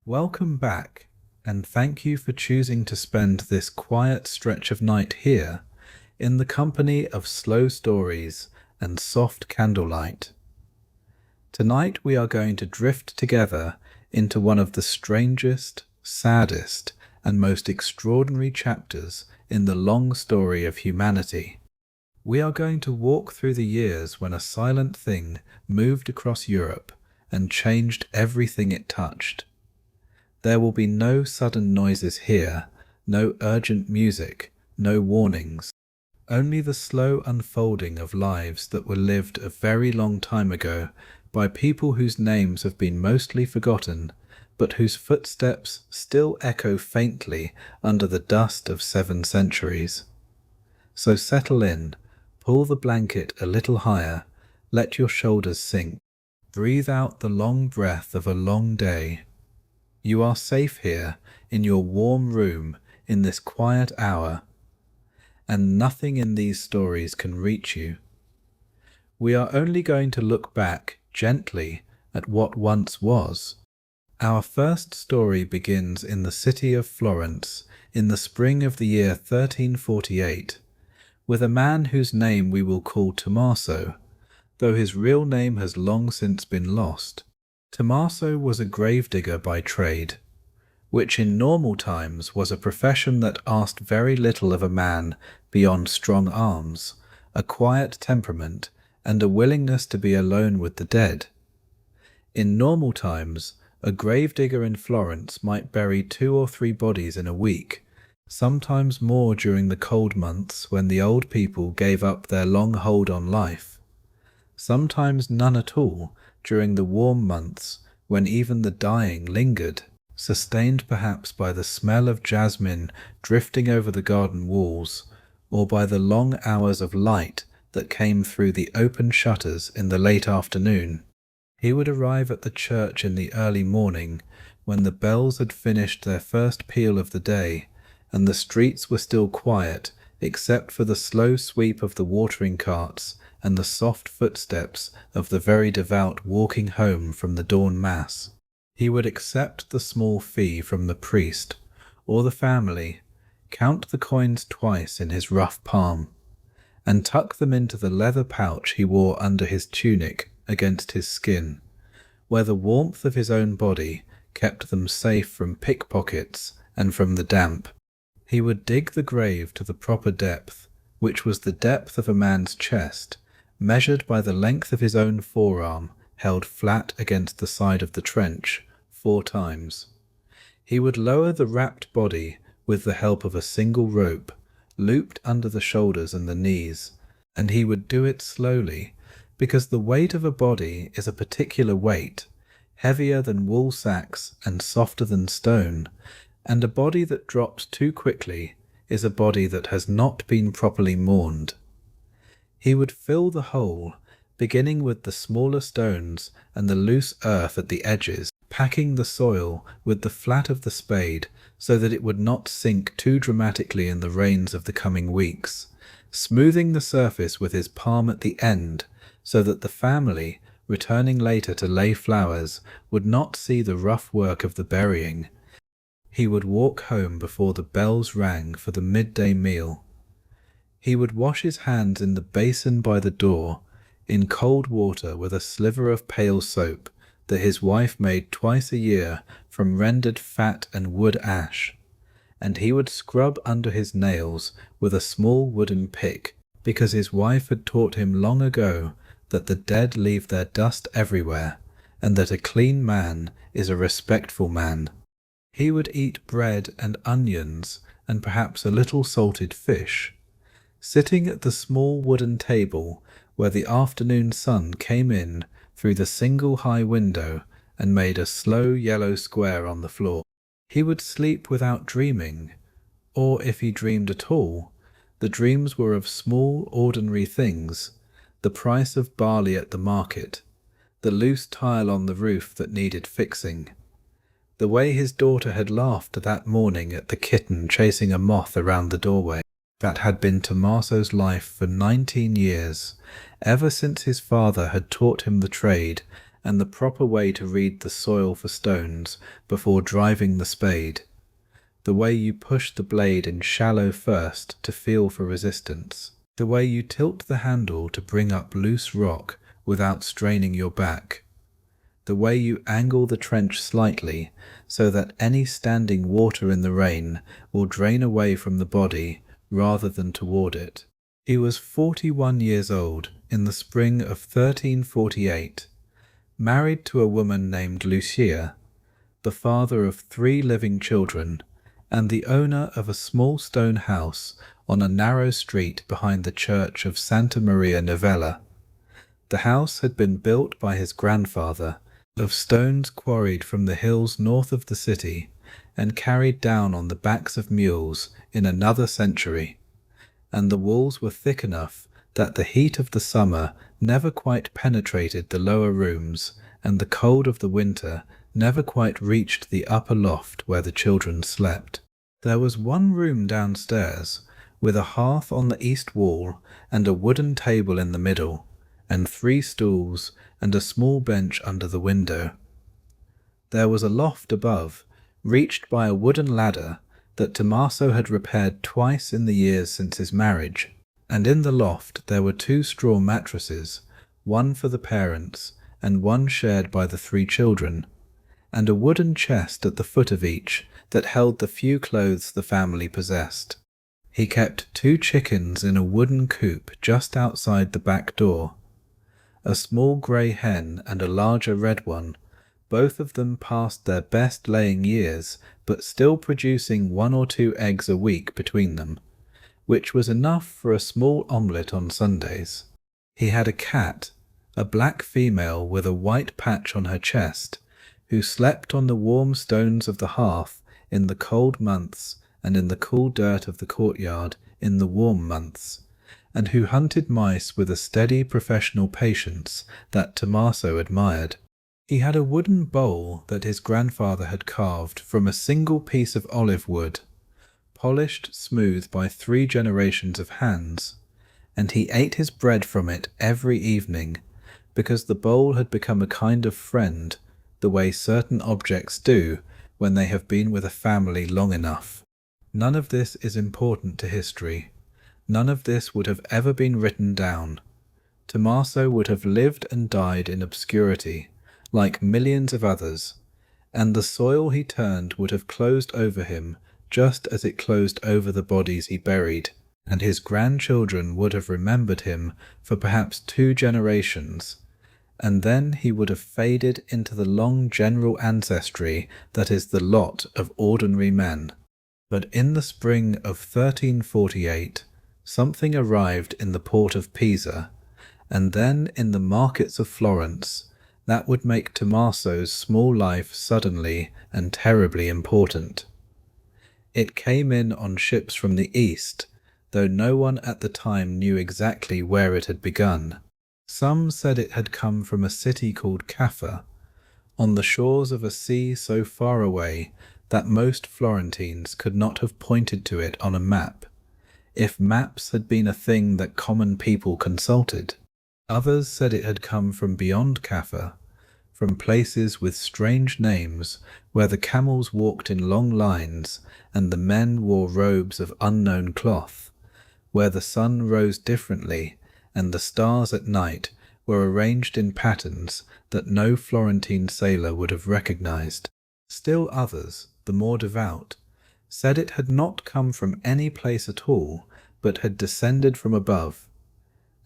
Welcome back, and thank you for choosing to spend this quiet stretch of night here in the company of slow stories and soft candlelight. Tonight we are going to drift together into one of the strangest, saddest, and most extraordinary chapters in the long story of humanity. We are going to walk through the years when a silent thing moved across Europe and changed everything it touched. There will be no sudden noises here, no urgent music, no warnings, only the slow unfolding of lives that were lived a very long time ago by people whose names have been mostly forgotten, but whose footsteps still echo faintly under the dust of 7 centuries. So settle in, pull the blanket a little higher, let your shoulders sink, breathe out the long breath of a long day. You are safe here, in your warm room, in this quiet hour, and nothing in these stories can reach you. We are only going to look back gently at what once was. Our first story begins in the city of Florence in the spring of the year 1348, with a man whose name we will call Tommaso, though his real name has long since been lost. Tommaso was a gravedigger by trade, which in normal times was a profession that asked very little of a man beyond strong arms, a quiet temperament, and a willingness to be alone with the dead. In normal times, a gravedigger in Florence might bury 2 or 3 bodies in a week, sometimes more during the cold months when the old people gave up their long hold on life, sometimes none at all during the warm months when even the dying lingered, sustained perhaps by the smell of jasmine drifting over the garden walls, or by the long hours of light that came through the open shutters in the late afternoon. He would arrive at the church in the early morning, when the bells had finished their first peal of the day, and the streets were still quiet except for the slow sweep of the watering carts and the soft footsteps of the very devout walking home from the dawn mass. He would accept the small fee from the priest or the family, count the coins twice in his rough palm, and tuck them into the leather pouch he wore under his tunic against his skin, where the warmth of his own body kept them safe from pickpockets and from the damp. He would dig the grave to the proper depth, which was the depth of a man's chest, measured by the length of his own forearm held flat against the side of the trench 4 times. He would lower the wrapped body with the help of a single rope, looped under the shoulders and the knees, and he would do it slowly, because the weight of a body is a particular weight, heavier than wool sacks and softer than stone, and a body that drops too quickly is a body that has not been properly mourned. He would fill the hole, beginning with the smaller stones and the loose earth at the edges, packing the soil with the flat of the spade so that it would not sink too dramatically in the rains of the coming weeks, smoothing the surface with his palm at the end so that the family, returning later to lay flowers, would not see the rough work of the burying. He would walk home before the bells rang for the midday meal. He would wash his hands in the basin by the door, in cold water with a sliver of pale soap that his wife made twice a year from rendered fat and wood ash, and he would scrub under his nails with a small wooden pick, because his wife had taught him long ago that the dead leave their dust everywhere, and that a clean man is a respectful man. He would eat bread and onions, and perhaps a little salted fish, sitting at the small wooden table where the afternoon sun came in through the single high window and made a slow yellow square on the floor. He would sleep without dreaming, or if he dreamed at all, the dreams were of small ordinary things, the price of barley at the market, the loose tile on the roof that needed fixing, the way his daughter had laughed that morning at the kitten chasing a moth around the doorway. That had been Tommaso's life for 19 years, ever since his father had taught him the trade and the proper way to read the soil for stones before driving the spade, the way you push the blade in shallow first to feel for resistance, the way you tilt the handle to bring up loose rock without straining your back, the way you angle the trench slightly so that any standing water in the rain will drain away from the body rather than toward it. He was 41 years old in the spring of 1348, married to a woman named Lucia, the father of 3 living children, and the owner of a small stone house on a narrow street behind the church of Santa Maria Novella. The house had been built by his grandfather of stones quarried from the hills north of the city and carried down on the backs of mules in another century, and the walls were thick enough that the heat of the summer never quite penetrated the lower rooms, and the cold of the winter never quite reached the upper loft where the children slept. There was one room downstairs, with a hearth on the east wall and a wooden table in the middle, and 3 stools and a small bench under the window. There was a loft above, reached by a wooden ladder that Tommaso had repaired twice in the years since his marriage, and in the loft there were 2 straw mattresses, one for the parents and one shared by the 3 children, and a wooden chest at the foot of each that held the few clothes the family possessed. He kept 2 chickens in a wooden coop just outside the back door, a small grey hen and a larger red one, both of them past their best laying years, but still producing 1 or 2 eggs a week between them, which was enough for a small omelette on Sundays. He had a cat, a black female with a white patch on her chest, who slept on the warm stones of the hearth in the cold months and in the cool dirt of the courtyard in the warm months, and who hunted mice with a steady professional patience that Tommaso admired. He had a wooden bowl that his grandfather had carved from a single piece of olive wood, polished smooth by 3 generations of hands, and he ate his bread from it every evening, because the bowl had become a kind of friend, the way certain objects do when they have been with a family long enough. None of this is important to history. None of this would have ever been written down. Tommaso would have lived and died in obscurity, like millions of others, and the soil he turned would have closed over him just as it closed over the bodies he buried, and his grandchildren would have remembered him for perhaps 2 generations, and then he would have faded into the long general ancestry that is the lot of ordinary men. But in the spring of 1348, something arrived in the port of Pisa, and then in the markets of Florence, that would make Tommaso's small life suddenly and terribly important. It came in on ships from the east, though no one at the time knew exactly where it had begun. Some said it had come from a city called Caffa, on the shores of a sea so far away that most Florentines could not have pointed to it on a map, if maps had been a thing that common people consulted. Others said it had come from beyond Caffa, from places with strange names where the camels walked in long lines and the men wore robes of unknown cloth, where the sun rose differently and the stars at night were arranged in patterns that no Florentine sailor would have recognized. Still others, the more devout, said it had not come from any place at all, but had descended from above,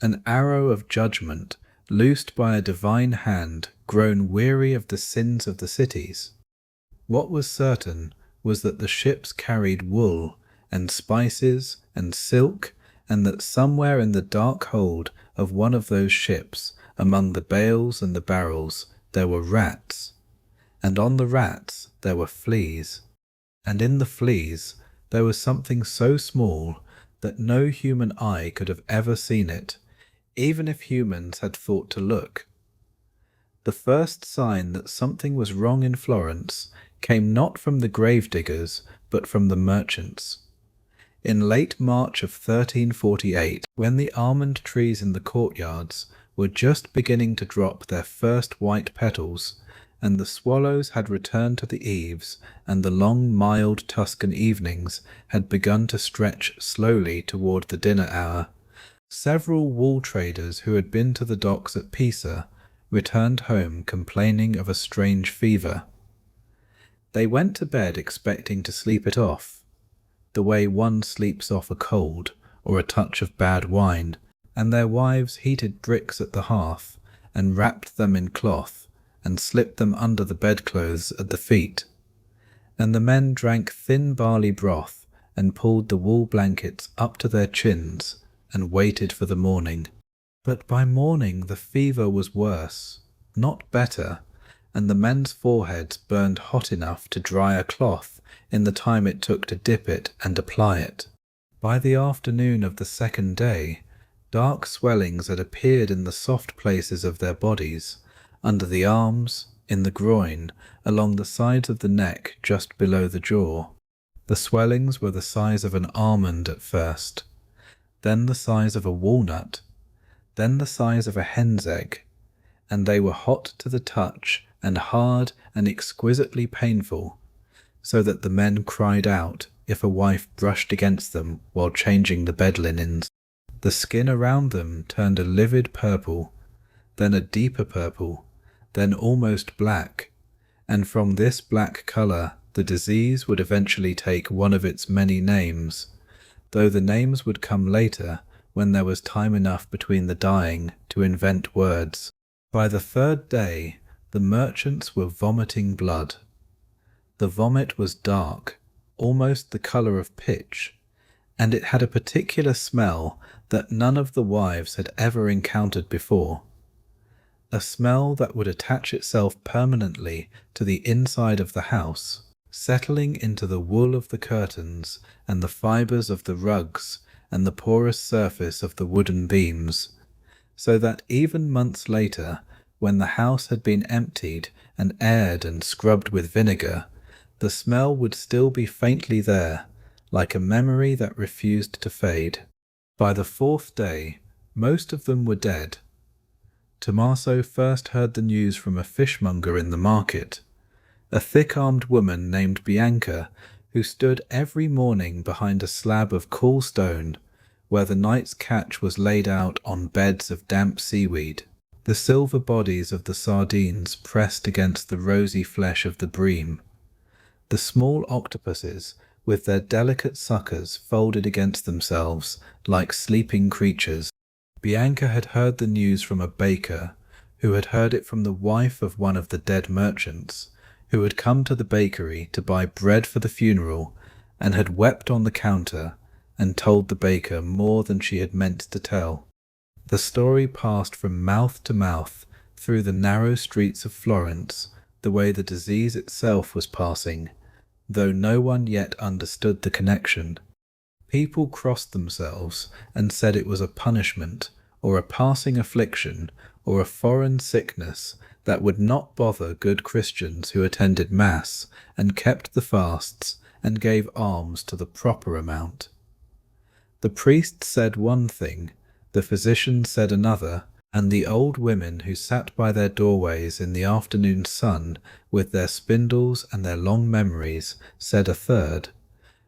an arrow of judgment loosed by a divine hand grown weary of the sins of the cities. What was certain was that the ships carried wool and spices and silk, and that somewhere in the dark hold of one of those ships, among the bales and the barrels, there were rats, and on the rats there were fleas, and in the fleas there was something so small that no human eye could have ever seen it, even if humans had thought to look. The first sign that something was wrong in Florence came not from the gravediggers, but from the merchants. In late March of 1348, when the almond trees in the courtyards were just beginning to drop their first white petals, and the swallows had returned to the eaves, and the long, mild Tuscan evenings had begun to stretch slowly toward the dinner hour. Several wool traders who had been to the docks at Pisa returned home complaining of a strange fever. They went to bed expecting to sleep it off, the way one sleeps off a cold or a touch of bad wine, and their wives heated bricks at the hearth and wrapped them in cloth and slipped them under the bedclothes at the feet, and the men drank thin barley broth and pulled the wool blankets up to their chins and waited for the morning. But by morning the fever was worse, not better, and the men's foreheads burned hot enough to dry a cloth in the time it took to dip it and apply it. By the afternoon of the second day, dark swellings had appeared in the soft places of their bodies, under the arms, in the groin, along the sides of the neck just below the jaw. The swellings were the size of an almond at first, then the size of a walnut, then the size of a hen's egg, and they were hot to the touch and hard and exquisitely painful, so that the men cried out if a wife brushed against them while changing the bed linens. The skin around them turned a livid purple, then a deeper purple, then almost black, and from this black colour the disease would eventually take one of its many names, though the names would come later when there was time enough between the dying to invent words. By the third day, the merchants were vomiting blood. The vomit was dark, almost the colour of pitch, and it had a particular smell that none of the wives had ever encountered before. A smell that would attach itself permanently to the inside of the house, settling into the wool of the curtains and the fibres of the rugs and the porous surface of the wooden beams, so that even months later, when the house had been emptied and aired and scrubbed with vinegar, the smell would still be faintly there, like a memory that refused to fade. By the fourth day, most of them were dead. Tommaso first heard the news from a fishmonger in the market, a thick-armed woman named Bianca, who stood every morning behind a slab of cool stone where the night's catch was laid out on beds of damp seaweed, the silver bodies of the sardines pressed against the rosy flesh of the bream, the small octopuses with their delicate suckers folded against themselves like sleeping creatures. Bianca had heard the news from a baker, who had heard it from the wife of one of the dead merchants, who had come to the bakery to buy bread for the funeral, and had wept on the counter and told the baker more than she had meant to tell. The story passed from mouth to mouth through the narrow streets of Florence, the way the disease itself was passing, though no one yet understood the connection. People crossed themselves and said it was a punishment, or a passing affliction, or a foreign sickness that would not bother good Christians who attended Mass and kept the fasts and gave alms to the proper amount. The priest said one thing, the physician said another, and the old women who sat by their doorways in the afternoon sun with their spindles and their long memories said a third,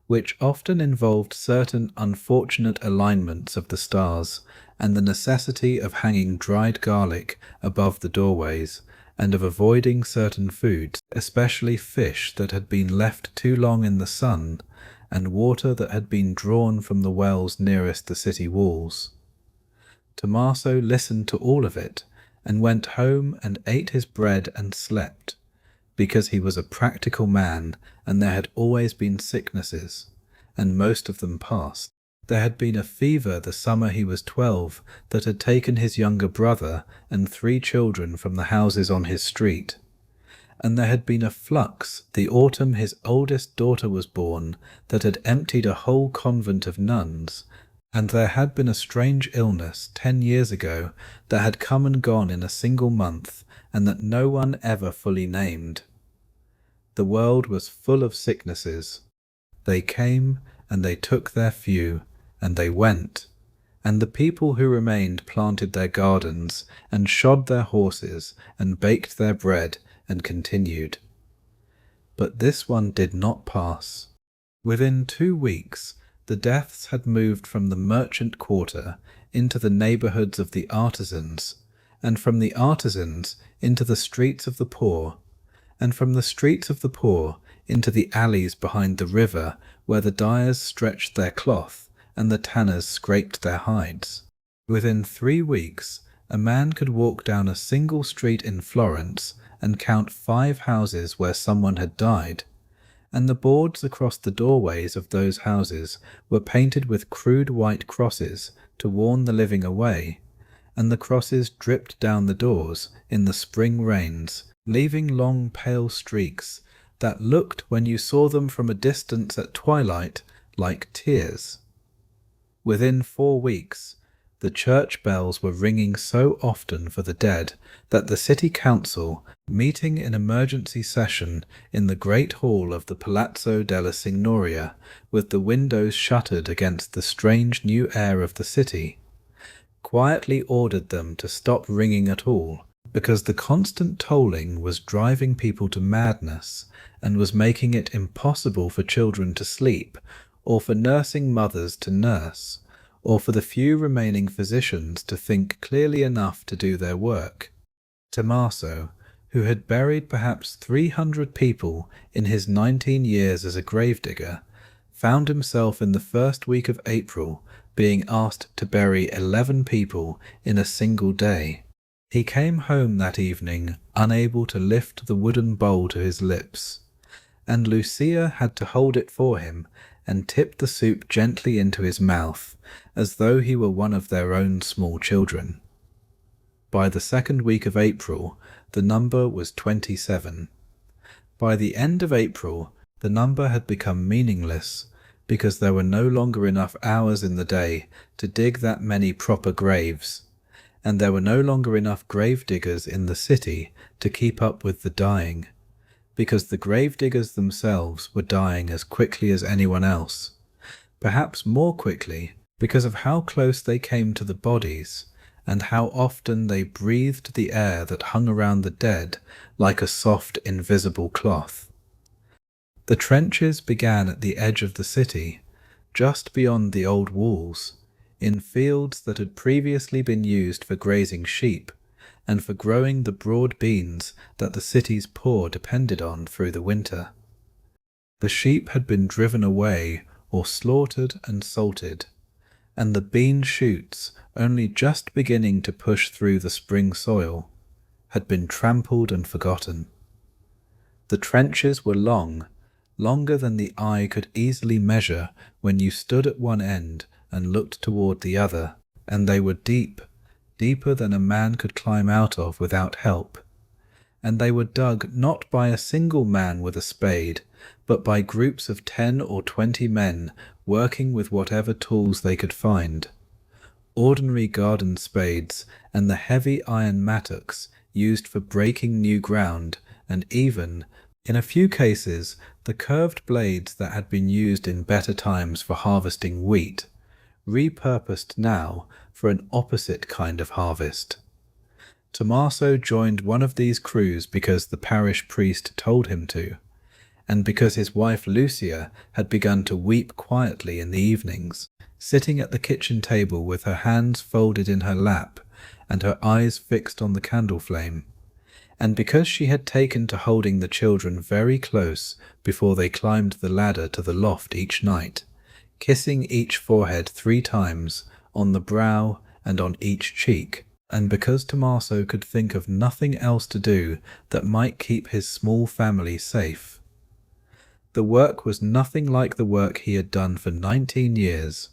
which often involved certain unfortunate alignments of the stars and the necessity of hanging dried garlic above the doorways, and of avoiding certain foods, especially fish that had been left too long in the sun, and water that had been drawn from the wells nearest the city walls. Tommaso listened to all of it, and went home and ate his bread and slept, because he was a practical man, and there had always been sicknesses, and most of them passed. There had been a fever the summer he was 12 that had taken his younger brother and 3 children from the houses on his street, and there had been a flux the autumn his oldest daughter was born that had emptied a whole convent of nuns, and there had been a strange illness 10 years ago that had come and gone in a single month, and that no one ever fully named. The world was full of sicknesses. They came, and they took their few, and they went, And the people who remained planted their gardens, and shod their horses, and baked their bread, and continued. But this one did not pass. Within 2 weeks, the deaths had moved from the merchant quarter into the neighborhoods of the artisans, and from the artisans into the streets of the poor, and from the streets of the poor into the alleys behind the river where the dyers stretched their cloth and the tanners scraped their hides. Within 3 weeks, a man could walk down a single street in Florence and count 5 houses where someone had died, and the boards across the doorways of those houses were painted with crude white crosses to warn the living away, and the crosses dripped down the doors in the spring rains, leaving long pale streaks that looked, when you saw them from a distance at twilight, like tears. Within 4 weeks, the church bells were ringing so often for the dead that the city council, meeting in emergency session in the great hall of the Palazzo della Signoria, with the windows shuttered against the strange new air of the city, quietly ordered them to stop ringing at all, because the constant tolling was driving people to madness and was making it impossible for children to sleep, or for nursing mothers to nurse, or for the few remaining physicians to think clearly enough to do their work. Tommaso, who had buried perhaps 300 people in his 19 years as a gravedigger, found himself in the first week of April being asked to bury 11 people in a single day. He came home that evening unable to lift the wooden bowl to his lips, and Lucia had to hold it for him and tip the soup gently into his mouth, as though he were one of their own small children. By the second week of April, the number was 27. By the end of April, the number had become meaningless, because there were no longer enough hours in the day to dig that many proper graves, and there were no longer enough gravediggers in the city to keep up with the dying, because the gravediggers themselves were dying as quickly as anyone else, perhaps more quickly because of how close they came to the bodies, and how often they breathed the air that hung around the dead like a soft, invisible cloth. The trenches began at the edge of the city, just beyond the old walls, in fields that had previously been used for grazing sheep, and for growing the broad beans that the city's poor depended on through the winter. The sheep had been driven away or slaughtered and salted, and the bean shoots, only just beginning to push through the spring soil, had been trampled and forgotten. The trenches were long, longer than the eye could easily measure when you stood at one end and looked toward the other, and they were deep, deeper than a man could climb out of without help, and they were dug not by a single man with a spade, but by groups of 10 or 20 men working with whatever tools they could find. Ordinary garden spades and the heavy iron mattocks used for breaking new ground, and even, in a few cases, the curved blades that had been used in better times for harvesting wheat, repurposed now for an opposite kind of harvest. Tommaso joined one of these crews because the parish priest told him to, and because his wife Lucia had begun to weep quietly in the evenings, sitting at the kitchen table with her hands folded in her lap and her eyes fixed on the candle flame, and because she had taken to holding the children very close before they climbed the ladder to the loft each night, kissing each forehead 3 times, on the brow and on each cheek, and because Tommaso could think of nothing else to do that might keep his small family safe. The work was nothing like the work he had done for 19 years.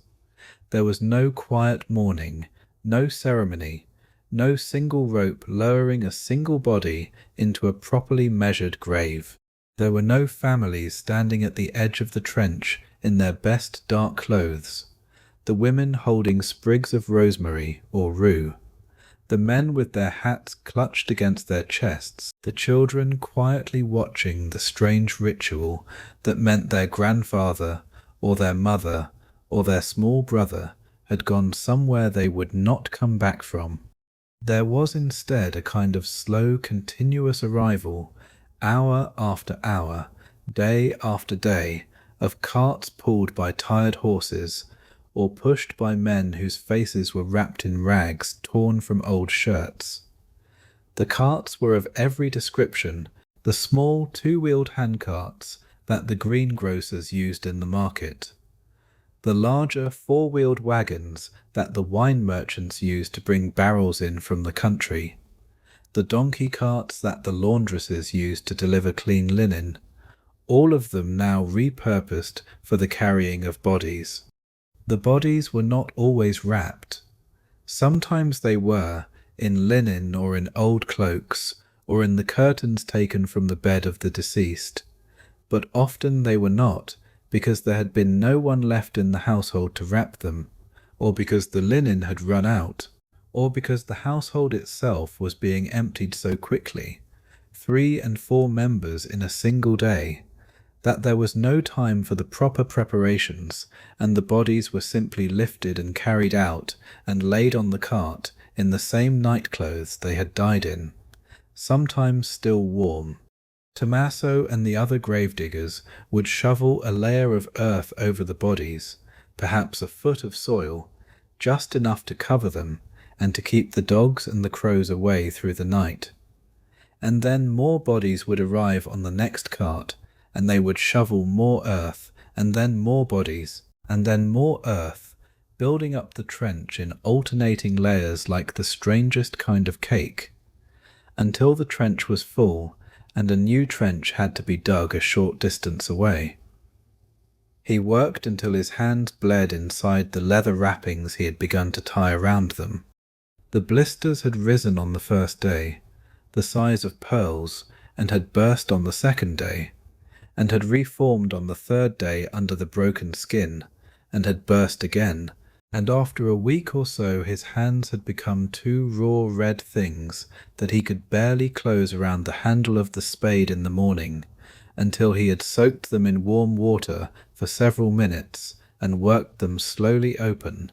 There was no quiet morning, no ceremony, no single rope lowering a single body into a properly measured grave. There were no families standing at the edge of the trench in their best dark clothes, the women holding sprigs of rosemary or rue, the men with their hats clutched against their chests, the children quietly watching the strange ritual that meant their grandfather or their mother or their small brother had gone somewhere they would not come back from. There was instead a kind of slow, continuous arrival, hour after hour, day after day, of carts pulled by tired horses, or pushed by men whose faces were wrapped in rags torn from old shirts. The carts were of every description, the small two-wheeled handcarts that the greengrocers used in the market, the larger four-wheeled wagons that the wine merchants used to bring barrels in from the country, the donkey carts that the laundresses used to deliver clean linen, all of them now repurposed for the carrying of bodies. The bodies were not always wrapped. Sometimes they were, in linen or in old cloaks, or in the curtains taken from the bed of the deceased, but often they were not, because there had been no one left in the household to wrap them, or because the linen had run out, or because the household itself was being emptied so quickly, 3 and 4 members in a single day, that there was no time for the proper preparations, and the bodies were simply lifted and carried out and laid on the cart in the same night clothes they had died in, sometimes still warm. Tommaso and the other gravediggers would shovel a layer of earth over the bodies, perhaps a foot of soil, just enough to cover them and to keep the dogs and the crows away through the night. And then more bodies would arrive on the next cart, and they would shovel more earth, and then more bodies, and then more earth, building up the trench in alternating layers like the strangest kind of cake, until the trench was full, and a new trench had to be dug a short distance away. He worked until his hands bled inside the leather wrappings he had begun to tie around them. The blisters had risen on the first day, the size of pearls, and had burst on the second day, and had reformed on the third day under the broken skin, and had burst again, and after a week or so his hands had become 2 raw red things that he could barely close around the handle of the spade in the morning, until he had soaked them in warm water for several minutes and worked them slowly open.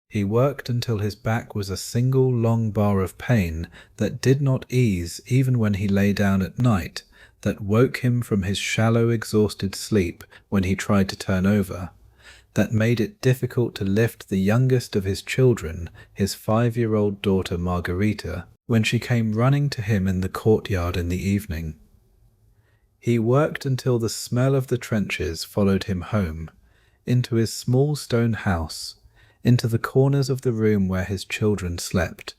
He worked until his back was a single long bar of pain that did not ease even when he lay down at night, that woke him from his shallow, exhausted sleep when he tried to turn over, that made it difficult to lift the youngest of his children, his 5-year-old daughter Margherita, when she came running to him in the courtyard in the evening. He worked until the smell of the trenches followed him home, into his small stone house, into the corners of the room where his children slept,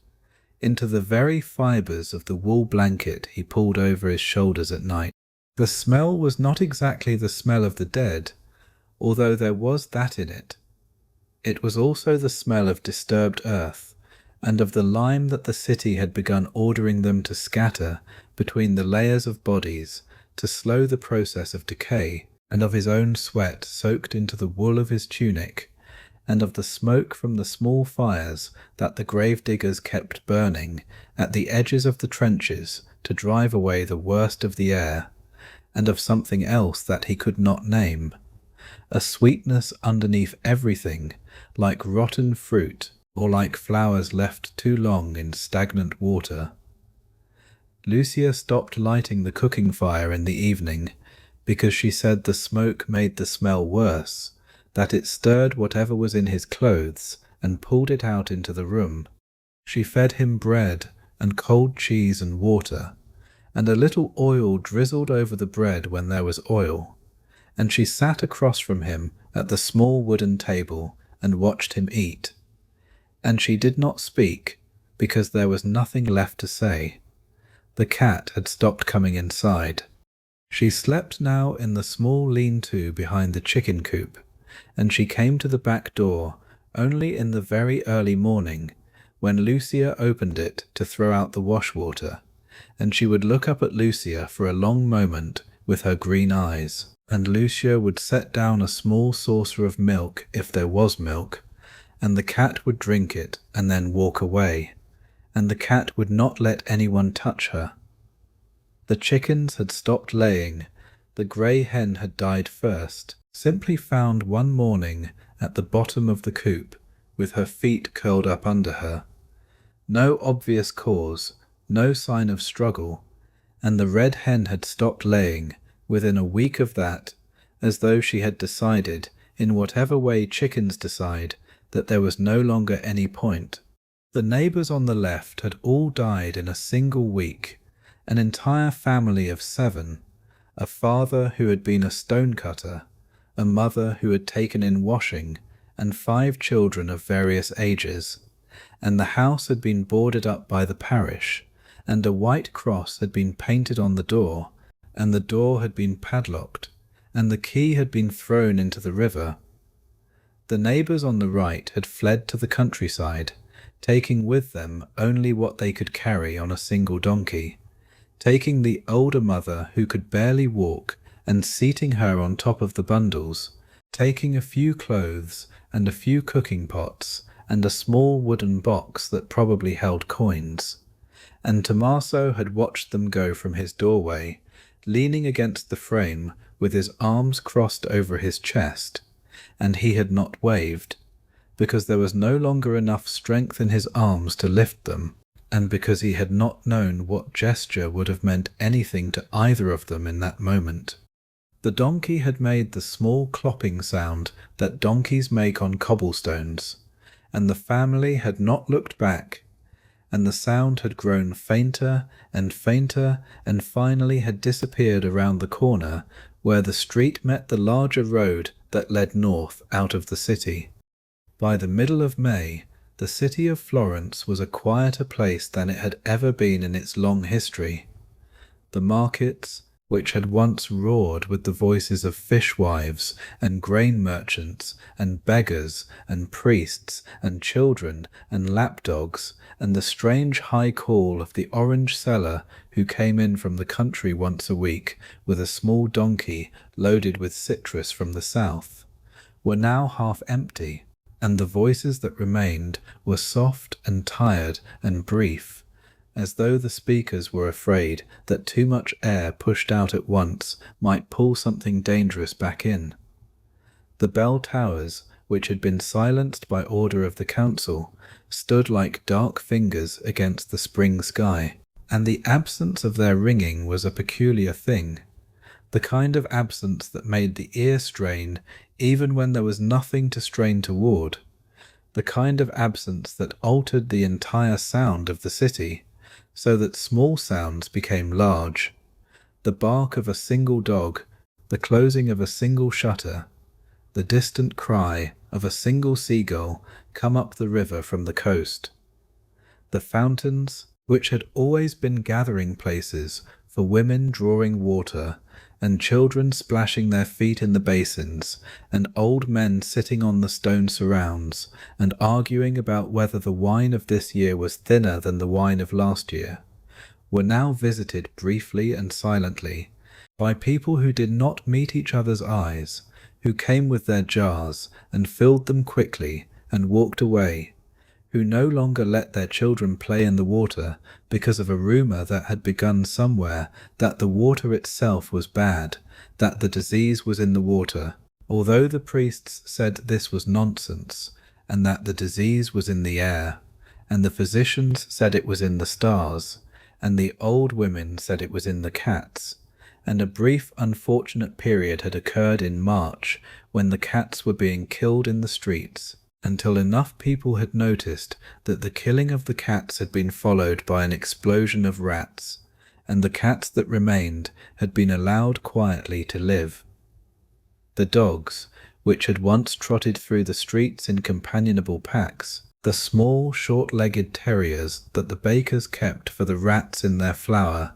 into the very fibres of the wool blanket he pulled over his shoulders at night. The smell was not exactly the smell of the dead, although there was that in it. It was also the smell of disturbed earth, and of the lime that the city had begun ordering them to scatter between the layers of bodies to slow the process of decay, and of his own sweat soaked into the wool of his tunic, and of the smoke from the small fires that the gravediggers kept burning at the edges of the trenches to drive away the worst of the air, and of something else that he could not name, a sweetness underneath everything, like rotten fruit or like flowers left too long in stagnant water. Lucia stopped lighting the cooking fire in the evening because she said the smoke made the smell worse, that it stirred whatever was in his clothes and pulled it out into the room. She fed him bread and cold cheese and water, and a little oil drizzled over the bread when there was oil, and she sat across from him at the small wooden table and watched him eat. And she did not speak, because there was nothing left to say. The cat had stopped coming inside. She slept now in the small lean-to behind the chicken coop, and she came to the back door only in the very early morning, when Lucia opened it to throw out the wash-water, and she would look up at Lucia for a long moment with her green eyes, and Lucia would set down a small saucer of milk, if there was milk, and the cat would drink it and then walk away, and the cat would not let anyone touch her. The chickens had stopped laying. The grey hen had died first, simply found one morning at the bottom of the coop, with her feet curled up under her. No obvious cause, no sign of struggle, and the red hen had stopped laying within a week of that, as though she had decided, in whatever way chickens decide, that there was no longer any point. The neighbours on the left had all died in a single week, an entire family of 7, a father who had been a stonecutter, a mother who had taken in washing, and 5 children of various ages, and the house had been boarded up by the parish, and a white cross had been painted on the door, and the door had been padlocked, and the key had been thrown into the river. The neighbours on the right had fled to the countryside, taking with them only what they could carry on a single donkey, taking the older mother who could barely walk and seating her on top of the bundles, taking a few clothes and a few cooking pots and a small wooden box that probably held coins. And Tommaso had watched them go from his doorway, leaning against the frame with his arms crossed over his chest, and he had not waved, because there was no longer enough strength in his arms to lift them, and because he had not known what gesture would have meant anything to either of them in that moment. The donkey had made the small clopping sound that donkeys make on cobblestones, and the family had not looked back, and the sound had grown fainter and fainter and finally had disappeared around the corner where the street met the larger road that led north out of the city. By the middle of May, the city of Florence was a quieter place than it had ever been in its long history. The markets, which had once roared with the voices of fishwives and grain merchants and beggars and priests and children and lapdogs, and the strange high call of the orange seller who came in from the country once a week with a small donkey loaded with citrus from the south, were now half empty, and the voices that remained were soft and tired and brief, as though the speakers were afraid that too much air pushed out at once might pull something dangerous back in. The bell towers, which had been silenced by order of the council, stood like dark fingers against the spring sky, and the absence of their ringing was a peculiar thing, the kind of absence that made the ear strain even when there was nothing to strain toward, the kind of absence that altered the entire sound of the city, so that small sounds became large, the bark of a single dog, the closing of a single shutter, the distant cry of a single seagull come up the river from the coast. The fountains, which had always been gathering places for women drawing water, and children splashing their feet in the basins, and old men sitting on the stone surrounds, and arguing about whether the wine of this year was thinner than the wine of last year, were now visited briefly and silently by people who did not meet each other's eyes, who came with their jars and filled them quickly and walked away, who no longer let their children play in the water because of a rumour that had begun somewhere that the water itself was bad, that the disease was in the water, although the priests said this was nonsense, and that the disease was in the air, and the physicians said it was in the stars, and the old women said it was in the cats, and a brief unfortunate period had occurred in March when the cats were being killed in the streets, until enough people had noticed that the killing of the cats had been followed by an explosion of rats, and the cats that remained had been allowed quietly to live. The dogs, which had once trotted through the streets in companionable packs, the small short-legged terriers that the bakers kept for the rats in their flour,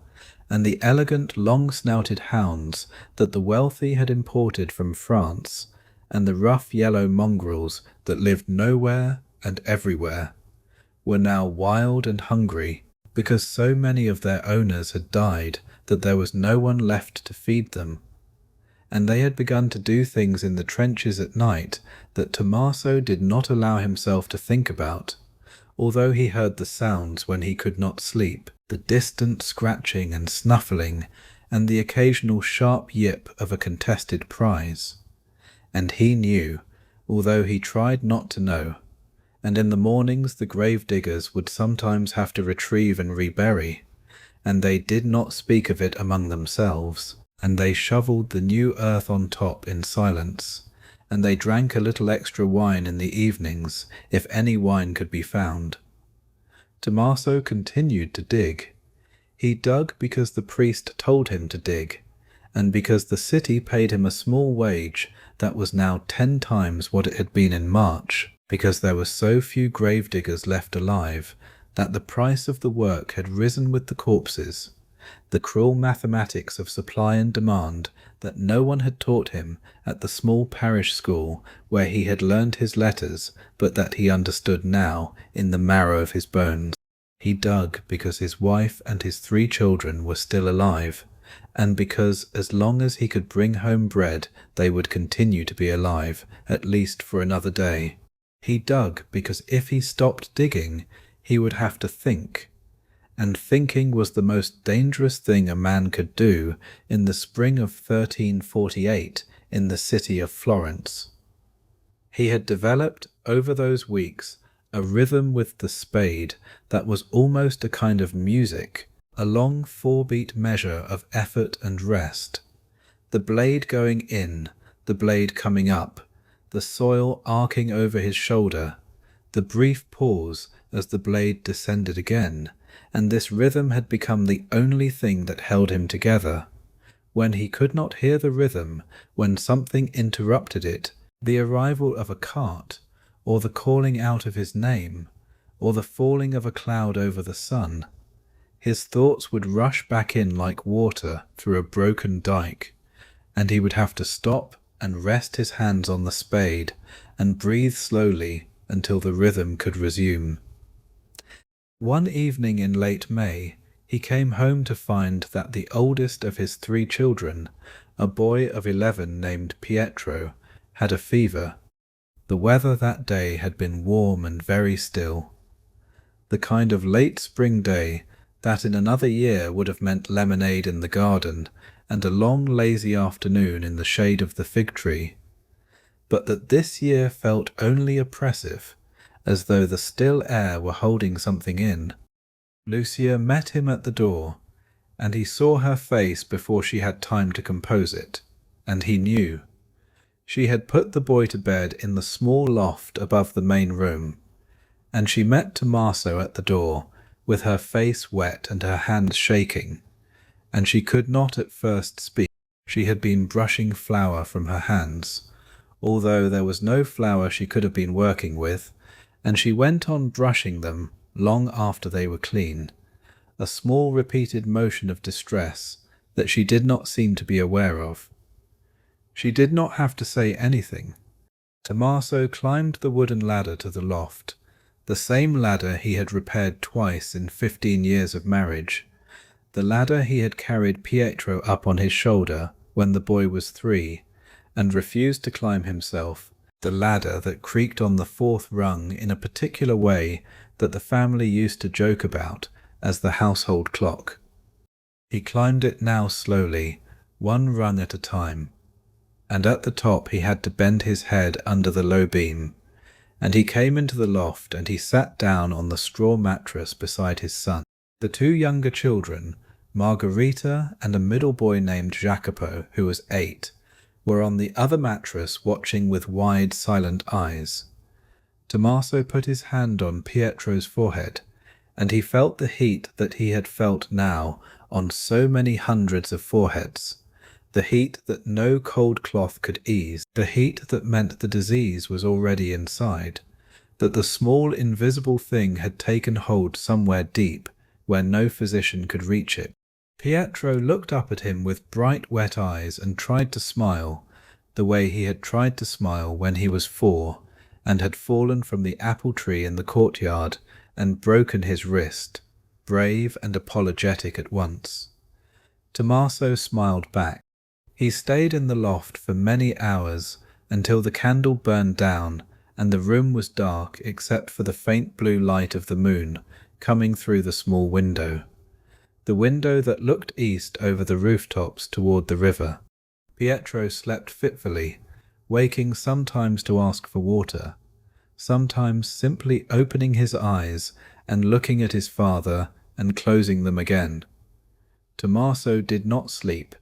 and the elegant long-snouted hounds that the wealthy had imported from France, and the rough yellow mongrels that lived nowhere and everywhere, were now wild and hungry, because so many of their owners had died that there was no one left to feed them, and they had begun to do things in the trenches at night that Tommaso did not allow himself to think about, although he heard the sounds when he could not sleep, the distant scratching and snuffling, and the occasional sharp yip of a contested prize. And he knew, although he tried not to know, and in the mornings the gravediggers would sometimes have to retrieve and rebury, and they did not speak of it among themselves, and they shovelled the new earth on top in silence, and they drank a little extra wine in the evenings, if any wine could be found. Tommaso continued to dig. He dug because the priest told him to dig, and because the city paid him a small wage that was now 10 times what it had been in March, because there were so few gravediggers left alive that the price of the work had risen with the corpses. The cruel mathematics of supply and demand that no one had taught him at the small parish school where he had learned his letters, but that he understood now in the marrow of his bones. He dug because his wife and his 3 children were still alive, and because as long as he could bring home bread they would continue to be alive, at least for another day. He dug because if he stopped digging he would have to think, and thinking was the most dangerous thing a man could do in the spring of 1348 in the city of Florence. He had developed over those weeks a rhythm with the spade that was almost a kind of music, a long 4-beat measure of effort and rest, the blade going in, the blade coming up, the soil arcing over his shoulder, the brief pause as the blade descended again, and this rhythm had become the only thing that held him together. When he could not hear the rhythm, when something interrupted it, the arrival of a cart, or the calling out of his name, or the falling of a cloud over the sun, his thoughts would rush back in like water through a broken dike, and he would have to stop and rest his hands on the spade and breathe slowly until the rhythm could resume. One evening in late May, he came home to find that the oldest of his 3 children, a boy of 11 named Pietro, had a fever. The weather that day had been warm and very still. The kind of late spring day that in another year would have meant lemonade in the garden and a long lazy afternoon in the shade of the fig tree, but that this year felt only oppressive, as though the still air were holding something in. Lucia met him at the door, and he saw her face before she had time to compose it, and he knew. She had put the boy to bed in the small loft above the main room, and she met Tommaso at the door, with her face wet and her hands shaking, and she could not at first speak. She had been brushing flour from her hands, although there was no flour she could have been working with, and she went on brushing them long after they were clean, a small repeated motion of distress that she did not seem to be aware of. She did not have to say anything. Tommaso climbed the wooden ladder to the loft, the same ladder he had repaired twice in 15 years of marriage, the ladder he had carried Pietro up on his shoulder when the boy was 3, and refused to climb himself, the ladder that creaked on the 4th rung in a particular way that the family used to joke about as the household clock. He climbed it now slowly, 1 rung at a time, and at the top he had to bend his head under the low beam, and he came into the loft and he sat down on the straw mattress beside his son. The 2 younger children, Margherita and a middle boy named Jacopo, who was 8, were on the other mattress watching with wide, silent eyes. Tommaso put his hand on Pietro's forehead, and he felt the heat that he had felt now on so many hundreds of foreheads, the heat that no cold cloth could ease, the heat that meant the disease was already inside, that the small invisible thing had taken hold somewhere deep where no physician could reach it. Pietro looked up at him with bright wet eyes and tried to smile, the way he had tried to smile when he was 4 and had fallen from the apple tree in the courtyard and broken his wrist, brave and apologetic at once. Tommaso smiled back. He stayed in the loft for many hours until the candle burned down and the room was dark except for the faint blue light of the moon coming through the small window, the window that looked east over the rooftops toward the river. Pietro slept fitfully, waking sometimes to ask for water, sometimes simply opening his eyes and looking at his father and closing them again. Tommaso did not sleep.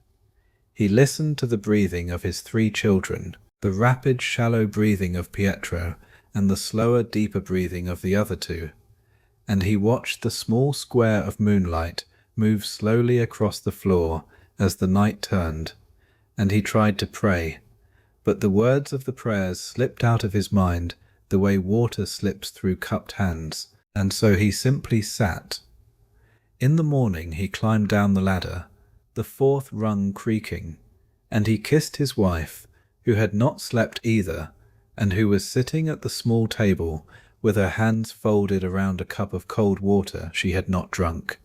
He listened to the breathing of his 3 children, the rapid, shallow breathing of Pietro and the slower, deeper breathing of the other 2, and he watched the small square of moonlight move slowly across the floor as the night turned, and he tried to pray, but the words of the prayers slipped out of his mind the way water slips through cupped hands, and so he simply sat. In the morning he climbed down the ladder, the 4th rung creaking, and he kissed his wife, who had not slept either, and who was sitting at the small table with her hands folded around a cup of cold water she had not drunk.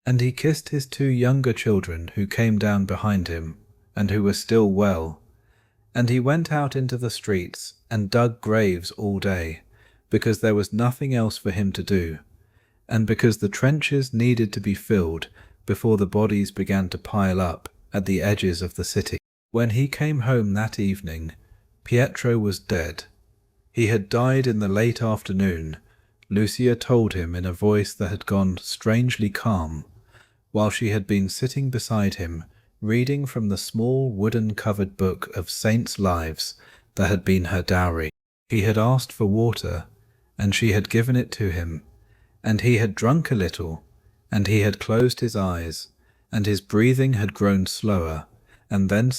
And he kissed his 2 younger children who came down behind him, and who were still well. And he went out into the streets and dug graves all day, because there was nothing else for him to do, and because the trenches needed to be filled before the bodies began to pile up at the edges of the city. When he came home that evening, Pietro was dead. He had died in the late afternoon, Lucia told him in a voice that had gone strangely calm, while she had been sitting beside him, reading from the small wooden-covered book of saints' lives that had been her dowry. He had asked for water, and she had given it to him, and he had drunk a little, and he had closed his eyes, and his breathing had grown slower, and then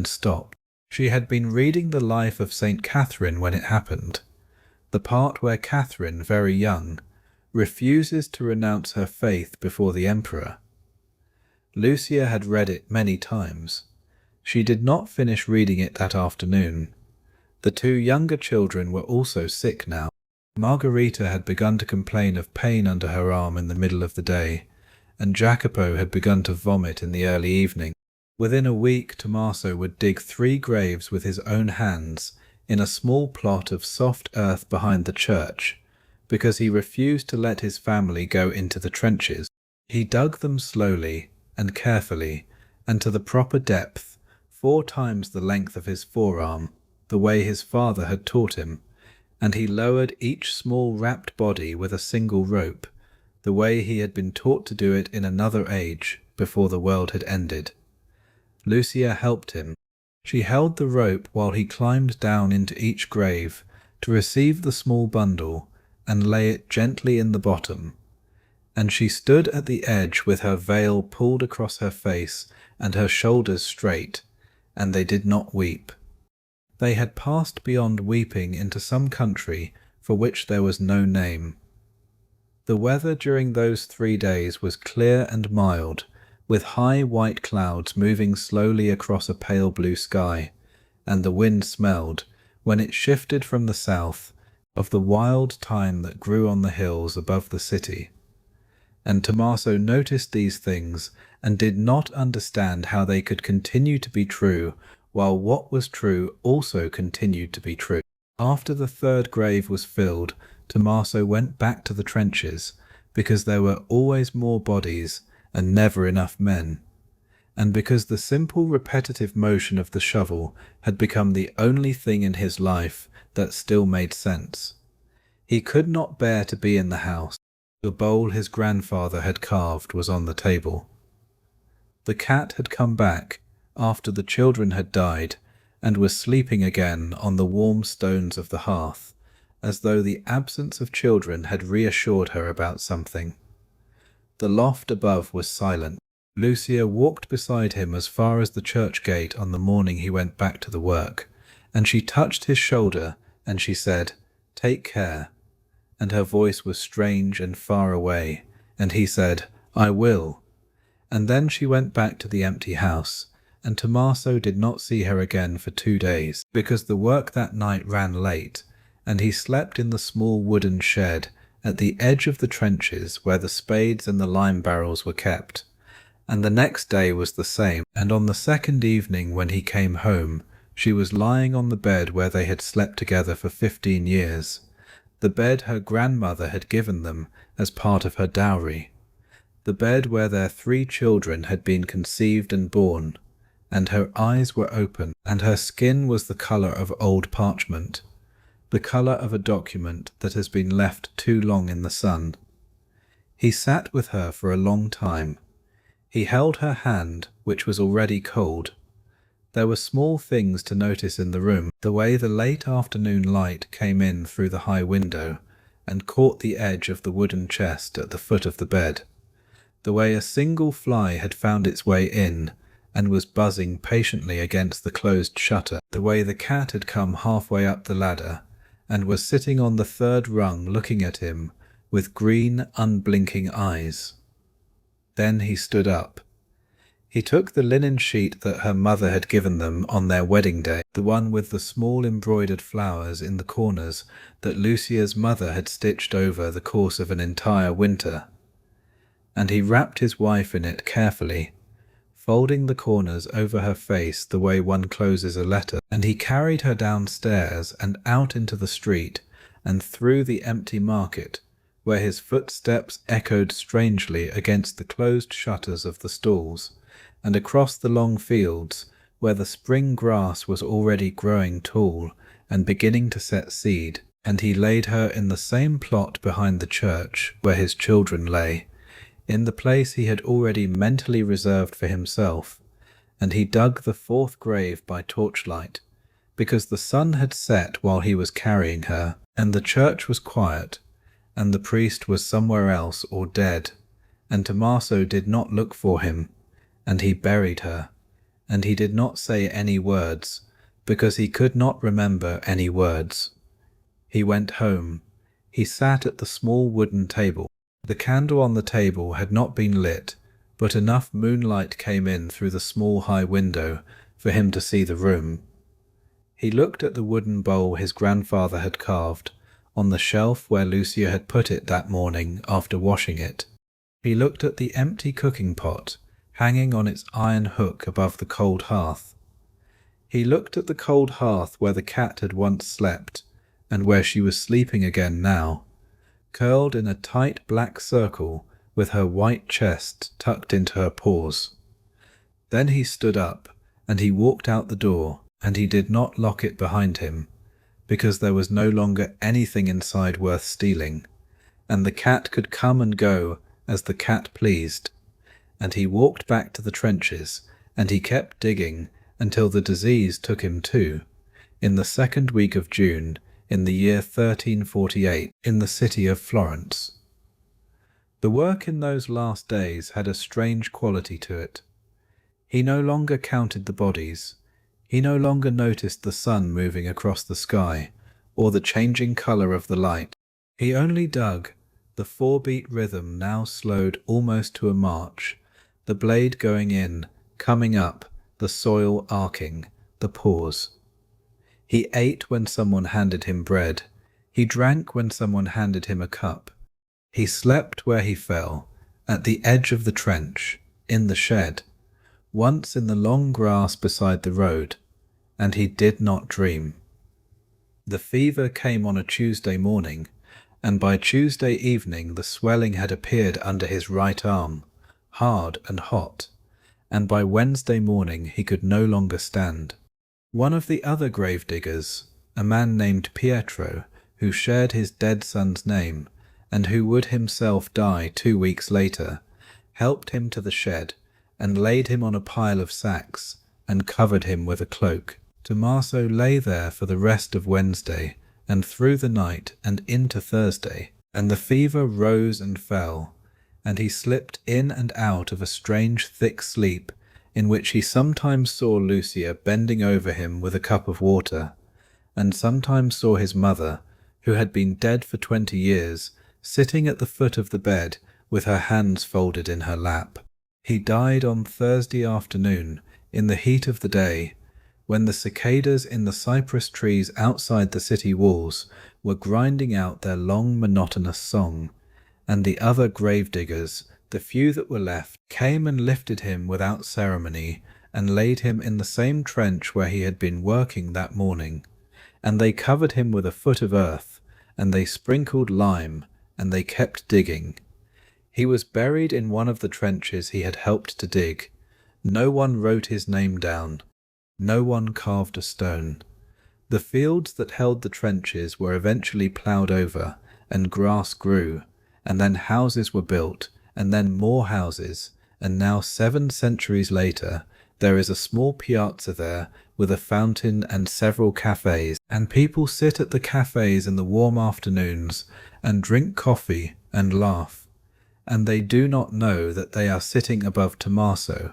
stopped. She had been reading the life of St. Catherine when it happened, the part where Catherine, very young, refuses to renounce her faith before the emperor. Lucia had read it many times. She did not finish reading it that afternoon. The 2 younger children were also sick now. Margherita had begun to complain of pain under her arm in the middle of the day, and Jacopo had begun to vomit in the early evening. Within a week, Tommaso would dig 3 graves with his own hands in a small plot of soft earth behind the church, because he refused to let his family go into the trenches. He dug them slowly and carefully, and to the proper depth, 4 times the length of his forearm, the way his father had taught him, and he lowered each small wrapped body with a single rope, the way he had been taught to do it in another age before the world had ended. Lucia helped him. She held the rope while he climbed down into each grave to receive the small bundle and lay it gently in the bottom, and she stood at the edge with her veil pulled across her face and her shoulders straight, and they did not weep. They had passed beyond weeping into some country for which there was no name. The weather during those 3 days was clear and mild, with high white clouds moving slowly across a pale blue sky, and the wind smelled, when it shifted from the south, of the wild thyme that grew on the hills above the city. And Tommaso noticed these things and did not understand how they could continue to be true while what was true also continued to be true. After the 3rd grave was filled, Tommaso went back to the trenches, because there were always more bodies and never enough men, and because the simple repetitive motion of the shovel had become the only thing in his life that still made sense. He could not bear to be in the house. The bowl his grandfather had carved was on the table. The cat had come back after the children had died and was sleeping again on the warm stones of the hearth, as though the absence of children had reassured her about something. The loft above was silent. Lucia walked beside him as far as the church gate on the morning he went back to the work, and she touched his shoulder, and she said, "Take care," and her voice was strange and far away, and he said, "I will." And then she went back to the empty house, and Tommaso did not see her again for 2 days, because the work that night ran late, and he slept in the small wooden shed at the edge of the trenches where the spades and the lime barrels were kept. And the next day was the same, and on the 2nd evening when he came home, she was lying on the bed where they had slept together for 15 years, the bed her grandmother had given them as part of her dowry, the bed where their 3 children had been conceived and born, and her eyes were open, and her skin was the colour of old parchment. the colour of a document that has been left too long in the sun. He sat with her for a long time. He held her hand, which was already cold. There were small things to notice in the room, the way the late afternoon light came in through the high window and caught the edge of the wooden chest at the foot of the bed, the way a single fly had found its way in and was buzzing patiently against the closed shutter, the way the cat had come halfway up the ladder and was sitting on the third rung looking at him with green, unblinking eyes. Then he stood up. He took the linen sheet that her mother had given them on their wedding day, the one with the small embroidered flowers in the corners that Lucia's mother had stitched over the course of an entire winter, and he wrapped his wife in it carefully, folding the corners over her face the way one closes a letter, and he carried her downstairs and out into the street and through the empty market, where his footsteps echoed strangely against the closed shutters of the stalls, and across the long fields where the spring grass was already growing tall and beginning to set seed, and he laid her in the same plot behind the church where his children lay, in the place he had already mentally reserved for himself, and he dug the fourth grave by torchlight, because the sun had set while he was carrying her, and the church was quiet, and the priest was somewhere else or dead, and Tommaso did not look for him, and he buried her, and he did not say any words, because he could not remember any words. He went home. He sat at the small wooden table. The candle on the table had not been lit, but enough moonlight came in through the small high window for him to see the room. He looked at the wooden bowl his grandfather had carved, on the shelf where Lucia had put it that morning after washing it. He looked at the empty cooking pot, hanging on its iron hook above the cold hearth. He looked at the cold hearth where the cat had once slept, and where she was sleeping again now, curled in a tight black circle with her white chest tucked into her paws. Then he stood up, and he walked out the door, and he did not lock it behind him, because there was no longer anything inside worth stealing, and the cat could come and go as the cat pleased. And he walked back to the trenches, and he kept digging until the disease took him too, in the second week of June, in the year 1348, in the city of Florence. The work in those last days had a strange quality to it. He no longer counted the bodies. He no longer noticed the sun moving across the sky, or the changing colour of the light. He only dug, the 4-beat rhythm now slowed almost to a march, the blade going in, coming up, the soil arcing, the pause. He ate when someone handed him bread. He drank when someone handed him a cup. He slept where he fell, at the edge of the trench, in the shed, once in the long grass beside the road, and he did not dream. The fever came on a Tuesday morning, and by Tuesday evening the swelling had appeared under his right arm, hard and hot, and by Wednesday morning he could no longer stand. One of the other gravediggers, a man named Pietro, who shared his dead son's name, and who would himself die 2 weeks later, helped him to the shed, and laid him on a pile of sacks, and covered him with a cloak. Tommaso lay there for the rest of Wednesday, and through the night, and into Thursday, and the fever rose and fell, and he slipped in and out of a strange thick sleep, in which he sometimes saw Lucia bending over him with a cup of water, and sometimes saw his mother, who had been dead for 20 years, sitting at the foot of the bed with her hands folded in her lap. He died on Thursday afternoon, in the heat of the day, when the cicadas in the cypress trees outside the city walls were grinding out their long monotonous song, and the other gravediggers, the few that were left, came and lifted him without ceremony, and laid him in the same trench where he had been working that morning, and they covered him with a foot of earth, and they sprinkled lime, and they kept digging. He was buried in one of the trenches he had helped to dig. No one wrote his name down. No one carved a stone. The fields that held the trenches were eventually ploughed over, and grass grew, and then houses were built, and then more houses, and now 7 centuries later, there is a small piazza there with a fountain and several cafes, and people sit at the cafes in the warm afternoons and drink coffee and laugh, and they do not know that they are sitting above Tommaso,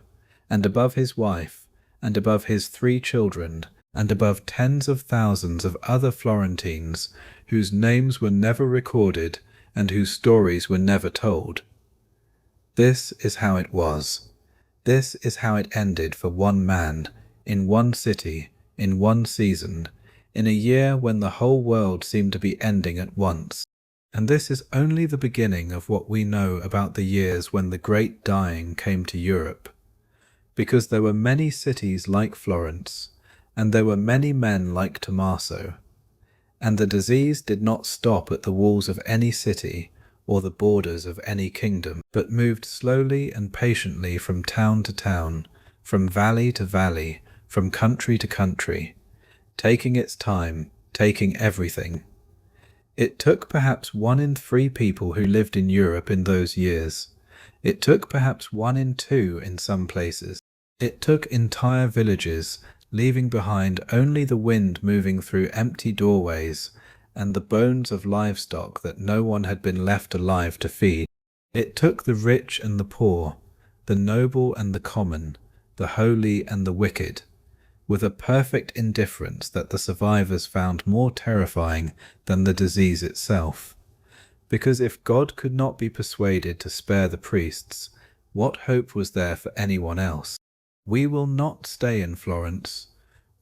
and above his wife, and above his 3 children, and above tens of thousands of other Florentines whose names were never recorded and whose stories were never told. This is how it was. This is how it ended for one man, in one city, in one season, in a year when the whole world seemed to be ending at once. And this is only the beginning of what we know about the years when the great dying came to Europe. Because there were many cities like Florence, and there were many men like Tommaso, and the disease did not stop at the walls of any city or the borders of any kingdom, but moved slowly and patiently from town to town, from valley to valley, from country to country, taking its time, taking everything. It took perhaps 1 in 3 people who lived in Europe in those years. It took perhaps 1 in 2 in some places. It took entire villages, leaving behind only the wind moving through empty doorways and the bones of livestock that no one had been left alive to feed. It took the rich and the poor, the noble and the common, the holy and the wicked, with a perfect indifference that the survivors found more terrifying than the disease itself. Because if God could not be persuaded to spare the priests, what hope was there for anyone else? We will not stay in Florence.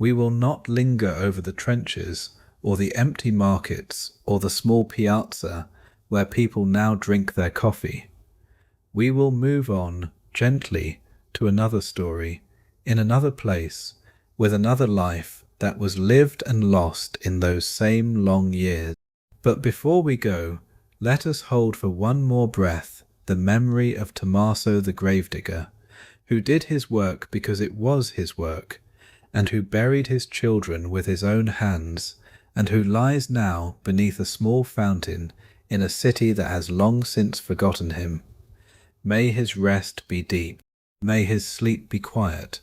We will not linger over the trenches, or the empty markets, or the small piazza where people now drink their coffee. We will move on, gently, to another story, in another place, with another life that was lived and lost in those same long years. But before we go, let us hold for one more breath the memory of Tommaso the Gravedigger, who did his work because it was his work, and who buried his children with his own hands, and who lies now beneath a small fountain in a city that has long since forgotten him. May his rest be deep. May his sleep be quiet.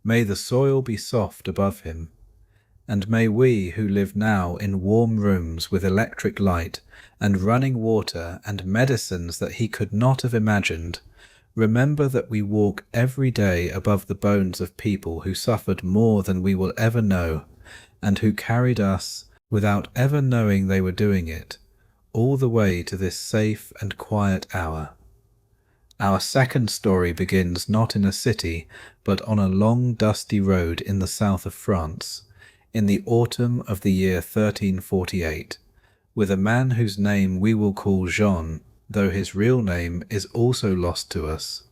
May the soil be soft above him. And may we who live now in warm rooms with electric light and running water and medicines that he could not have imagined, remember that we walk every day above the bones of people who suffered more than we will ever know, and who carried us, without ever knowing they were doing it, all the way to this safe and quiet hour. Our second story begins not in a city, but on a long dusty road in the south of France, in the autumn of the year 1348, with a man whose name we will call Jean, though his real name is also lost to us.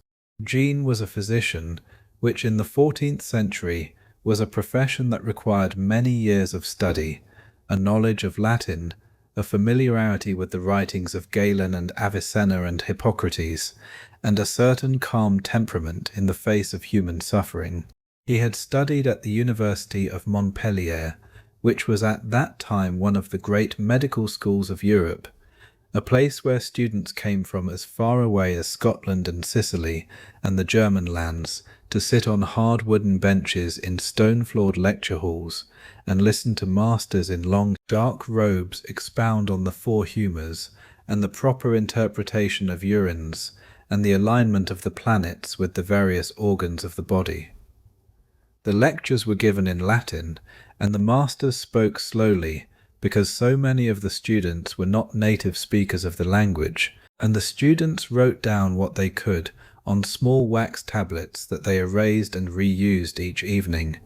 Jean was a physician, which in the 14th century was a profession that required many years of study, a knowledge of Latin, a familiarity with the writings of Galen and Avicenna and Hippocrates, and a certain calm temperament in the face of human suffering. He had studied at the University of Montpellier, which was at that time one of the great medical schools of Europe, a place where students came from as far away as Scotland and Sicily and the German lands to sit on hard wooden benches in stone-floored lecture halls and listen to masters in long, dark robes expound on the 4 humours and the proper interpretation of urines and the alignment of the planets with the various organs of the body. The lectures were given in Latin, and the masters spoke slowly, because so many of the students were not native speakers of the language, and the students wrote down what they could on small wax tablets that they erased and reused each evening,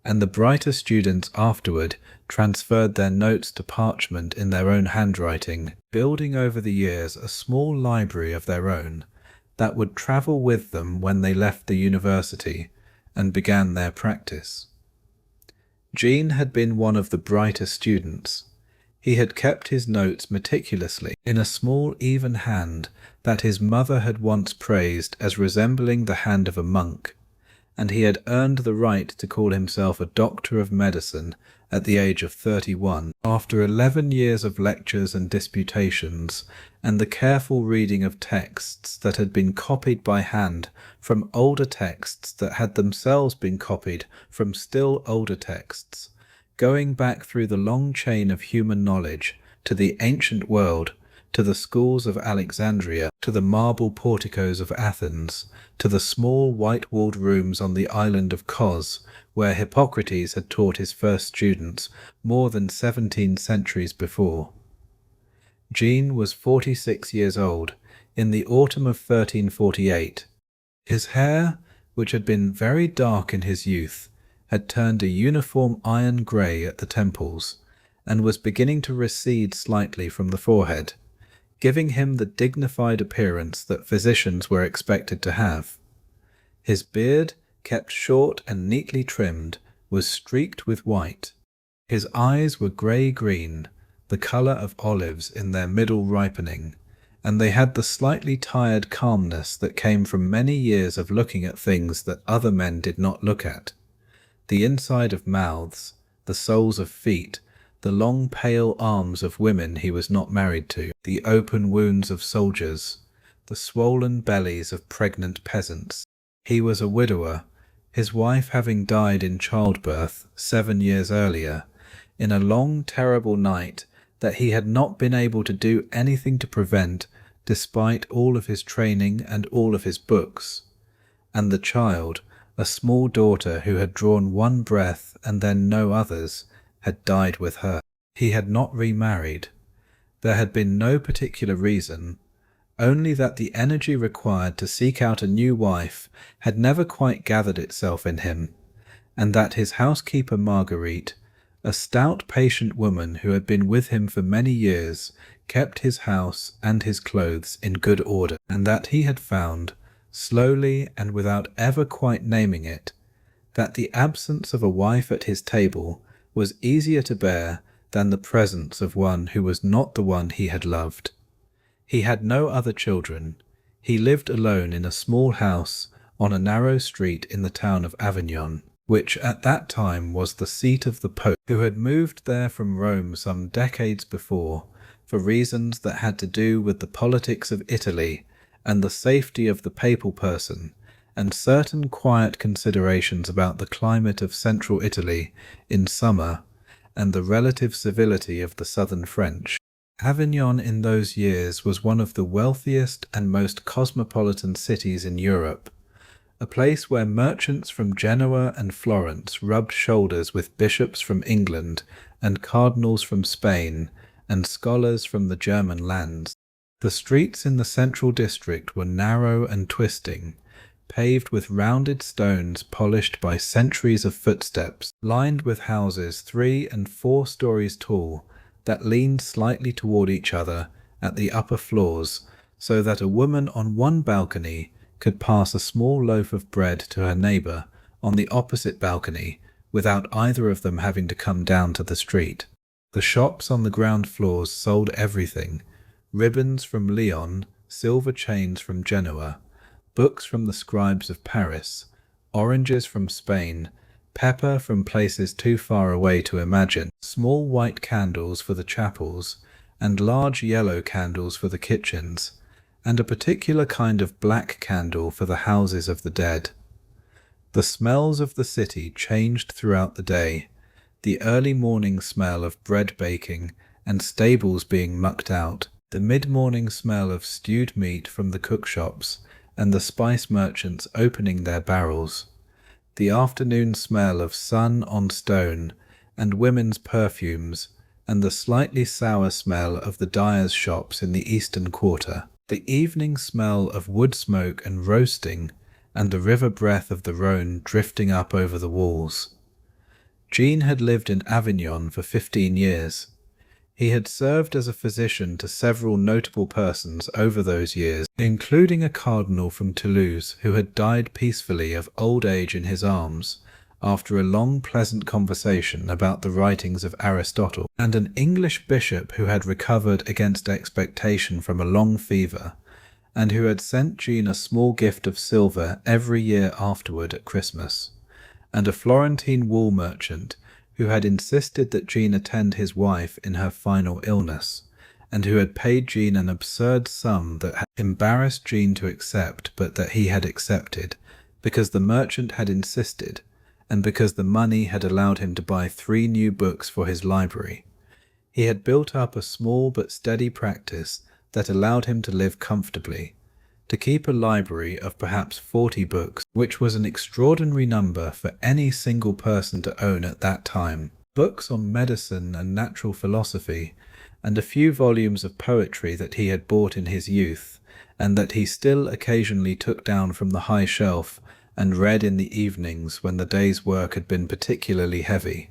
and the brighter students afterward transferred their notes to parchment in their own handwriting, building over the years a small library of their own that would travel with them when they left the university and began their practice. Jean had been one of the brighter students. He had kept his notes meticulously in a small even hand that his mother had once praised as resembling the hand of a monk, and he had earned the right to call himself a doctor of medicine at the age of 31. After 11 years of lectures and disputations, and the careful reading of texts that had been copied by hand from older texts that had themselves been copied from still older texts, going back through the long chain of human knowledge to the ancient world, to the schools of Alexandria, to the marble porticos of Athens, to the small white-walled rooms on the island of Kos, where Hippocrates had taught his first students more than 17 centuries before. Jean was 46 years old, in the autumn of 1348. His hair, which had been very dark in his youth, had turned a uniform iron grey at the temples, and was beginning to recede slightly from the forehead, giving him the dignified appearance that physicians were expected to have. His beard, kept short and neatly trimmed, was streaked with white. His eyes were grey-green, the colour of olives in their middle ripening, and they had the slightly tired calmness that came from many years of looking at things that other men did not look at. The inside of mouths, the soles of feet, the long pale arms of women he was not married to, the open wounds of soldiers, the swollen bellies of pregnant peasants. He was a widower, his wife having died in childbirth 7 years earlier, in a long terrible night that he had not been able to do anything to prevent, despite all of his training and all of his books. And the child, a small daughter who had drawn one breath and then no others, had died with her. He had not remarried. There had been no particular reason, only that the energy required to seek out a new wife had never quite gathered itself in him, and that his housekeeper Marguerite, a stout patient woman who had been with him for many years, kept his house and his clothes in good order, and that he had found, slowly and without ever quite naming it, that the absence of a wife at his table was easier to bear than the presence of one who was not the one he had loved. He had no other children. He lived alone in a small house on a narrow street in the town of Avignon, which at that time was the seat of the Pope, who had moved there from Rome some decades before, for reasons that had to do with the politics of Italy and the safety of the papal person, and certain quiet considerations about the climate of central Italy in summer and the relative civility of the southern French. Avignon in those years was one of the wealthiest and most cosmopolitan cities in Europe, a place where merchants from Genoa and Florence rubbed shoulders with bishops from England and cardinals from Spain and scholars from the German lands. The streets in the central district were narrow and twisting, paved with rounded stones polished by centuries of footsteps, lined with houses 3 and 4 stories tall that leaned slightly toward each other at the upper floors, so that a woman on one balcony could pass a small loaf of bread to her neighbour on the opposite balcony without either of them having to come down to the street. The shops on the ground floors sold everything: ribbons from Lyon, silver chains from Genoa, books from the scribes of Paris, oranges from Spain, pepper from places too far away to imagine, small white candles for the chapels, and large yellow candles for the kitchens, and a particular kind of black candle for the houses of the dead. The smells of the city changed throughout the day: the early morning smell of bread baking and stables being mucked out, the mid-morning smell of stewed meat from the cookshops and the spice merchants opening their barrels, the afternoon smell of sun on stone and women's perfumes, and the slightly sour smell of the dyers' shops in the eastern quarter, the evening smell of wood smoke and roasting, and the river breath of the Rhone drifting up over the walls. Jean had lived in Avignon for 15 years. He had served as a physician to several notable persons over those years, including a cardinal from Toulouse who had died peacefully of old age in his arms after a long pleasant conversation about the writings of Aristotle, and an English bishop who had recovered against expectation from a long fever, and who had sent Jean a small gift of silver every year afterward at Christmas, and a Florentine wool merchant who had insisted that Jean attend his wife in her final illness, and who had paid Jean an absurd sum that had embarrassed Jean to accept, but that he had accepted, because the merchant had insisted, and because the money had allowed him to buy 3 new books for his library. He had built up a small but steady practice that allowed him to live comfortably, to keep a library of perhaps 40 books, which was an extraordinary number for any single person to own at that time, books on medicine and natural philosophy, and a few volumes of poetry that he had bought in his youth, and that he still occasionally took down from the high shelf and read in the evenings when the day's work had been particularly heavy.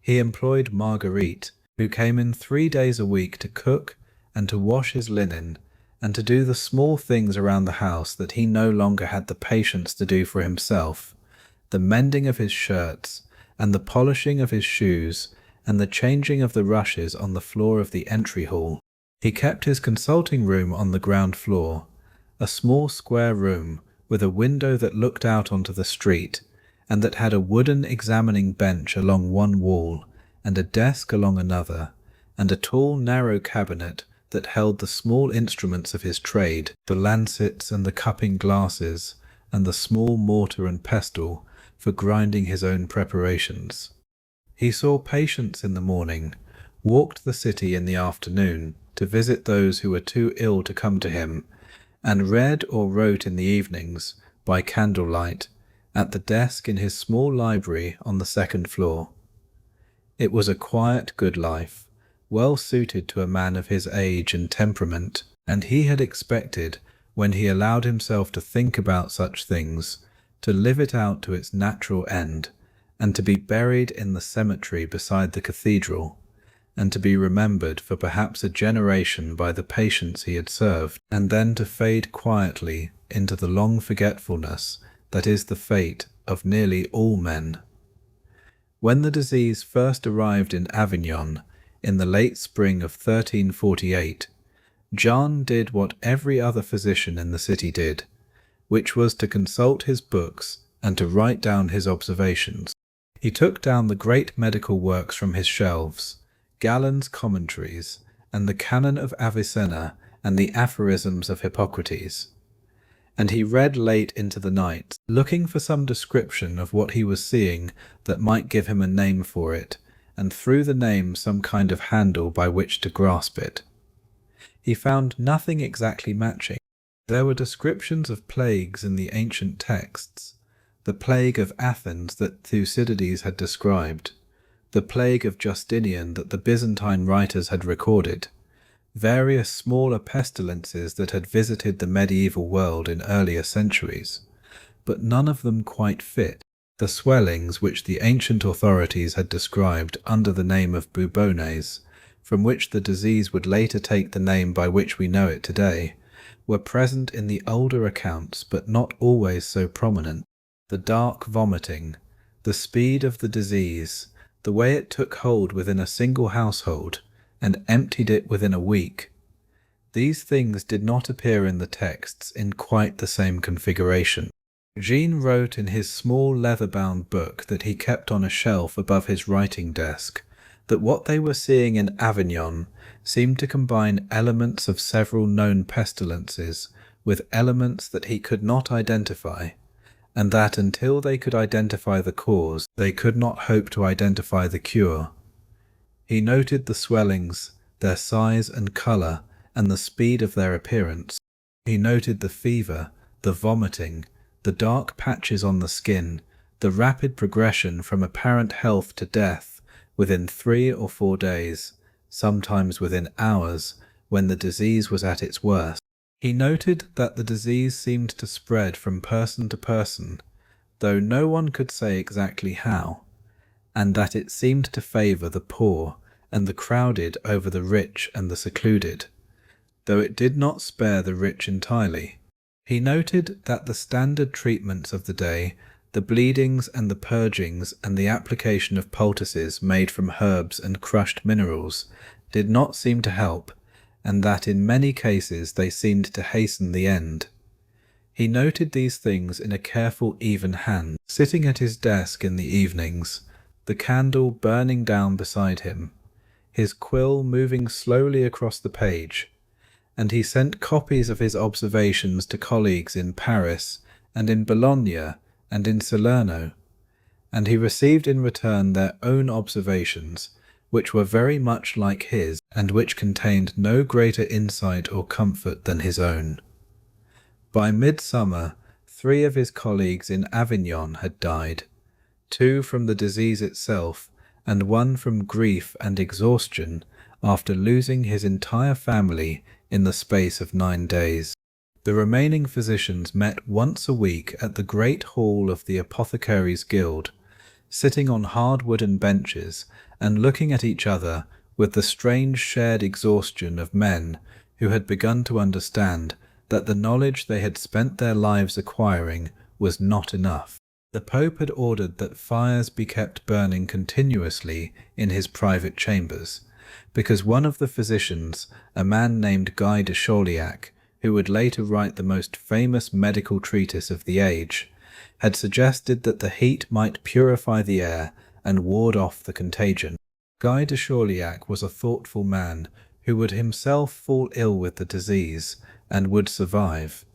He employed Marguerite, who came in 3 days a week to cook and to wash his linen, and to do the small things around the house that he no longer had the patience to do for himself, the mending of his shirts, and the polishing of his shoes, and the changing of the rushes on the floor of the entry hall. He kept his consulting room on the ground floor, a small square room with a window that looked out onto the street, and that had a wooden examining bench along one wall, and a desk along another, and a tall narrow cabinet that held the small instruments of his trade, the lancets and the cupping glasses, and the small mortar and pestle for grinding his own preparations. He saw patients in the morning, walked the city in the afternoon to visit those who were too ill to come to him, and read or wrote in the evenings, by candlelight, at the desk in his small library on the 2nd floor. It was a quiet, good life, well suited to a man of his age and temperament, and he had expected, when he allowed himself to think about such things, to live it out to its natural end, and to be buried in the cemetery beside the cathedral, and to be remembered for perhaps a generation by the patients he had served, and then to fade quietly into the long forgetfulness that is the fate of nearly all men. When the disease first arrived in Avignon, in the late spring of 1348, John did what every other physician in the city did, which was to consult his books and to write down his observations. He took down the great medical works from his shelves, Galen's commentaries, and the Canon of Avicenna, and the aphorisms of Hippocrates. And he read late into the night, looking for some description of what he was seeing that might give him a name for it, and through the name some kind of handle by which to grasp it. He found nothing exactly matching. There were descriptions of plagues in the ancient texts, the plague of Athens that Thucydides had described, the plague of Justinian that the Byzantine writers had recorded, various smaller pestilences that had visited the medieval world in earlier centuries, but none of them quite fit. The swellings which the ancient authorities had described under the name of bubones, from which the disease would later take the name by which we know it today, were present in the older accounts but not always so prominent. The dark vomiting, the speed of the disease, the way it took hold within a single household, and emptied it within a week, these things did not appear in the texts in quite the same configuration. Jean wrote in his small leather-bound book that he kept on a shelf above his writing desk that what they were seeing in Avignon seemed to combine elements of several known pestilences with elements that he could not identify, and that until they could identify the cause, they could not hope to identify the cure. He noted the swellings, their size and colour, and the speed of their appearance. He noted the fever, the vomiting, the dark patches on the skin, the rapid progression from apparent health to death within 3 or 4 days, sometimes within hours, when the disease was at its worst. He noted that the disease seemed to spread from person to person, though no one could say exactly how, and that it seemed to favour the poor and the crowded over the rich and the secluded, though it did not spare the rich entirely. He noted that the standard treatments of the day, the bleedings and the purgings and the application of poultices made from herbs and crushed minerals, did not seem to help, and that in many cases they seemed to hasten the end. He noted these things in a careful, even hand, sitting at his desk in the evenings, the candle burning down beside him, his quill moving slowly across the page, and he sent copies of his observations to colleagues in Paris and in Bologna and in Salerno, and he received in return their own observations, which were very much like his, and which contained no greater insight or comfort than his own. By midsummer, 3 of his colleagues in Avignon had died, 2 from the disease itself, and 1 from grief and exhaustion after losing his entire family in the space of 9 days. The remaining physicians met once a week at the great hall of the Apothecaries' Guild, sitting on hard wooden benches and looking at each other with the strange shared exhaustion of men who had begun to understand that the knowledge they had spent their lives acquiring was not enough. The Pope had ordered that fires be kept burning continuously in his private chambers, because one of the physicians, a man named Guy de Chauliac, who would later write the most famous medical treatise of the age, had suggested that the heat might purify the air and ward off the contagion. Guy de Chauliac was a thoughtful man who would himself fall ill with the disease and would survive,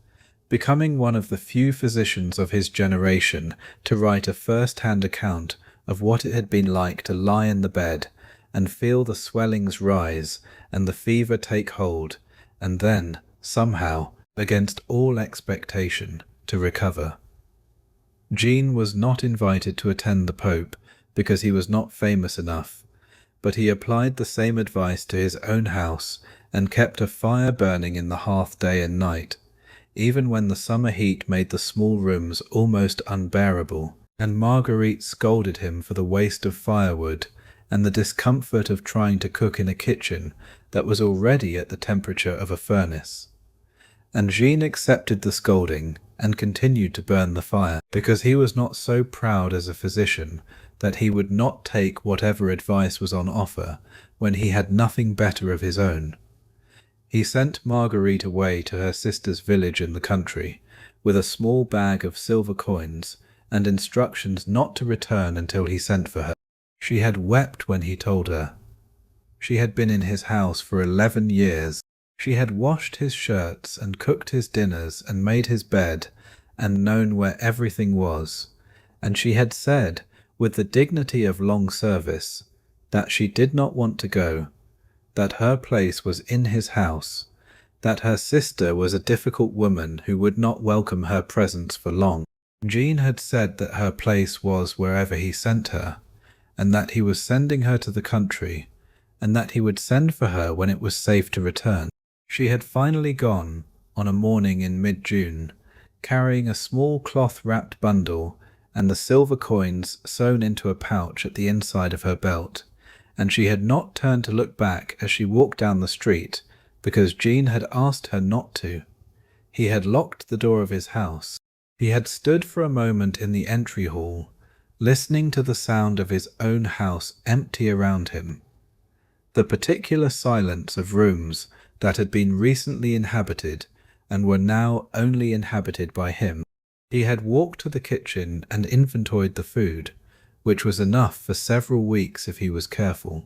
becoming one of the few physicians of his generation to write a first-hand account of what it had been like to lie in the bed and feel the swellings rise and the fever take hold, and then, somehow, against all expectation, to recover. Jean was not invited to attend the Pope because he was not famous enough, but he applied the same advice to his own house and kept a fire burning in the hearth day and night, even when the summer heat made the small rooms almost unbearable, and Marguerite scolded him for the waste of firewood and the discomfort of trying to cook in a kitchen that was already at the temperature of a furnace. And Jean accepted the scolding and continued to burn the fire, because he was not so proud as a physician that he would not take whatever advice was on offer when he had nothing better of his own. He sent Marguerite away to her sister's village in the country with a small bag of silver coins and instructions not to return until he sent for her. She had wept when he told her. She had been in his house for 11 years. She had washed his shirts and cooked his dinners and made his bed and known where everything was, and she had said, with the dignity of long service, that she did not want to go, that her place was in his house, that her sister was a difficult woman who would not welcome her presence for long. Jean had said that her place was wherever he sent her, and that he was sending her to the country, and that he would send for her when it was safe to return. She had finally gone, on a morning in mid-June, carrying a small cloth-wrapped bundle and the silver coins sewn into a pouch at the inside of her belt, and she had not turned to look back as she walked down the street, because Jean had asked her not to. He had locked the door of his house. He had stood for a moment in the entry hall, listening to the sound of his own house empty around him, the particular silence of rooms that had been recently inhabited and were now only inhabited by him. He had walked to the kitchen and inventoried the food, which was enough for several weeks if he was careful.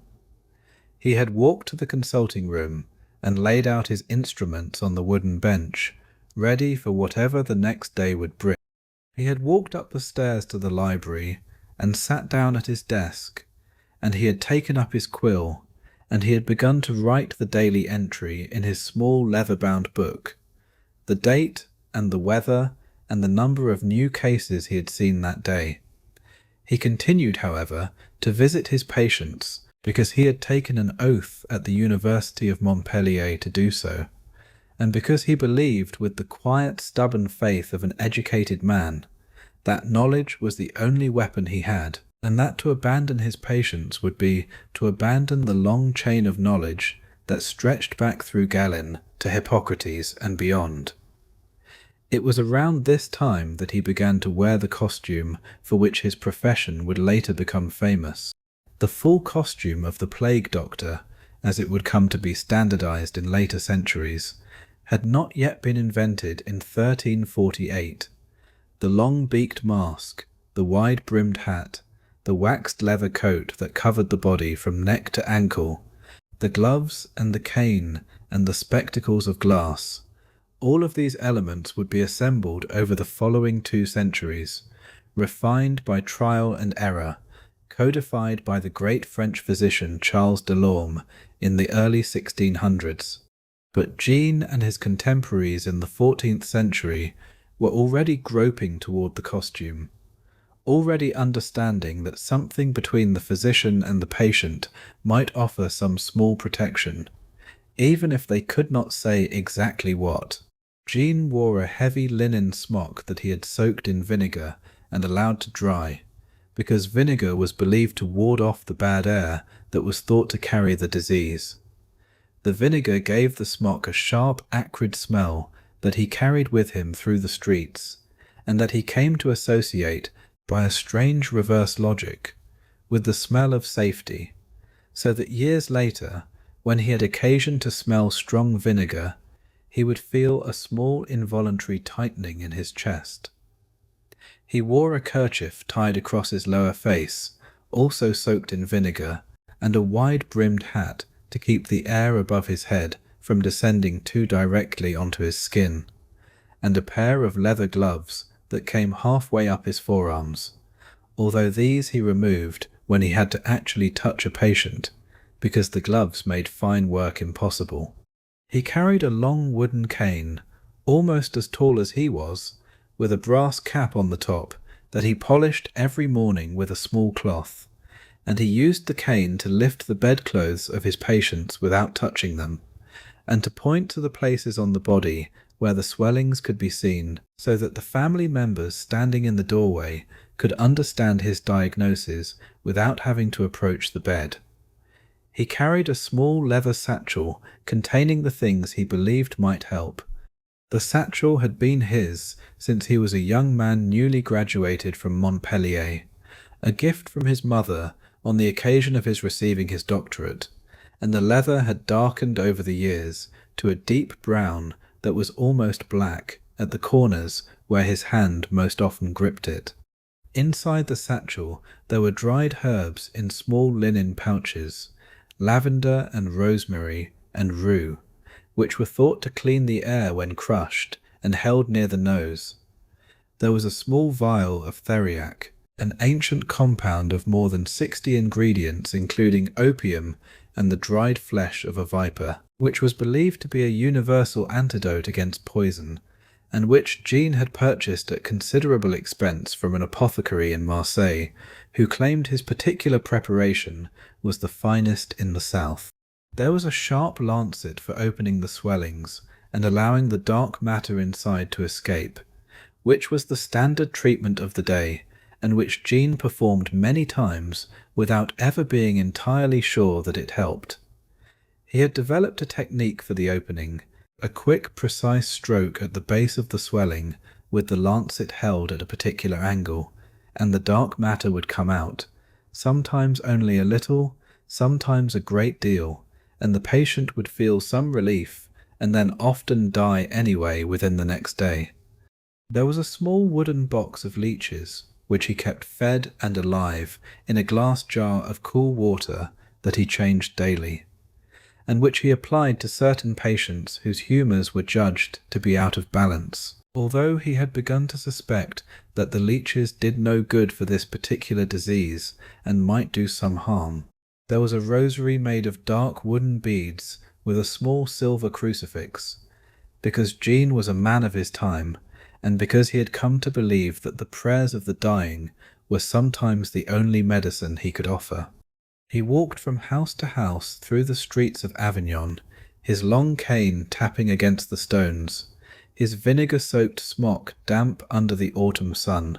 He had walked to the consulting room and laid out his instruments on the wooden bench, ready for whatever the next day would bring. He had walked up the stairs to the library and sat down at his desk, and he had taken up his quill, and he had begun to write the daily entry in his small leather-bound book, the date and the weather and the number of new cases he had seen that day. He continued, however, to visit his patients, because he had taken an oath at the University of Montpellier to do so, and because he believed with the quiet, stubborn faith of an educated man that knowledge was the only weapon he had, and that to abandon his patients would be to abandon the long chain of knowledge that stretched back through Galen to Hippocrates and beyond. It was around this time that he began to wear the costume for which his profession would later become famous, the full costume of the plague doctor, as it would come to be standardized in later centuries, had not yet been invented in 1348. The long-beaked mask, the wide-brimmed hat, the waxed leather coat that covered the body from neck to ankle, the gloves and the cane and the spectacles of glass, all of these elements would be assembled over the following 2 centuries, refined by trial and error, codified by the great French physician Charles Delorme in the early 1600s. But Jean and his contemporaries in the 14th century were already groping toward the costume, already understanding that something between the physician and the patient might offer some small protection, even if they could not say exactly what. Jean wore a heavy linen smock that he had soaked in vinegar and allowed to dry, because vinegar was believed to ward off the bad air that was thought to carry the disease. The vinegar gave the smock a sharp, acrid smell that he carried with him through the streets, and that he came to associate, by a strange reverse logic, with the smell of safety, so that years later, when he had occasion to smell strong vinegar, he would feel a small involuntary tightening in his chest. He wore a kerchief tied across his lower face, also soaked in vinegar, and a wide-brimmed hat to keep the air above his head from descending too directly onto his skin, and a pair of leather gloves that came halfway up his forearms, although these he removed when he had to actually touch a patient, because the gloves made fine work impossible. He carried a long wooden cane, almost as tall as he was, with a brass cap on the top that he polished every morning with a small cloth, and he used the cane to lift the bedclothes of his patients without touching them, and to point to the places on the body where the swellings could be seen, so that the family members standing in the doorway could understand his diagnosis without having to approach the bed. He carried a small leather satchel containing the things he believed might help. The satchel had been his since he was a young man newly graduated from Montpellier, a gift from his mother on the occasion of his receiving his doctorate, and the leather had darkened over the years to a deep brown that was almost black at the corners where his hand most often gripped it. Inside the satchel there were dried herbs in small linen pouches, lavender and rosemary and rue, which were thought to clean the air when crushed and held near the nose. There was a small vial of theriac, an ancient compound of more than 60 ingredients including opium and the dried flesh of a viper, which was believed to be a universal antidote against poison, and which Jean had purchased at considerable expense from an apothecary in Marseille, who claimed his particular preparation was the finest in the south. There was a sharp lancet for opening the swellings and allowing the dark matter inside to escape, which was the standard treatment of the day, and which Jean performed many times without ever being entirely sure that it helped. He had developed a technique for the opening, a quick, precise stroke at the base of the swelling with the lancet held at a particular angle, and the dark matter would come out, sometimes only a little, sometimes a great deal, and the patient would feel some relief and then often die anyway within the next day. There was a small wooden box of leeches, which he kept fed and alive in a glass jar of cool water that he changed daily, and which he applied to certain patients whose humours were judged to be out of balance. Although he had begun to suspect that the leeches did no good for this particular disease and might do some harm, there was a rosary made of dark wooden beads with a small silver crucifix, because Jean was a man of his time, and because he had come to believe that the prayers of the dying were sometimes the only medicine he could offer. He walked from house to house through the streets of Avignon, his long cane tapping against the stones, his vinegar-soaked smock damp under the autumn sun,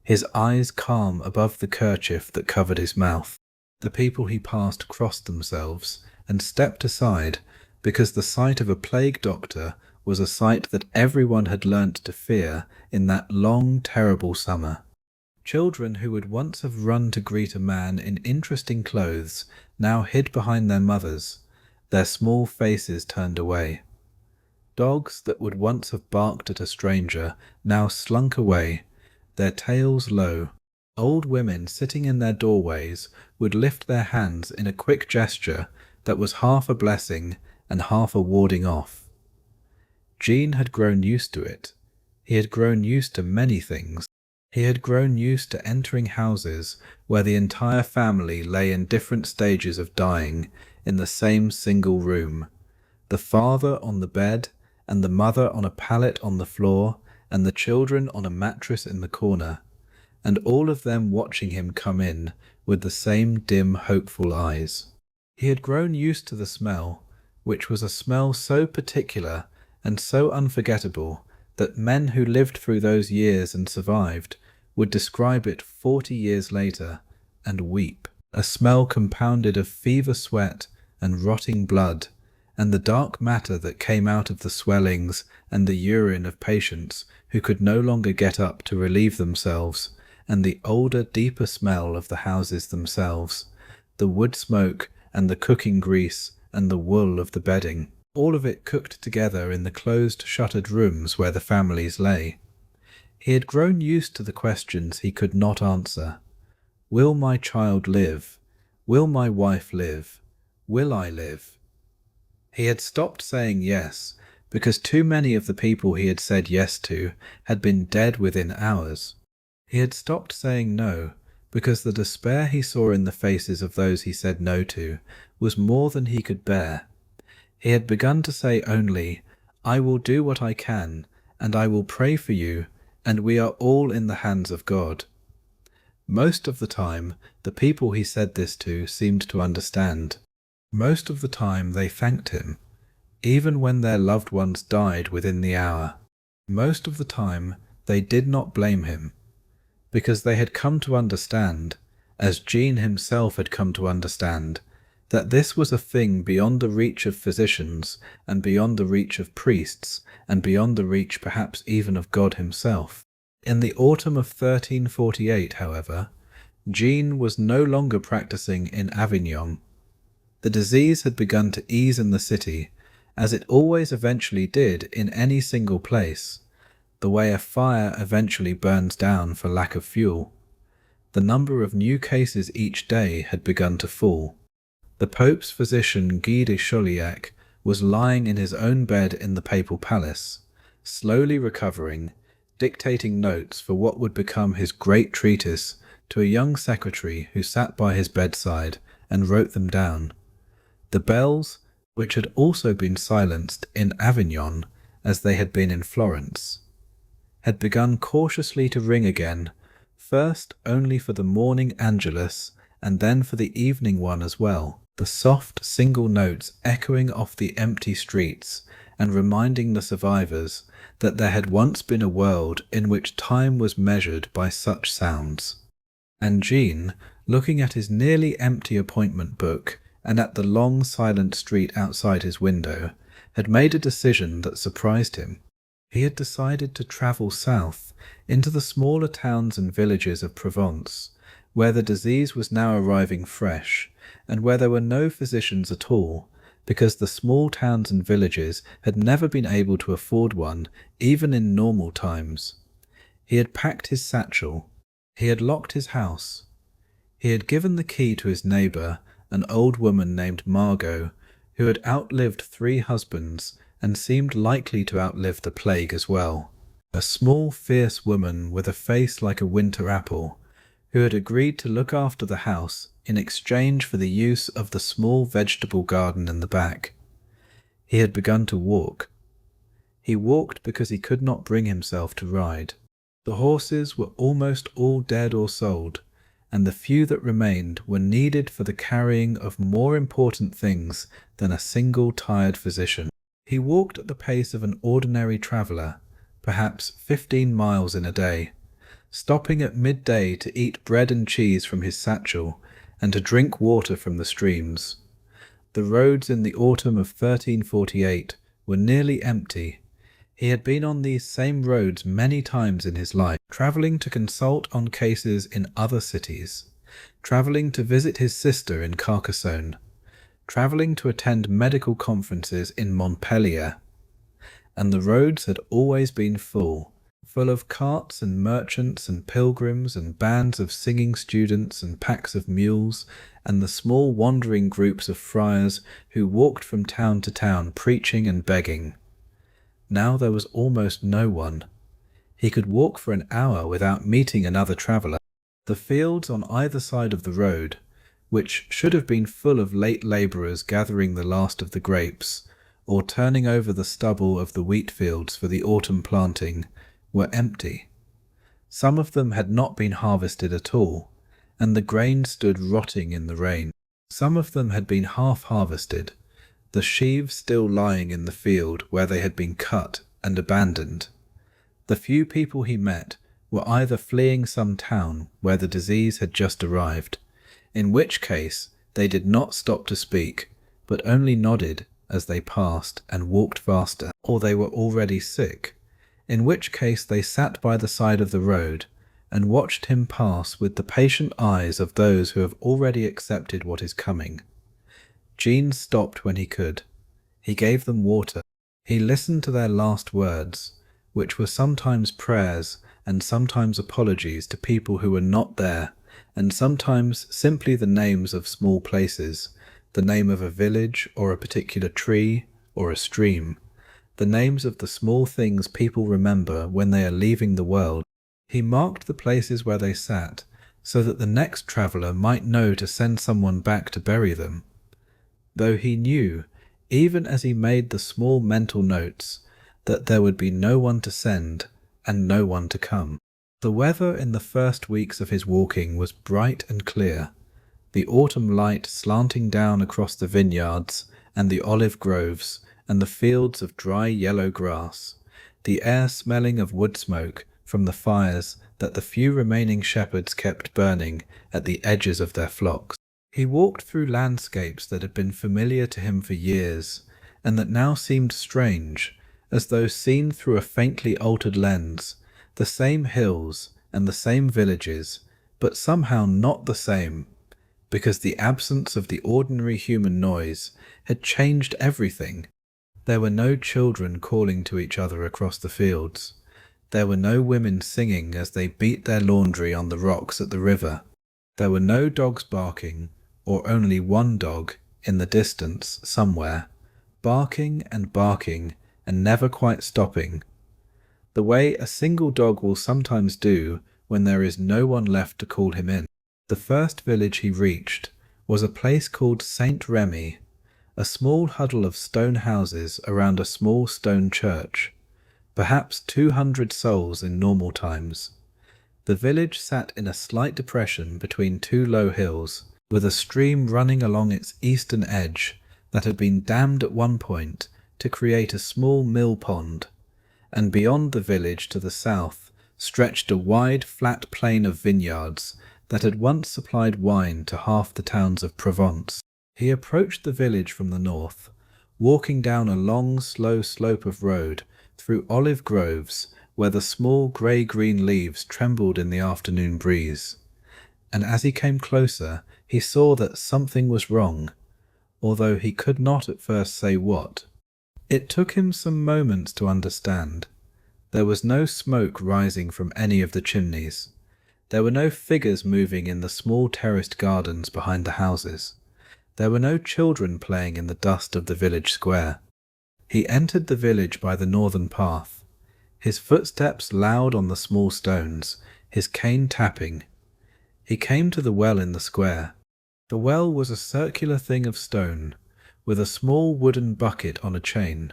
his eyes calm above the kerchief that covered his mouth. The people he passed crossed themselves and stepped aside, because the sight of a plague doctor was a sight that everyone had learnt to fear in that long, terrible summer. Children who would once have run to greet a man in interesting clothes now hid behind their mothers, their small faces turned away. Dogs that would once have barked at a stranger now slunk away, their tails low. Old women sitting in their doorways would lift their hands in a quick gesture that was half a blessing and half a warding off. Jean had grown used to it. He had grown used to many things. He had grown used to entering houses where the entire family lay in different stages of dying in the same single room, the father on the bed, and the mother on a pallet on the floor, and the children on a mattress in the corner, and all of them watching him come in with the same dim, hopeful eyes. He had grown used to the smell, which was a smell so particular and so unforgettable that men who lived through those years and survived would describe it 40 years later and weep. A smell compounded of fever sweat and rotting blood, and the dark matter that came out of the swellings and the urine of patients who could no longer get up to relieve themselves, and the older, deeper smell of the houses themselves, the wood smoke and the cooking grease and the wool of the bedding, all of it cooked together in the closed, shuttered rooms where the families lay. He had grown used to the questions he could not answer. Will my child live? Will my wife live? Will I live? He had stopped saying yes, because too many of the people he had said yes to had been dead within hours. He had stopped saying no, because the despair he saw in the faces of those he said no to was more than he could bear. He had begun to say only, I will do what I can, and I will pray for you, and we are all in the hands of God. Most of the time, the people he said this to seemed to understand. Most of the time they thanked him, even when their loved ones died within the hour. Most of the time they did not blame him, because they had come to understand, as Jean himself had come to understand, that this was a thing beyond the reach of physicians, and beyond the reach of priests, and beyond the reach perhaps even of God himself. In the autumn of 1348, however, Jean was no longer practicing in Avignon. The disease had begun to ease in the city, as it always eventually did in any single place, the way a fire eventually burns down for lack of fuel. The number of new cases each day had begun to fall. The Pope's physician Guy de Chauliac was lying in his own bed in the papal palace, slowly recovering, dictating notes for what would become his great treatise to a young secretary who sat by his bedside and wrote them down. The bells, which had also been silenced in Avignon as they had been in Florence, had begun cautiously to ring again, first only for the morning Angelus and then for the evening one as well, the soft single notes echoing off the empty streets and reminding the survivors that there had once been a world in which time was measured by such sounds. And Jean, looking at his nearly empty appointment book and at the long silent street outside his window, had made a decision that surprised him. He had decided to travel south into the smaller towns and villages of Provence, where the disease was now arriving fresh, and where there were no physicians at all, because the small towns and villages had never been able to afford one, even in normal times. He had packed his satchel. He had locked his house. He had given the key to his neighbour, an old woman named Margot, who had outlived 3 husbands and seemed likely to outlive the plague as well. A small, fierce woman with a face like a winter apple, who had agreed to look after the house in exchange for the use of the small vegetable garden in the back. He had begun to walk. He walked because he could not bring himself to ride. The horses were almost all dead or sold, and the few that remained were needed for the carrying of more important things than a single tired physician. He walked at the pace of an ordinary traveller, perhaps 15 miles in a day, stopping at midday to eat bread and cheese from his satchel and to drink water from the streams. The roads in the autumn of 1348 were nearly empty. He had been on these same roads many times in his life, travelling to consult on cases in other cities, travelling to visit his sister in Carcassonne, travelling to attend medical conferences in Montpellier, and the roads had always been full of carts and merchants and pilgrims and bands of singing students and packs of mules and the small wandering groups of friars who walked from town to town preaching and begging. Now there was almost no one. He could walk for an hour without meeting another traveller. The fields on either side of the road, which should have been full of late labourers gathering the last of the grapes, or turning over the stubble of the wheat fields for the autumn planting, were empty. Some of them had not been harvested at all, and the grain stood rotting in the rain. Some of them had been half harvested, the sheaves still lying in the field where they had been cut and abandoned. The few people he met were either fleeing some town where the disease had just arrived, in which case they did not stop to speak, but only nodded as they passed and walked faster, or they were already sick, in which case they sat by the side of the road and watched him pass with the patient eyes of those who have already accepted what is coming. Jean stopped when he could. He gave them water. He listened to their last words, which were sometimes prayers and sometimes apologies to people who were not there, and sometimes simply the names of small places, the name of a village or a particular tree or a stream, the names of the small things people remember when they are leaving the world. He marked the places where they sat, so that the next traveller might know to send someone back to bury them, though he knew, even as he made the small mental notes, that there would be no one to send and no one to come. The weather in the first weeks of his walking was bright and clear, the autumn light slanting down across the vineyards and the olive groves and the fields of dry yellow grass, the air smelling of wood smoke from the fires that the few remaining shepherds kept burning at the edges of their flocks. He walked through landscapes that had been familiar to him for years, and that now seemed strange, as though seen through a faintly altered lens, the same hills and the same villages, but somehow not the same, because the absence of the ordinary human noise had changed everything. There were no children calling to each other across the fields. There were no women singing as they beat their laundry on the rocks at the river. There were no dogs barking, or only one dog in the distance somewhere, barking and never quite stopping, the way a single dog will sometimes do when there is no one left to call him in. The first village he reached was a place called Saint Remy, a small huddle of stone houses around a small stone church, perhaps 200 souls in normal times. The village sat in a slight depression between two low hills, with a stream running along its eastern edge that had been dammed at one point to create a small mill pond, and beyond the village to the south stretched a wide flat plain of vineyards that had once supplied wine to half the towns of Provence. He approached the village from the north, walking down a long, slow slope of road through olive groves where the small grey-green leaves trembled in the afternoon breeze. And as he came closer, he saw that something was wrong, although he could not at first say what. It took him some moments to understand. There was no smoke rising from any of the chimneys. There were no figures moving in the small terraced gardens behind the houses. There were no children playing in the dust of the village square. He entered the village by the northern path, his footsteps loud on the small stones, his cane tapping. He came to the well in the square. The well was a circular thing of stone, with a small wooden bucket on a chain,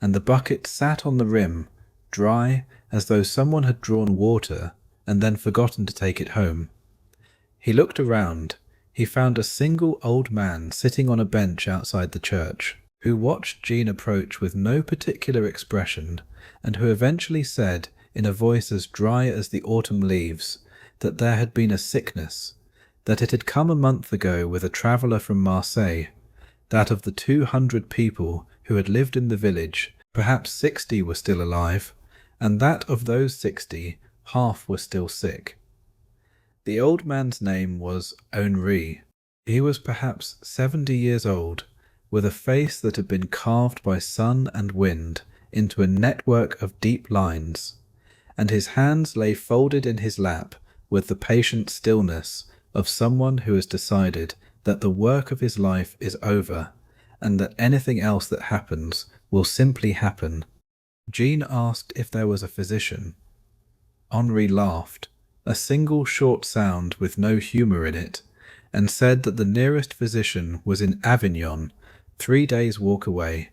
and the bucket sat on the rim, dry as though someone had drawn water and then forgotten to take it home. He looked around. He found a single old man sitting on a bench outside the church, who watched Jean approach with no particular expression, and who eventually said, in a voice as dry as the autumn leaves, that there had been a sickness, that it had come a month ago with a traveller from Marseille, that of the 200 people who had lived in the village, perhaps 60 were still alive, and that of those 60, half were still sick. The old man's name was Henri. He was perhaps 70 years old, with a face that had been carved by sun and wind into a network of deep lines, and his hands lay folded in his lap with the patient stillness of someone who has decided that the work of his life is over, and that anything else that happens will simply happen. Jean asked if there was a physician. Henri laughed, a single short sound with no humour in it, and said that the nearest physician was in Avignon, 3 days' walk away,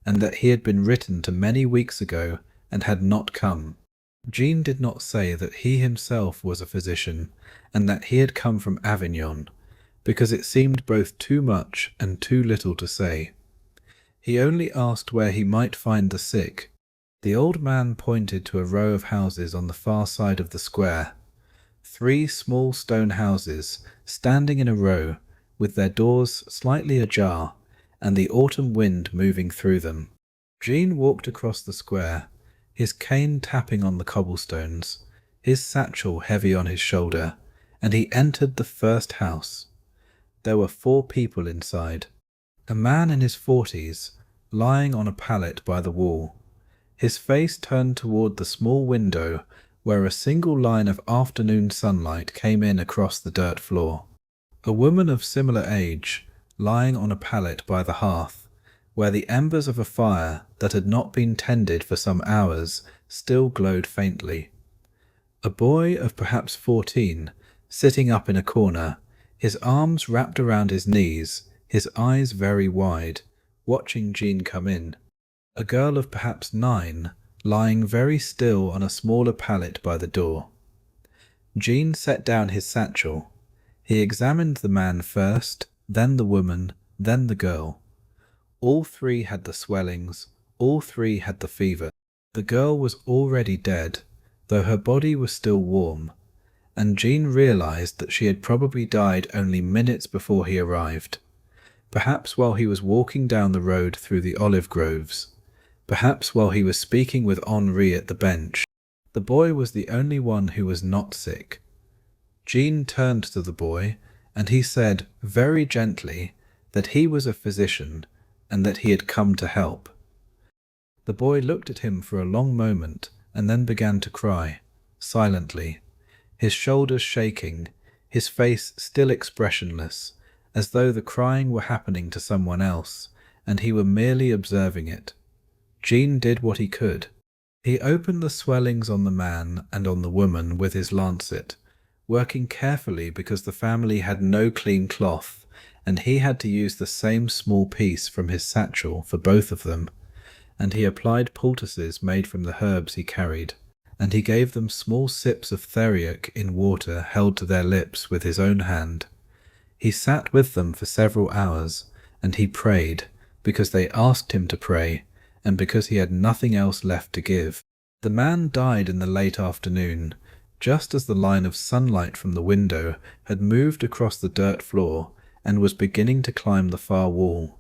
and that he had been written to many weeks ago and had not come. Jean did not say that he himself was a physician, and that he had come from Avignon, because it seemed both too much and too little to say. He only asked where he might find the sick. The old man pointed to a row of houses on the far side of the square. 3 small stone houses, standing in a row, with their doors slightly ajar, and the autumn wind moving through them. Jean walked across the square, his cane tapping on the cobblestones, his satchel heavy on his shoulder, and he entered the first house. There were 4 people inside. A man in his 40s, lying on a pallet by the wall, his face turned toward the small window where a single line of afternoon sunlight came in across the dirt floor. A woman of similar age, lying on a pallet by the hearth, where the embers of a fire that had not been tended for some hours still glowed faintly. A boy of perhaps 14, sitting up in a corner, his arms wrapped around his knees, his eyes very wide, watching Jean come in. A girl of perhaps 9, lying very still on a smaller pallet by the door. Jean set down his satchel. He examined the man first, then the woman, then the girl. All 3 had the swellings, all 3 had the fever. The girl was already dead, though her body was still warm, and Jean realized that she had probably died only minutes before he arrived. Perhaps while he was walking down the road through the olive groves. Perhaps while he was speaking with Henri at the bench. The boy was the only one who was not sick. Jean turned to the boy, and he said, very gently, that he was a physician, and that he had come to help. The boy looked at him for a long moment, and then began to cry, silently, his shoulders shaking, his face still expressionless, as though the crying were happening to someone else, and he were merely observing it. Jean did what he could. He opened the swellings on the man and on the woman with his lancet, working carefully because the family had no clean cloth, and he had to use the same small piece from his satchel for both of them, and he applied poultices made from the herbs he carried, and he gave them small sips of theriac in water held to their lips with his own hand. He sat with them for several hours, and he prayed, because they asked him to pray, and because he had nothing else left to give. The man died in the late afternoon, just as the line of sunlight from the window had moved across the dirt floor and was beginning to climb the far wall.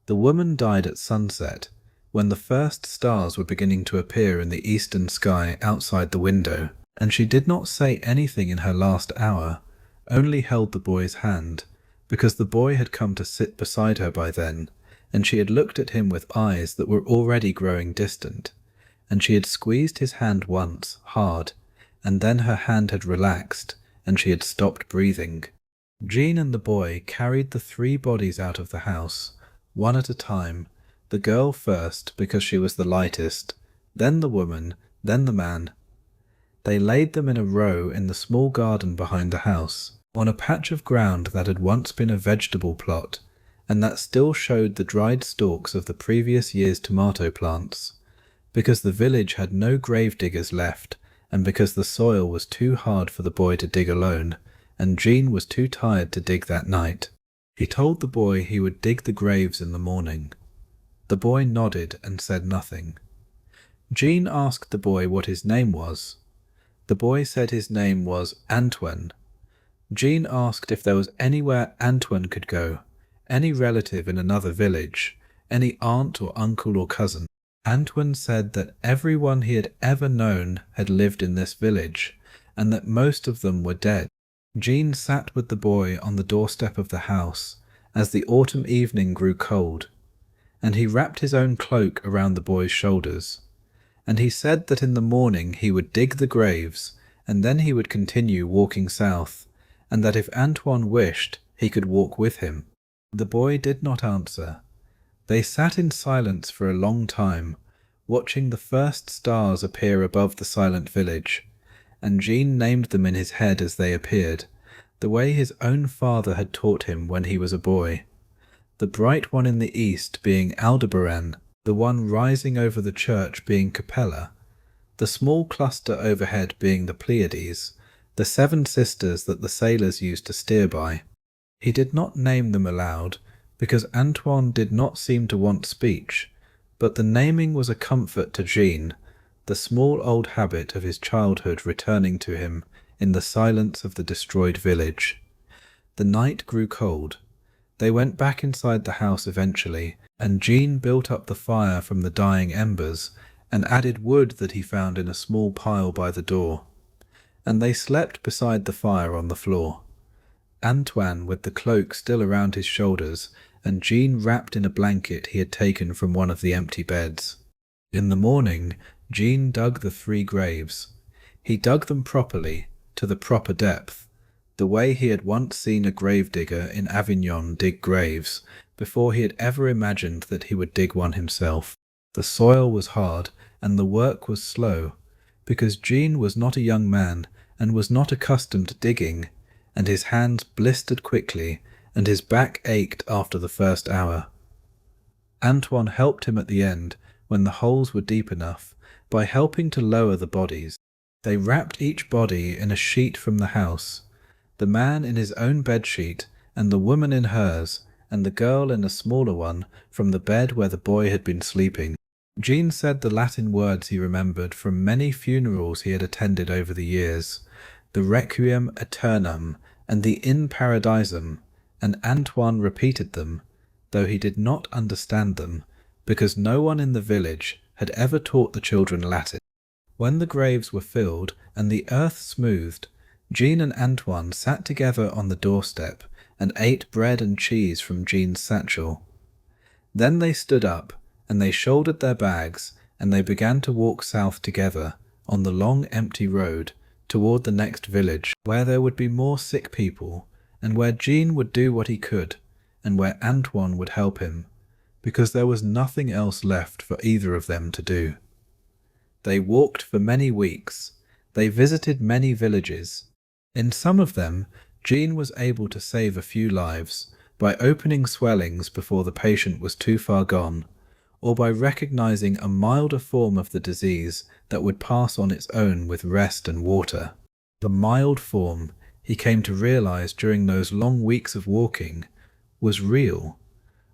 The woman died at sunset, when the first stars were beginning to appear in the eastern sky outside the window, and she did not say anything in her last hour, only held the boy's hand, because the boy had come to sit beside her by then, and she had looked at him with eyes that were already growing distant, and she had squeezed his hand once, hard, and then her hand had relaxed, and she had stopped breathing. Jean and the boy carried the 3 bodies out of the house, one at a time, the girl first because she was the lightest, then the woman, then the man. They laid them in a row in the small garden behind the house, on a patch of ground that had once been a vegetable plot, and that still showed the dried stalks of the previous year's tomato plants, because the village had no gravediggers left, and because the soil was too hard for the boy to dig alone, and Jean was too tired to dig that night. He told the boy he would dig the graves in the morning. The boy nodded and said nothing. Jean asked the boy what his name was. The boy said his name was Antoine. Jean asked if there was anywhere Antoine could go, any relative in another village, any aunt or uncle or cousin. Antoine said that everyone he had ever known had lived in this village, and that most of them were dead. Jean sat with the boy on the doorstep of the house as the autumn evening grew cold, and he wrapped his own cloak around the boy's shoulders, and he said that in the morning he would dig the graves, and then he would continue walking south, and that if Antoine wished, he could walk with him. The boy did not answer. They sat in silence for a long time, watching the first stars appear above the silent village, and Jean named them in his head as they appeared, the way his own father had taught him when he was a boy. The bright one in the east being Aldebaran, the one rising over the church being Capella, the small cluster overhead being the Pleiades, the 7 sisters that the sailors used to steer by. He did not name them aloud, because Antoine did not seem to want speech, but the naming was a comfort to Jean, the small old habit of his childhood returning to him in the silence of the destroyed village. The night grew cold. They went back inside the house eventually, and Jean built up the fire from the dying embers and added wood that he found in a small pile by the door, and they slept beside the fire on the floor. Antoine with the cloak still around his shoulders, and Jean wrapped in a blanket he had taken from one of the empty beds. In the morning, Jean dug the 3 graves. He dug them properly, to the proper depth, the way he had once seen a gravedigger in Avignon dig graves, before he had ever imagined that he would dig one himself. The soil was hard, and the work was slow, because Jean was not a young man, and was not accustomed to digging, and his hands blistered quickly, and his back ached after the first hour. Antoine helped him at the end, when the holes were deep enough, by helping to lower the bodies. They wrapped each body in a sheet from the house, the man in his own bedsheet, and the woman in hers, and the girl in a smaller one from the bed where the boy had been sleeping. Jean said the Latin words he remembered from many funerals he had attended over the years, the Requiem Aeternam and the In Paradisum, and Antoine repeated them, though he did not understand them, because no one in the village had ever taught the children Latin. When the graves were filled and the earth smoothed, Jean and Antoine sat together on the doorstep and ate bread and cheese from Jean's satchel. Then they stood up, and they shouldered their bags, and they began to walk south together, on the long empty road, toward the next village, where there would be more sick people, and where Jean would do what he could, and where Antoine would help him, because there was nothing else left for either of them to do. They walked for many weeks. They visited many villages. In some of them, Jean was able to save a few lives by opening swellings before the patient was too far gone, or by recognizing a milder form of the disease that would pass on its own with rest and water. The mild form, he came to realize during those long weeks of walking, was real,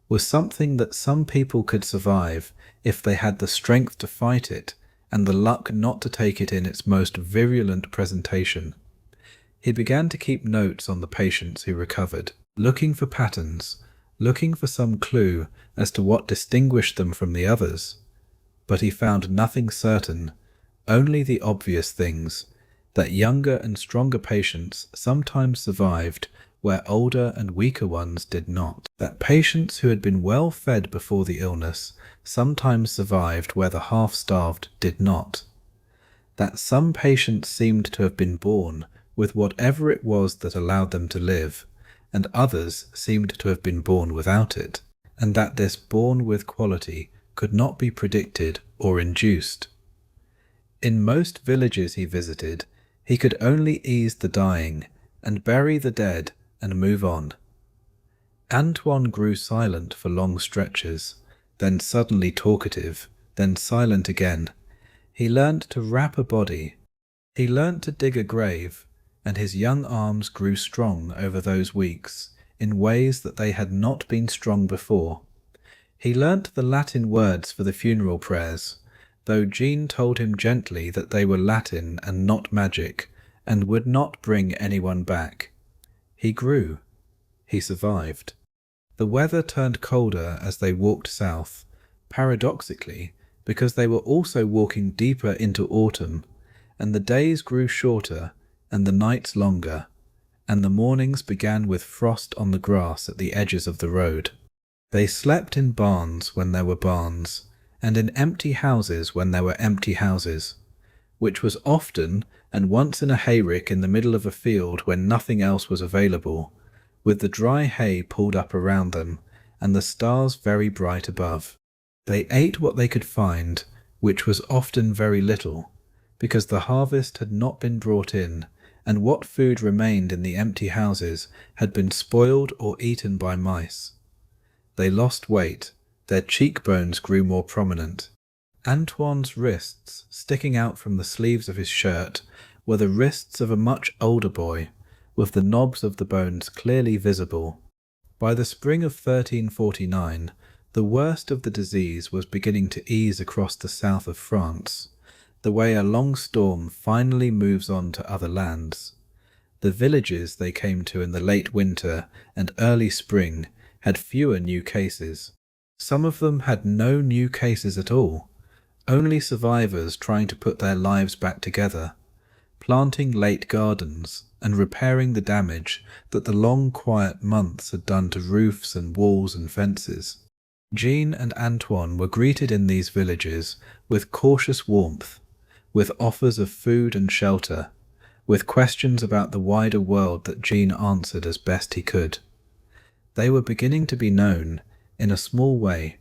was something that some people could survive if they had the strength to fight it and the luck not to take it in its most virulent presentation. He began to keep notes on the patients who recovered, looking for patterns, looking for some clue as to what distinguished them from the others. But he found nothing certain, only the obvious things, that younger and stronger patients sometimes survived where older and weaker ones did not, that patients who had been well fed before the illness sometimes survived where the half-starved did not, that some patients seemed to have been born with whatever it was that allowed them to live, and others seemed to have been born without it, and that this born with quality could not be predicted or induced. In most villages he visited, he could only ease the dying, and bury the dead, and move on. Antoine grew silent for long stretches, then suddenly talkative, then silent again. He learnt to wrap a body. He learnt to dig a grave, and his young arms grew strong over those weeks, in ways that they had not been strong before. He learnt the Latin words for the funeral prayers, though Jean told him gently that they were Latin and not magic, and would not bring anyone back. He grew. He survived. The weather turned colder as they walked south, paradoxically, because they were also walking deeper into autumn, and the days grew shorter and the nights longer, and the mornings began with frost on the grass at the edges of the road. They slept in barns when there were barns, and in empty houses when there were empty houses, which was often and once in a hayrick in the middle of a field when nothing else was available, with the dry hay pulled up around them, and the stars very bright above. They ate what they could find, which was often very little, because the harvest had not been brought in, and what food remained in the empty houses had been spoiled or eaten by mice. They lost weight, their cheekbones grew more prominent. Antoine's wrists, sticking out from the sleeves of his shirt, were the wrists of a much older boy, with the knobs of the bones clearly visible. By the spring of 1349, the worst of the disease was beginning to ease across the south of France, the way a long storm finally moves on to other lands. The villages they came to in the late winter and early spring had fewer new cases. Some of them had no new cases at all, only survivors trying to put their lives back together, planting late gardens and repairing the damage that the long quiet months had done to roofs and walls and fences. Jean and Antoine were greeted in these villages with cautious warmth, with offers of food and shelter, with questions about the wider world that Jean answered as best he could. They were beginning to be known, in a small way.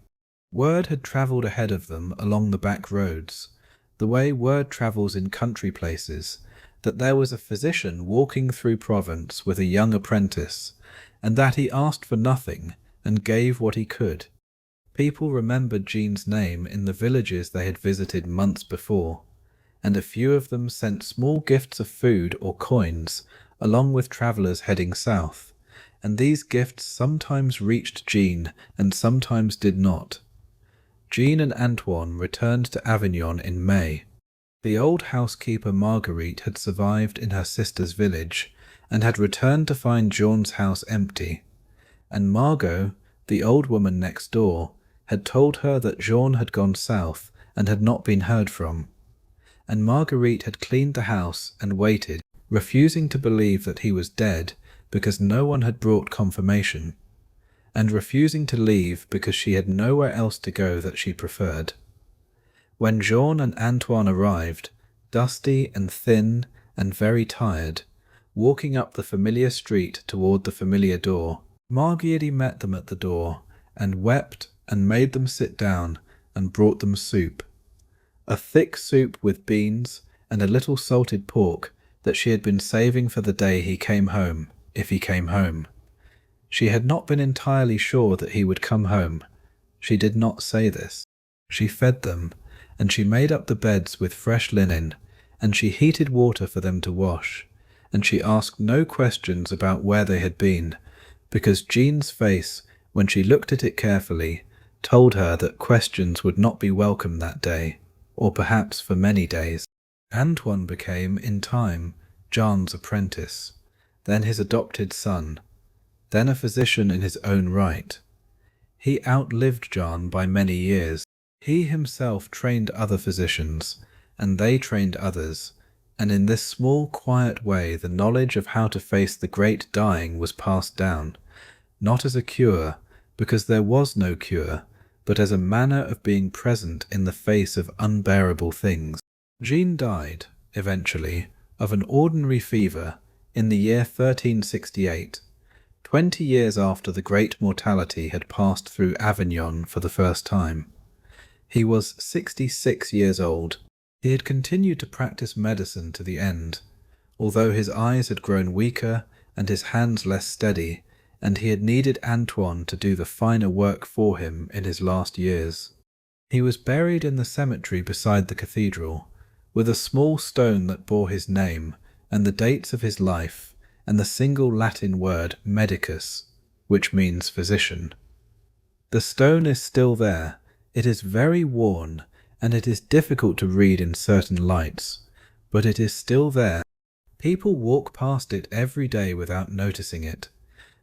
Word had travelled ahead of them along the back roads, the way word travels in country places, that there was a physician walking through Provence with a young apprentice, and that he asked for nothing and gave what he could. People remembered Jean's name in the villages they had visited months before, and a few of them sent small gifts of food or coins along with travellers heading south, and these gifts sometimes reached Jean and sometimes did not. Jean and Antoine returned to Avignon in May. The old housekeeper Marguerite had survived in her sister's village, and had returned to find Jean's house empty, and Margot, the old woman next door, had told her that Jean had gone south and had not been heard from, and Marguerite had cleaned the house and waited, refusing to believe that he was dead because no one had brought confirmation, and refusing to leave because she had nowhere else to go that she preferred. When Jean and Antoine arrived, dusty and thin and very tired, walking up the familiar street toward the familiar door, Marguerite met them at the door, and wept and made them sit down and brought them soup. A thick soup with beans and a little salted pork that she had been saving for the day he came home, if he came home. She had not been entirely sure that he would come home. She did not say this. She fed them, and she made up the beds with fresh linen, and she heated water for them to wash, and she asked no questions about where they had been, because Jean's face, when she looked at it carefully, told her that questions would not be welcome that day, or perhaps for many days. Antoine became, in time, Jean's apprentice, then his adopted son, then a physician in his own right. He outlived Jean by many years. He himself trained other physicians, and they trained others, and in this small, quiet way the knowledge of how to face the great dying was passed down, not as a cure, because there was no cure, but as a manner of being present in the face of unbearable things. Jean died, eventually, of an ordinary fever in the year 1368, 20 years after the great mortality had passed through Avignon for the first time. He was 66 years old. He had continued to practice medicine to the end, although his eyes had grown weaker and his hands less steady, and he had needed Antoine to do the finer work for him in his last years. He was buried in the cemetery beside the cathedral, with a small stone that bore his name and the dates of his life, and the single Latin word medicus, which means physician. The stone is still there. It is very worn, and it is difficult to read in certain lights, but it is still there. People walk past it every day without noticing it.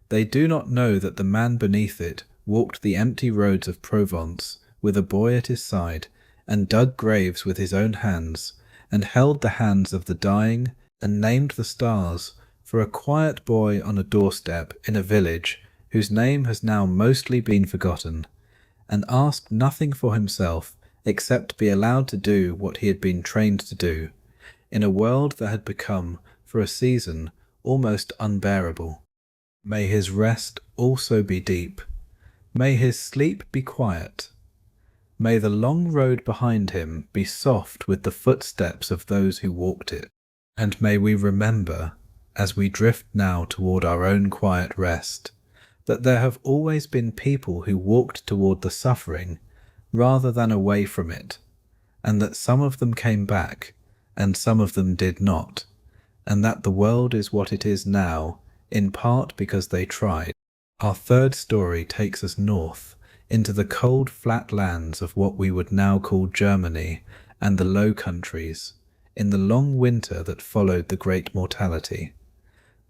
They do not know that the man beneath it walked the empty roads of Provence with a boy at his side, and dug graves with his own hands, and held the hands of the dying, and named the stars for a quiet boy on a doorstep in a village whose name has now mostly been forgotten, and asked nothing for himself except to be allowed to do what he had been trained to do, in a world that had become, for a season, almost unbearable. May his rest also be deep. May his sleep be quiet. May the long road behind him be soft with the footsteps of those who walked it. And may we remember, as we drift now toward our own quiet rest, that there have always been people who walked toward the suffering rather than away from it, and that some of them came back, and some of them did not, and that the world is what it is now, in part because they tried. Our third story takes us north, into the cold flat lands of what we would now call Germany and the Low Countries, in the long winter that followed the Great Mortality.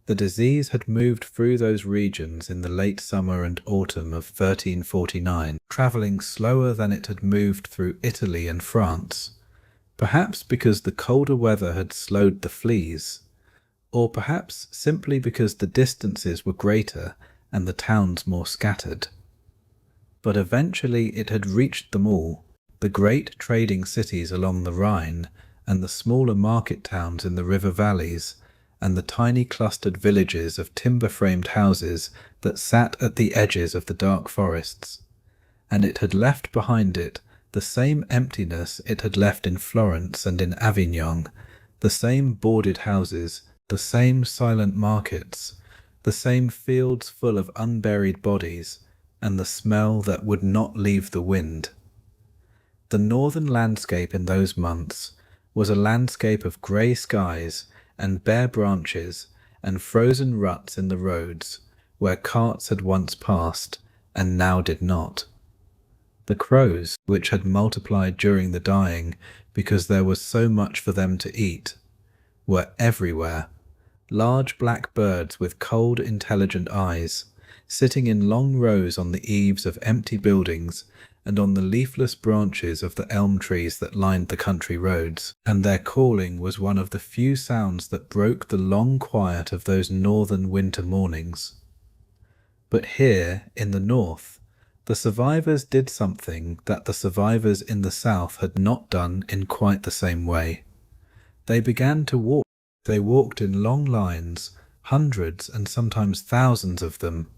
The disease had moved through those regions in the late summer and autumn of 1349, travelling slower than it had moved through Italy and France, perhaps because the colder weather had slowed the fleas, or perhaps simply because the distances were greater and the towns more scattered. But eventually it had reached them all, the great trading cities along the Rhine, and the smaller market towns in the river valleys, and the tiny clustered villages of timber-framed houses that sat at the edges of the dark forests. And it had left behind it the same emptiness it had left in Florence and in Avignon, the same boarded houses, the same silent markets, the same fields full of unburied bodies, and the smell that would not leave the wind. The northern landscape in those months was a landscape of grey skies and bare branches and frozen ruts in the roads, where carts had once passed and now did not. The crows, which had multiplied during the dying because there was so much for them to eat, were everywhere, large black birds with cold, intelligent eyes, sitting in long rows on the eaves of empty buildings and on the leafless branches of the elm trees that lined the country roads, and their calling was one of the few sounds that broke the long quiet of those northern winter mornings. But here, in the north, the survivors did something that the survivors in the south had not done in quite the same way. They began to walk. They walked in long lines, hundreds and sometimes thousands of them,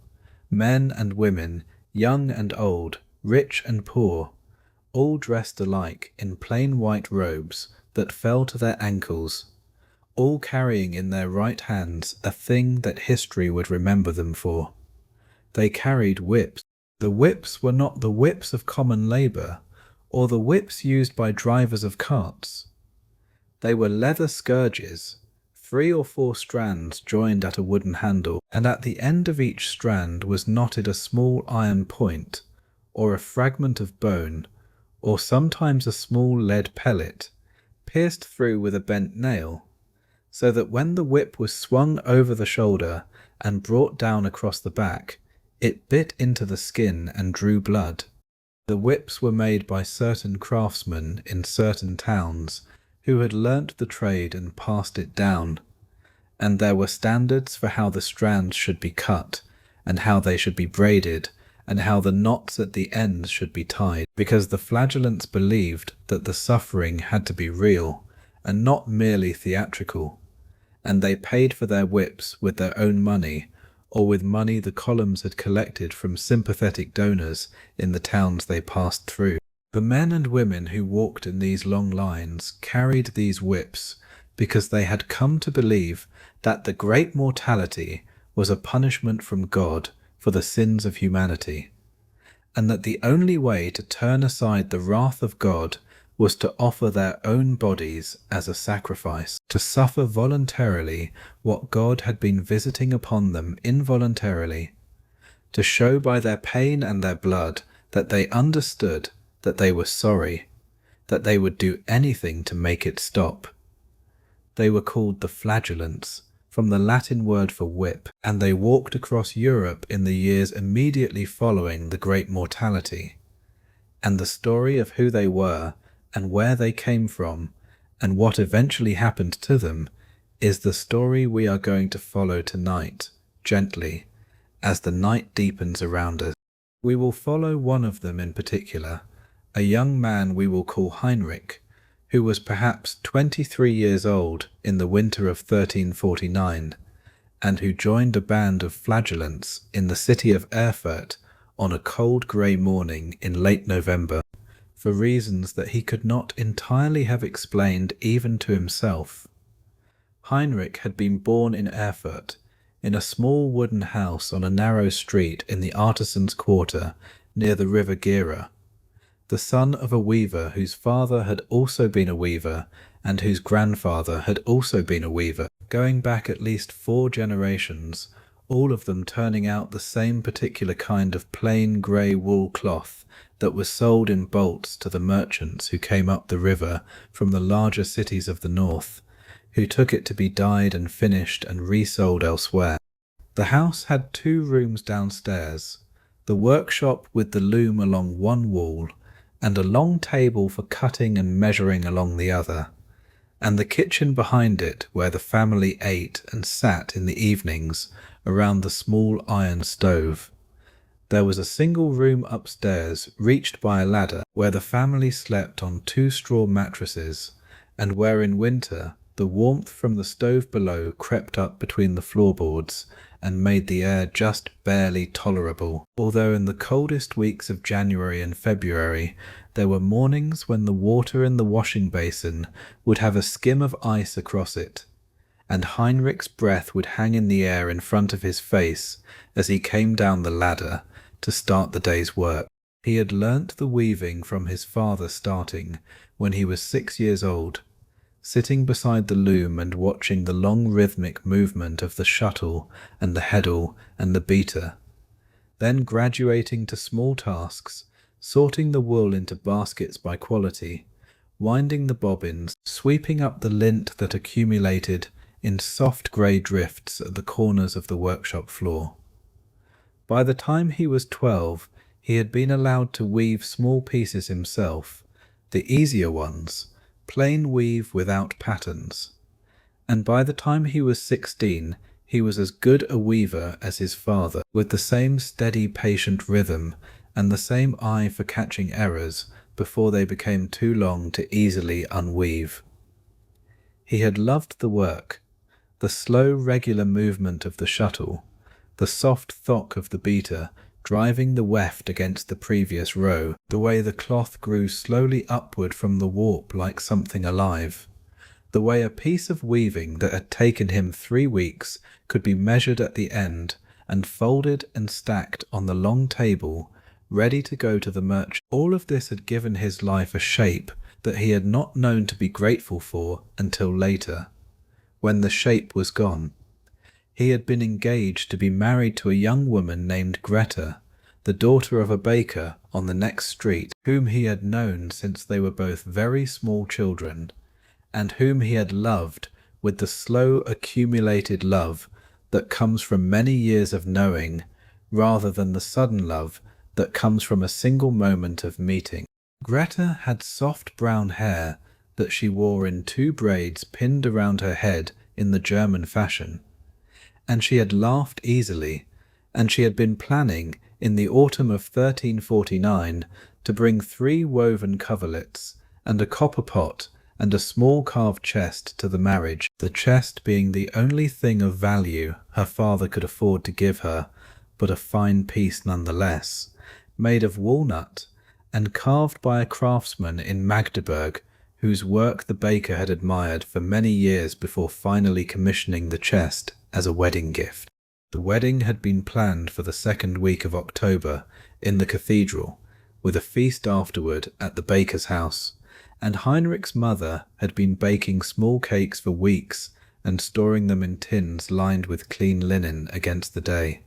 men and women, young and old, rich and poor, all dressed alike in plain white robes that fell to their ankles, all carrying in their right hands a thing that history would remember them for. They carried whips. The whips were not the whips of common labour, or the whips used by drivers of carts. They were leather scourges, 3 or 4 strands joined at a wooden handle, and at the end of each strand was knotted a small iron point, or a fragment of bone, or sometimes a small lead pellet, pierced through with a bent nail, so that when the whip was swung over the shoulder and brought down across the back, it bit into the skin and drew blood. The whips were made by certain craftsmen in certain towns who had learnt the trade and passed it down, and there were standards for how the strands should be cut, and how they should be braided, and how the knots at the ends should be tied, because the Flagellants believed that the suffering had to be real, and not merely theatrical, and they paid for their whips with their own money, or with money the columns had collected from sympathetic donors in the towns they passed through. The men and women who walked in these long lines carried these whips because they had come to believe that the Great Mortality was a punishment from God for the sins of humanity, and that the only way to turn aside the wrath of God was to offer their own bodies as a sacrifice, to suffer voluntarily what God had been visiting upon them involuntarily, to show by their pain and their blood that they understood, that they were sorry, that they would do anything to make it stop. They were called the Flagellants, from the Latin word for whip, and they walked across Europe in the years immediately following the Great Mortality. And the story of who they were, and where they came from, and what eventually happened to them, is the story we are going to follow tonight, gently, as the night deepens around us. We will follow one of them in particular, a young man we will call Heinrich, who was perhaps 23 years old in the winter of 1349, and who joined a band of Flagellants in the city of Erfurt on a cold grey morning in late November, for reasons that he could not entirely have explained even to himself. Heinrich had been born in Erfurt, in a small wooden house on a narrow street in the artisans' quarter near the river Gera, the son of a weaver whose father had also been a weaver and whose grandfather had also been a weaver, going back at least 4 generations, all of them turning out the same particular kind of plain grey wool cloth that was sold in bolts to the merchants who came up the river from the larger cities of the north, who took it to be dyed and finished and resold elsewhere. The house had 2 rooms downstairs, the workshop with the loom along one wall, and a long table for cutting and measuring along the other, and the kitchen behind it where the family ate and sat in the evenings around the small iron stove. There was a single room upstairs reached by a ladder where the family slept on 2 straw mattresses, and where in winter the warmth from the stove below crept up between the floorboards and made the air just barely tolerable, although in the coldest weeks of January and February there were mornings when the water in the washing basin would have a skim of ice across it, and Heinrich's breath would hang in the air in front of his face as he came down the ladder to start the day's work. He had learnt the weaving from his father starting when he was 6 years old, sitting beside the loom and watching the long rhythmic movement of the shuttle and the heddle and the beater, then graduating to small tasks, sorting the wool into baskets by quality, winding the bobbins, sweeping up the lint that accumulated in soft grey drifts at the corners of the workshop floor. By the time he was 12, he had been allowed to weave small pieces himself, the easier ones, plain weave without patterns, and by the time he was 16 he was as good a weaver as his father, with the same steady patient rhythm and the same eye for catching errors before they became too long to easily unweave. He had loved the work, the slow regular movement of the shuttle, the soft thock of the beater driving the weft against the previous row, the way the cloth grew slowly upward from the warp like something alive, the way a piece of weaving that had taken him 3 weeks could be measured at the end and folded and stacked on the long table, ready to go to the merchant. All of this had given his life a shape that he had not known to be grateful for until later, when the shape was gone. He had been engaged to be married to a young woman named Greta, the daughter of a baker on the next street, whom he had known since they were both very small children, and whom he had loved with the slow accumulated love that comes from many years of knowing, rather than the sudden love that comes from a single moment of meeting. Greta had soft brown hair that she wore in 2 braids pinned around her head in the German fashion, and she had laughed easily, and she had been planning in the autumn of 1349 to bring 3 woven coverlets and a copper pot and a small carved chest to the marriage, the chest being the only thing of value her father could afford to give her, but a fine piece nonetheless, made of walnut and carved by a craftsman in Magdeburg whose work the baker had admired for many years before finally commissioning the chest as a wedding gift. The wedding had been planned for the 2nd week of October in the cathedral, with a feast afterward at the baker's house, and Heinrich's mother had been baking small cakes for weeks and storing them in tins lined with clean linen against the day.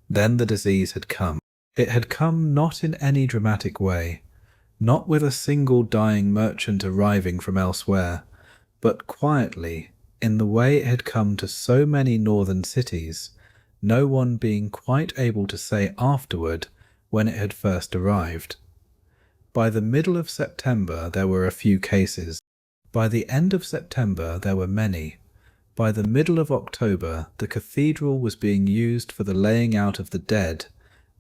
Then the disease had come. It had come not in any dramatic way, not with a single dying merchant arriving from elsewhere, but quietly, in the way it had come to so many northern cities, no one being quite able to say afterward when it had first arrived. By the middle of September there were a few cases. By the end of September there were many, By the middle of October, the cathedral was being used for the laying out of the dead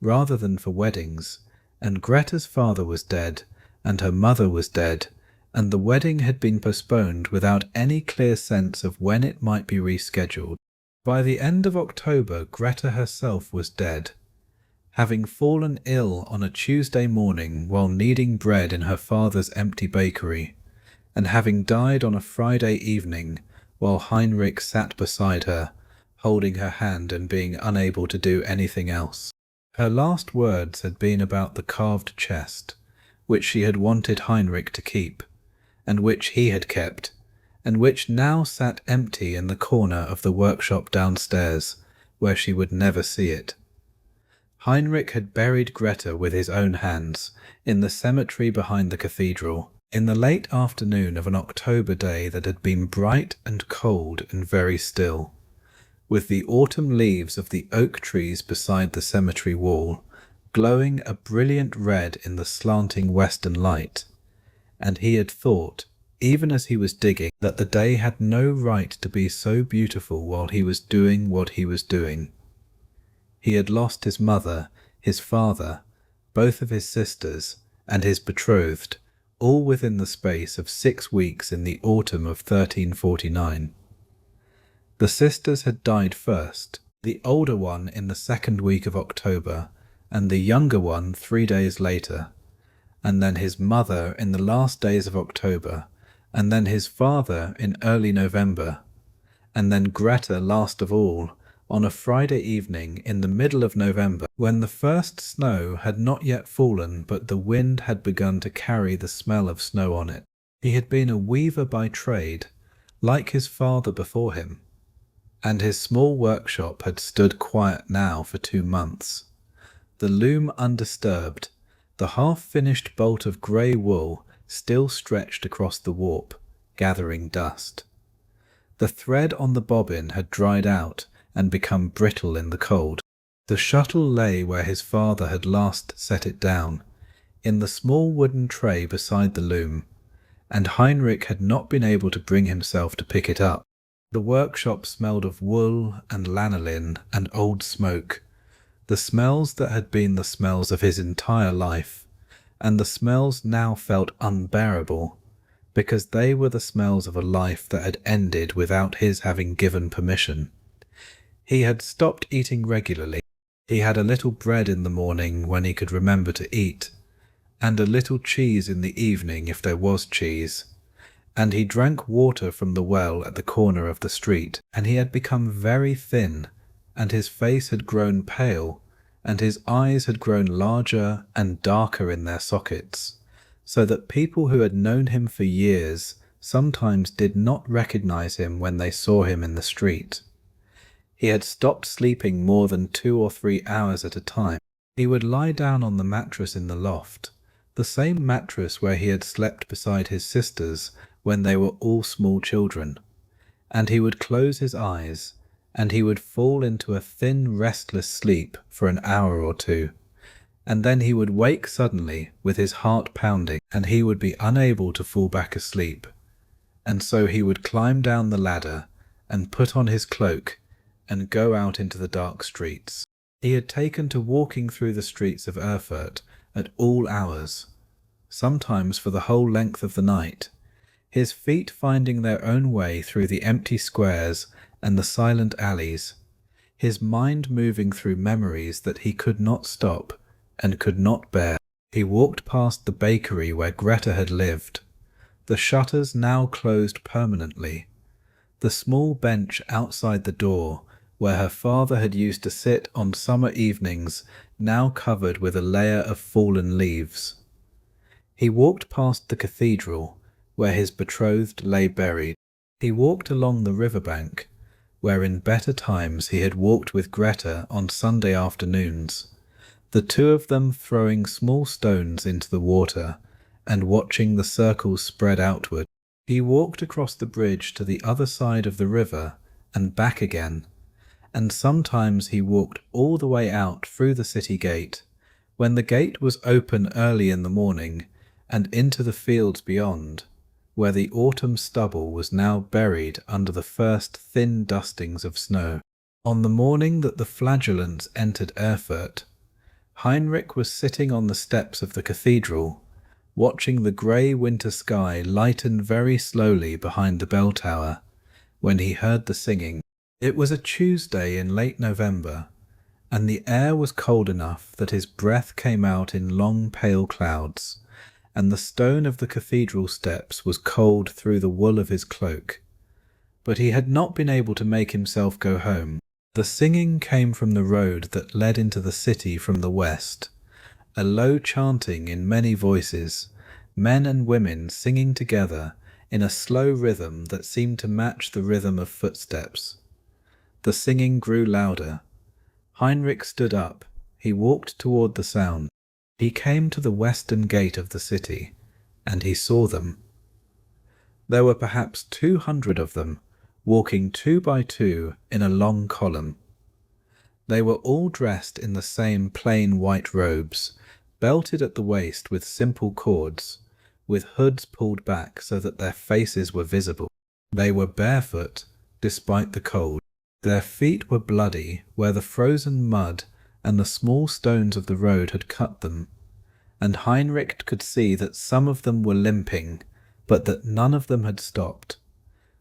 rather than for weddings, and Greta's father was dead, and her mother was dead, and the wedding had been postponed without any clear sense of when it might be rescheduled. By the end of October, Greta herself was dead, having fallen ill on a Tuesday morning while kneading bread in her father's empty bakery, and having died on a Friday evening while Heinrich sat beside her, holding her hand and being unable to do anything else. Her last words had been about the carved chest, which she had wanted Heinrich to keep, and which he had kept, and which now sat empty in the corner of the workshop downstairs, where she would never see it. Heinrich had buried Greta with his own hands in the cemetery behind the cathedral, in the late afternoon of an October day that had been bright and cold and very still, with the autumn leaves of the oak trees beside the cemetery wall glowing a brilliant red in the slanting western light, and he had thought, even as he was digging, that the day had no right to be so beautiful while he was doing what he was doing. He had lost his mother, his father, both of his sisters, and his betrothed, all within the space of 6 weeks in the autumn of 1349. The sisters had died first, the older one in the 2nd week of October, and the younger one 3 days later, and then his mother in the last days of October, and then his father in early November, and then Greta last of all, on a Friday evening in the middle of November, when the first snow had not yet fallen but the wind had begun to carry the smell of snow on it. He had been a weaver by trade, like his father before him, and his small workshop had stood quiet now for 2 months, the loom undisturbed, the half-finished bolt of grey wool still stretched across the warp, gathering dust. The thread on the bobbin had dried out and become brittle in the cold. The shuttle lay where his father had last set it down, in the small wooden tray beside the loom, and Heinrich had not been able to bring himself to pick it up. The workshop smelled of wool and lanolin and old smoke, the smells that had been the smells of his entire life, and the smells now felt unbearable, because they were the smells of a life that had ended without his having given permission. He had stopped eating regularly. He had a little bread in the morning when he could remember to eat, and a little cheese in the evening if there was cheese, and he drank water from the well at the corner of the street, and he had become very thin, and his face had grown pale, and his eyes had grown larger and darker in their sockets, so that people who had known him for years sometimes did not recognize him when they saw him in the street. He had stopped sleeping more than 2 or 3 hours at a time. He would lie down on the mattress in the loft, the same mattress where he had slept beside his sisters when they were all small children, and he would close his eyes, and he would fall into a thin, restless sleep for an hour or 2, and then he would wake suddenly with his heart pounding, and he would be unable to fall back asleep, and so he would climb down the ladder and put on his cloak and go out into the dark streets. He had taken to walking through the streets of Erfurt at all hours, sometimes for the whole length of the night, his feet finding their own way through the empty squares and the silent alleys, his mind moving through memories that he could not stop and could not bear. He walked past the bakery where Greta had lived, the shutters now closed permanently, the small bench outside the door where her father had used to sit on summer evenings, now covered with a layer of fallen leaves. He walked past the cathedral, where his betrothed lay buried. He walked along the riverbank, where in better times he had walked with Greta on Sunday afternoons, the two of them throwing small stones into the water and watching the circles spread outward. He walked across the bridge to the other side of the river and back again, and sometimes he walked all the way out through the city gate, when the gate was open early in the morning, and into the fields beyond, where the autumn stubble was now buried under the first thin dustings of snow. On the morning that the Flagellants entered Erfurt, Heinrich was sitting on the steps of the cathedral, watching the grey winter sky lighten very slowly behind the bell tower, when he heard the singing. It was a Tuesday in late November, and the air was cold enough that his breath came out in long pale clouds, and the stone of the cathedral steps was cold through the wool of his cloak. But he had not been able to make himself go home. The singing came from the road that led into the city from the west, a low chanting in many voices, men and women singing together in a slow rhythm that seemed to match the rhythm of footsteps. The singing grew louder. Heinrich stood up. He walked toward the sound. He came to the western gate of the city, and he saw them. There were perhaps 200 of them, walking 2 by 2 in a long column. They were all dressed in the same plain white robes, belted at the waist with simple cords, with hoods pulled back so that their faces were visible. They were barefoot, despite the cold. Their feet were bloody where the frozen mud and the small stones of the road had cut them, and Heinrich could see that some of them were limping, but that none of them had stopped,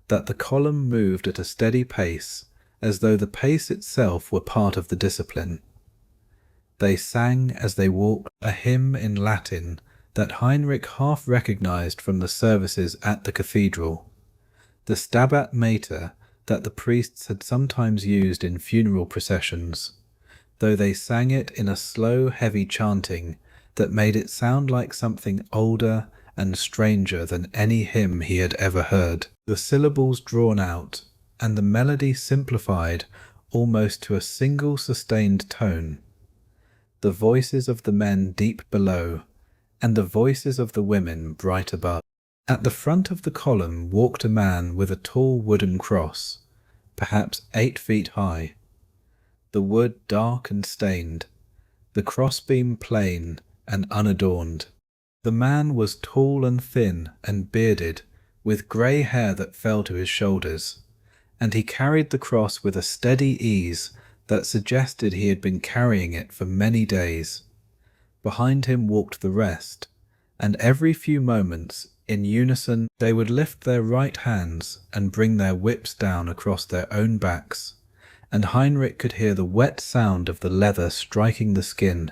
that the column moved at a steady pace, as though the pace itself were part of the discipline. They sang as they walked a hymn in Latin that Heinrich half recognized from the services at the cathedral, the Stabat Mater that the priests had sometimes used in funeral processions, though they sang it in a slow, heavy chanting that made it sound like something older and stranger than any hymn he had ever heard. The syllables drawn out, and the melody simplified almost to a single sustained tone. The voices of the men deep below, and the voices of the women bright above. At the front of the column walked a man with a tall wooden cross, perhaps 8 feet high, the wood dark and stained, the crossbeam plain and unadorned. The man was tall and thin and bearded, with grey hair that fell to his shoulders, and he carried the cross with a steady ease that suggested he had been carrying it for many days. Behind him walked the rest, and every few moments, in unison, they would lift their right hands and bring their whips down across their own backs, and Heinrich could hear the wet sound of the leather striking the skin,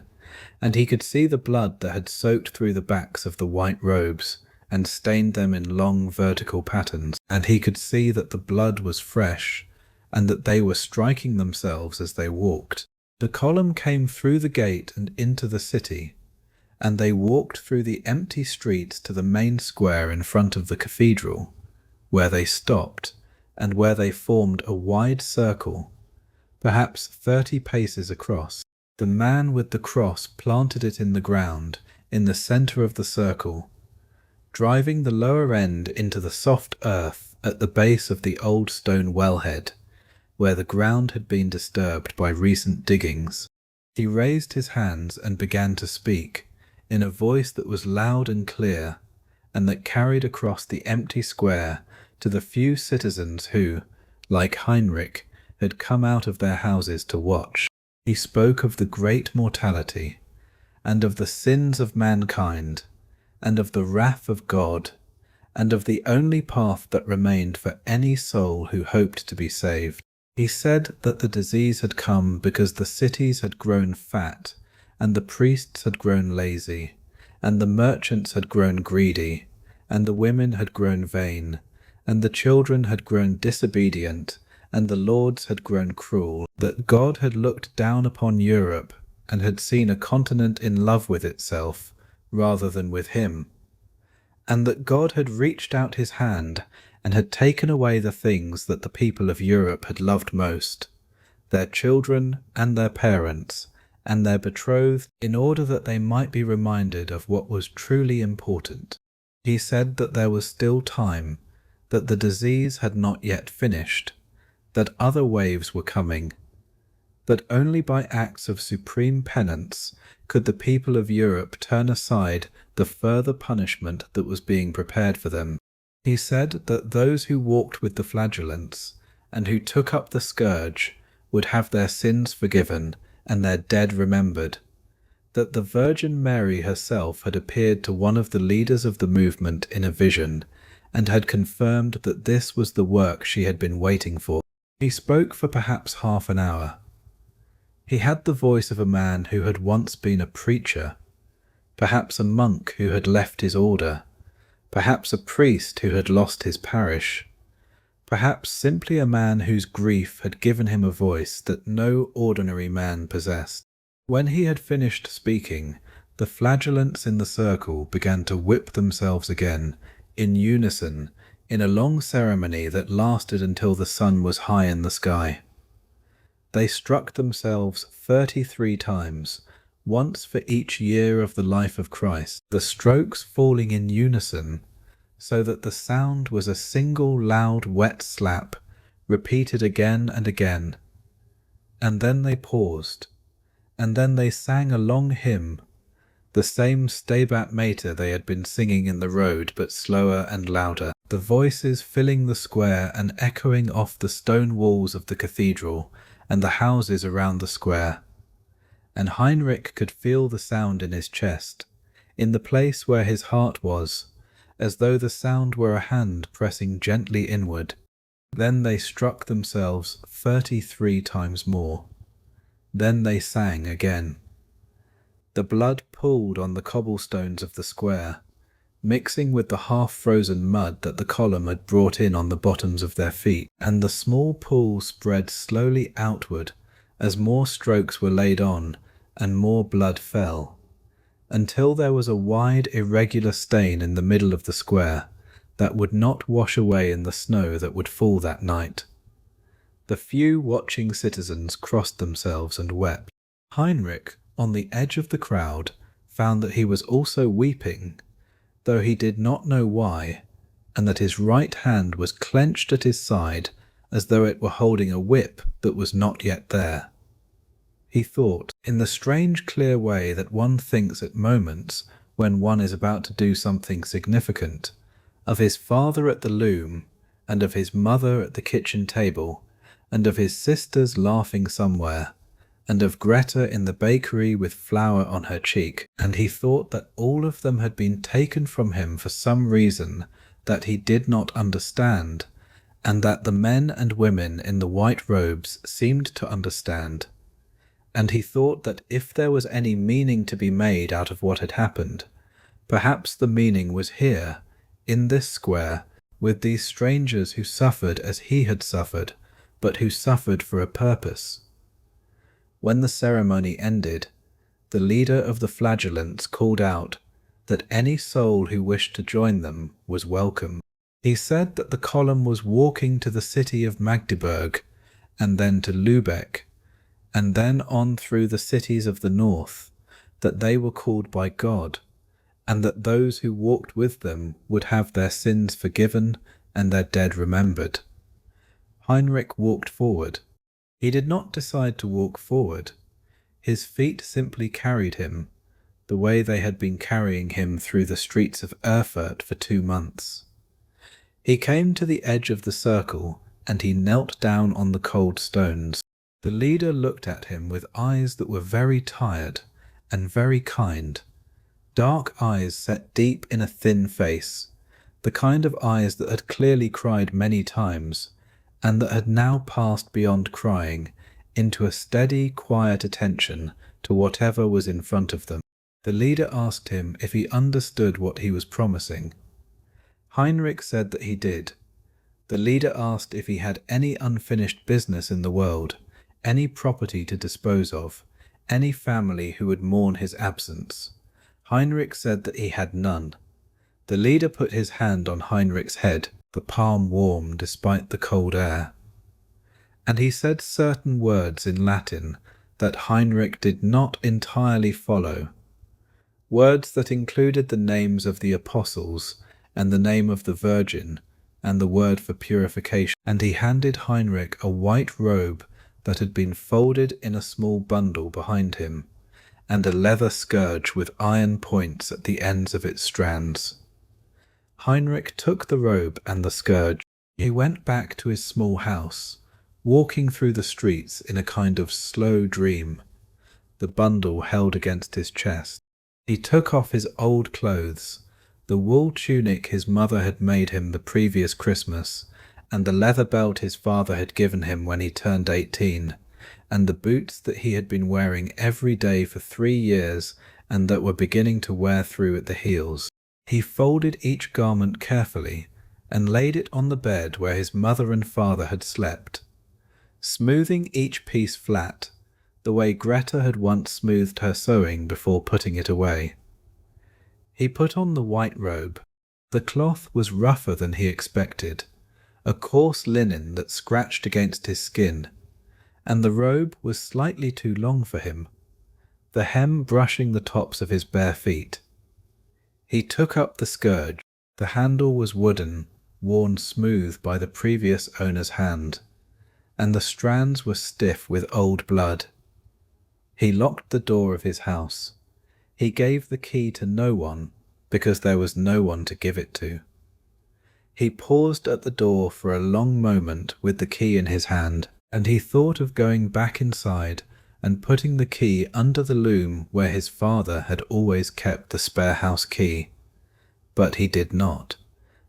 and he could see the blood that had soaked through the backs of the white robes and stained them in long vertical patterns, and he could see that the blood was fresh, and that they were striking themselves as they walked. The column came through the gate and into the city, and they walked through the empty streets to the main square in front of the cathedral, where they stopped, and where they formed a wide circle, perhaps 30 paces across. The man with the cross planted it in the ground, in the centre of the circle, driving the lower end into the soft earth at the base of the old stone wellhead, where the ground had been disturbed by recent diggings. He raised his hands and began to speak, in a voice that was loud and clear, and that carried across the empty square to the few citizens who, like Heinrich, had come out of their houses to watch. He spoke of the great mortality, and of the sins of mankind, and of the wrath of God, and of the only path that remained for any soul who hoped to be saved. He said that the disease had come because the cities had grown fat, and the priests had grown lazy, and the merchants had grown greedy, and the women had grown vain, and the children had grown disobedient, and the lords had grown cruel, that God had looked down upon Europe and had seen a continent in love with itself rather than with him, and that God had reached out his hand and had taken away the things that the people of Europe had loved most, their children and their parents and their betrothed, in order that they might be reminded of what was truly important. He said that there was still time, that the disease had not yet finished, that other waves were coming, that only by acts of supreme penance could the people of Europe turn aside the further punishment that was being prepared for them. He said that those who walked with the Flagellants and who took up the scourge would have their sins forgiven and their dead remembered, that the Virgin Mary herself had appeared to one of the leaders of the movement in a vision and had confirmed that this was the work she had been waiting for. He spoke for perhaps half an hour. He had the voice of a man who had once been a preacher, perhaps a monk who had left his order, perhaps a priest who had lost his parish, perhaps simply a man whose grief had given him a voice that no ordinary man possessed. When he had finished speaking, the Flagellants in the circle began to whip themselves again, in unison, in a long ceremony that lasted until the sun was high in the sky. They struck themselves 33 times, once for each year of the life of Christ, the strokes falling in unison, so that the sound was a single loud wet slap, repeated again and again. And then they paused, and then they sang a long hymn, the same Stabat Mater they had been singing in the road, but slower and louder, the voices filling the square and echoing off the stone walls of the cathedral and the houses around the square. And Heinrich could feel the sound in his chest, in the place where his heart was, as though the sound were a hand pressing gently inward. Then they struck themselves 33 times more. Then they sang again. The blood pooled on the cobblestones of the square, mixing with the half-frozen mud that the column had brought in on the bottoms of their feet, and the small pool spread slowly outward as more strokes were laid on and more blood fell, until there was a wide irregular stain in the middle of the square that would not wash away in the snow that would fall that night. The few watching citizens crossed themselves and wept. Heinrich, on the edge of the crowd, found that he was also weeping, though he did not know why, and that his right hand was clenched at his side as though it were holding a whip that was not yet there. He thought, in the strange clear way that one thinks at moments when one is about to do something significant, of his father at the loom, and of his mother at the kitchen table, and of his sisters laughing somewhere, and of Greta in the bakery with flour on her cheek, and he thought that all of them had been taken from him for some reason that he did not understand, and that the men and women in the white robes seemed to understand. And he thought that if there was any meaning to be made out of what had happened, perhaps the meaning was here, in this square, with these strangers who suffered as he had suffered, but who suffered for a purpose. When the ceremony ended, the leader of the Flagellants called out that any soul who wished to join them was welcome. He said that the column was walking to the city of Magdeburg, and then to Lübeck, and then on through the cities of the north, that they were called by God, and that those who walked with them would have their sins forgiven and their dead remembered. Heinrich walked forward. He did not decide to walk forward. His feet simply carried him, the way they had been carrying him through the streets of Erfurt for 2 months. He came to the edge of the circle, and he knelt down on the cold stones. The leader looked at him with eyes that were very tired and very kind, dark eyes set deep in a thin face, the kind of eyes that had clearly cried many times, and that had now passed beyond crying into a steady, quiet attention to whatever was in front of them. The leader asked him if he understood what he was promising. Heinrich said that he did. The leader asked if he had any unfinished business in the world, any property to dispose of, any family who would mourn his absence. Heinrich said that he had none. The leader put his hand on Heinrich's head, the palm warm despite the cold air. And he said certain words in Latin that Heinrich did not entirely follow, words that included the names of the apostles and the name of the Virgin and the word for purification, and he handed Heinrich a white robe that had been folded in a small bundle behind him, and a leather scourge with iron points at the ends of its strands. Heinrich took the robe and the scourge. He went back to his small house, walking through the streets in a kind of slow dream, the bundle held against his chest. He took off his old clothes, the wool tunic his mother had made him the previous Christmas, and the leather belt his father had given him when he turned 18, and the boots that he had been wearing every day for 3 years and that were beginning to wear through at the heels. He folded each garment carefully and laid it on the bed where his mother and father had slept, smoothing each piece flat, the way Greta had once smoothed her sewing before putting it away. He put on the white robe. The cloth was rougher than he expected, a coarse linen that scratched against his skin, and the robe was slightly too long for him, the hem brushing the tops of his bare feet. He took up the scourge. The handle was wooden, worn smooth by the previous owner's hand, and the strands were stiff with old blood. He locked the door of his house. He gave the key to no one, because there was no one to give it to. He paused at the door for a long moment with the key in his hand, and he thought of going back inside and putting the key under the loom where his father had always kept the spare house key. But he did not,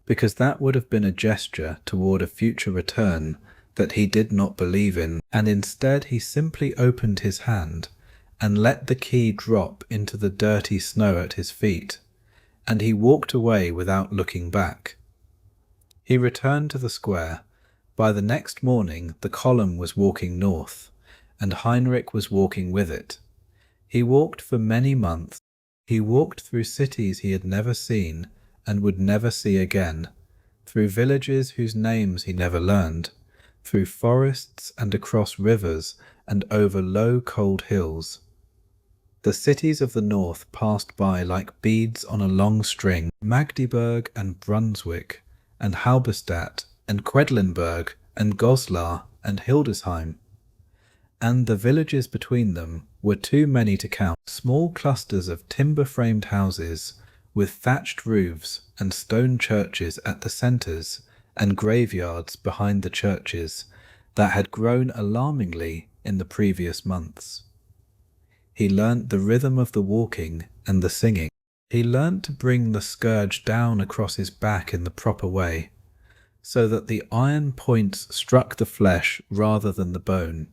because that would have been a gesture toward a future return that he did not believe in, and instead he simply opened his hand and let the key drop into the dirty snow at his feet, and he walked away without looking back. He returned to the square. By the next morning the column was walking north, and Heinrich was walking with it. He walked for many months. He walked through cities he had never seen and would never see again, through villages whose names he never learned, through forests and across rivers and over low cold hills. The cities of the north passed by like beads on a long string, Magdeburg and Brunswick and Halberstadt and Quedlinburg and Goslar and Hildesheim, and the villages between them were too many to count, small clusters of timber-framed houses with thatched roofs and stone churches at the centres and graveyards behind the churches that had grown alarmingly in the previous months. He learnt the rhythm of the walking and the singing. He learnt to bring the scourge down across his back in the proper way, so that the iron points struck the flesh rather than the bone,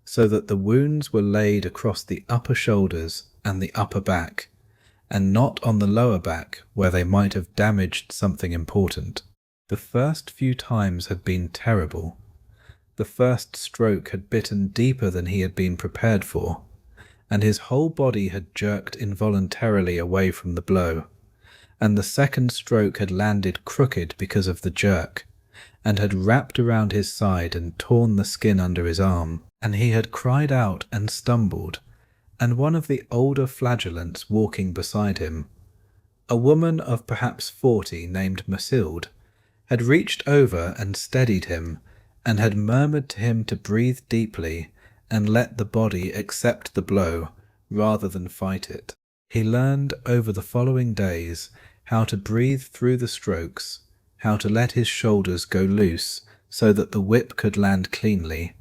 so that the wounds were laid across the upper shoulders and the upper back, and not on the lower back where they might have damaged something important. The first few times had been terrible. The first stroke had bitten deeper than he had been prepared for, and his whole body had jerked involuntarily away from the blow, and the second stroke had landed crooked because of the jerk, and had wrapped around his side and torn the skin under his arm, and he had cried out and stumbled, and one of the older Flagellants walking beside him, a woman of perhaps 40 named Mathilde, had reached over and steadied him, and had murmured to him to breathe deeply and let the body accept the blow rather than fight it. He learned over the following days how to breathe through the strokes, how to let his shoulders go loose so that the whip could land cleanly,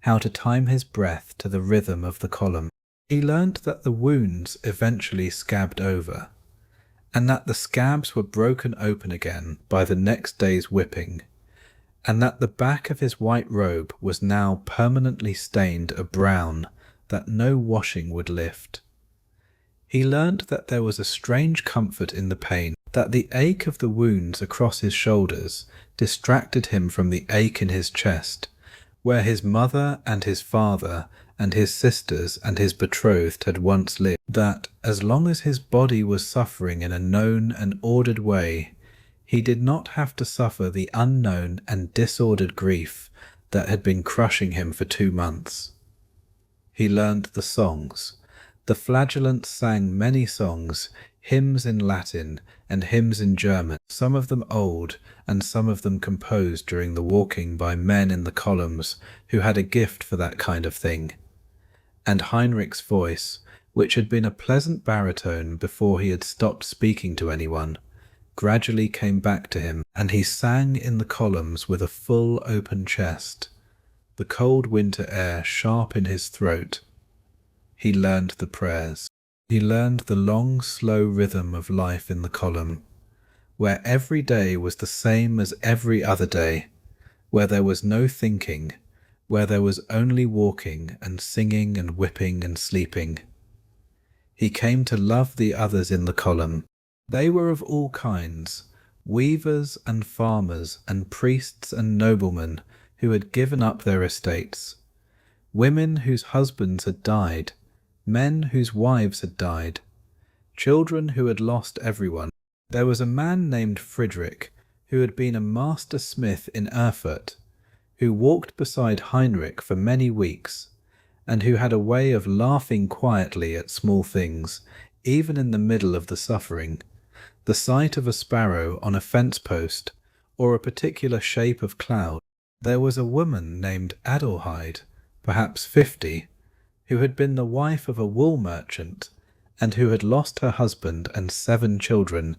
how to time his breath to the rhythm of the column. He learned that the wounds eventually scabbed over, and that the scabs were broken open again by the next day's whipping, and that the back of his white robe was now permanently stained a brown that no washing would lift. He learnt that there was a strange comfort in the pain, that the ache of the wounds across his shoulders distracted him from the ache in his chest, where his mother and his father and his sisters and his betrothed had once lived, that as long as his body was suffering in a known and ordered way, he did not have to suffer the unknown and disordered grief that had been crushing him for 2 months. He learned the songs. The Flagellants sang many songs, hymns in Latin and hymns in German, some of them old and some of them composed during the walking by men in the columns who had a gift for that kind of thing. And Heinrich's voice, which had been a pleasant baritone before he had stopped speaking to anyone, gradually came back to him, and he sang in the columns with a full open chest, the cold winter air sharp in his throat. He learned the prayers. He learned the long, slow rhythm of life in the column, where every day was the same as every other day, where there was no thinking, where there was only walking and singing and whipping and sleeping. He came to love the others in the column. They were of all kinds, weavers and farmers and priests and noblemen who had given up their estates, women whose husbands had died, men whose wives had died, children who had lost everyone. There was a man named Friedrich who had been a master smith in Erfurt, who walked beside Heinrich for many weeks, and who had a way of laughing quietly at small things, even in the middle of the suffering. The sight of a sparrow on a fence post, or a particular shape of cloud. There was a woman named Adelheid, perhaps 50, who had been the wife of a wool merchant, and who had lost her husband and 7 children,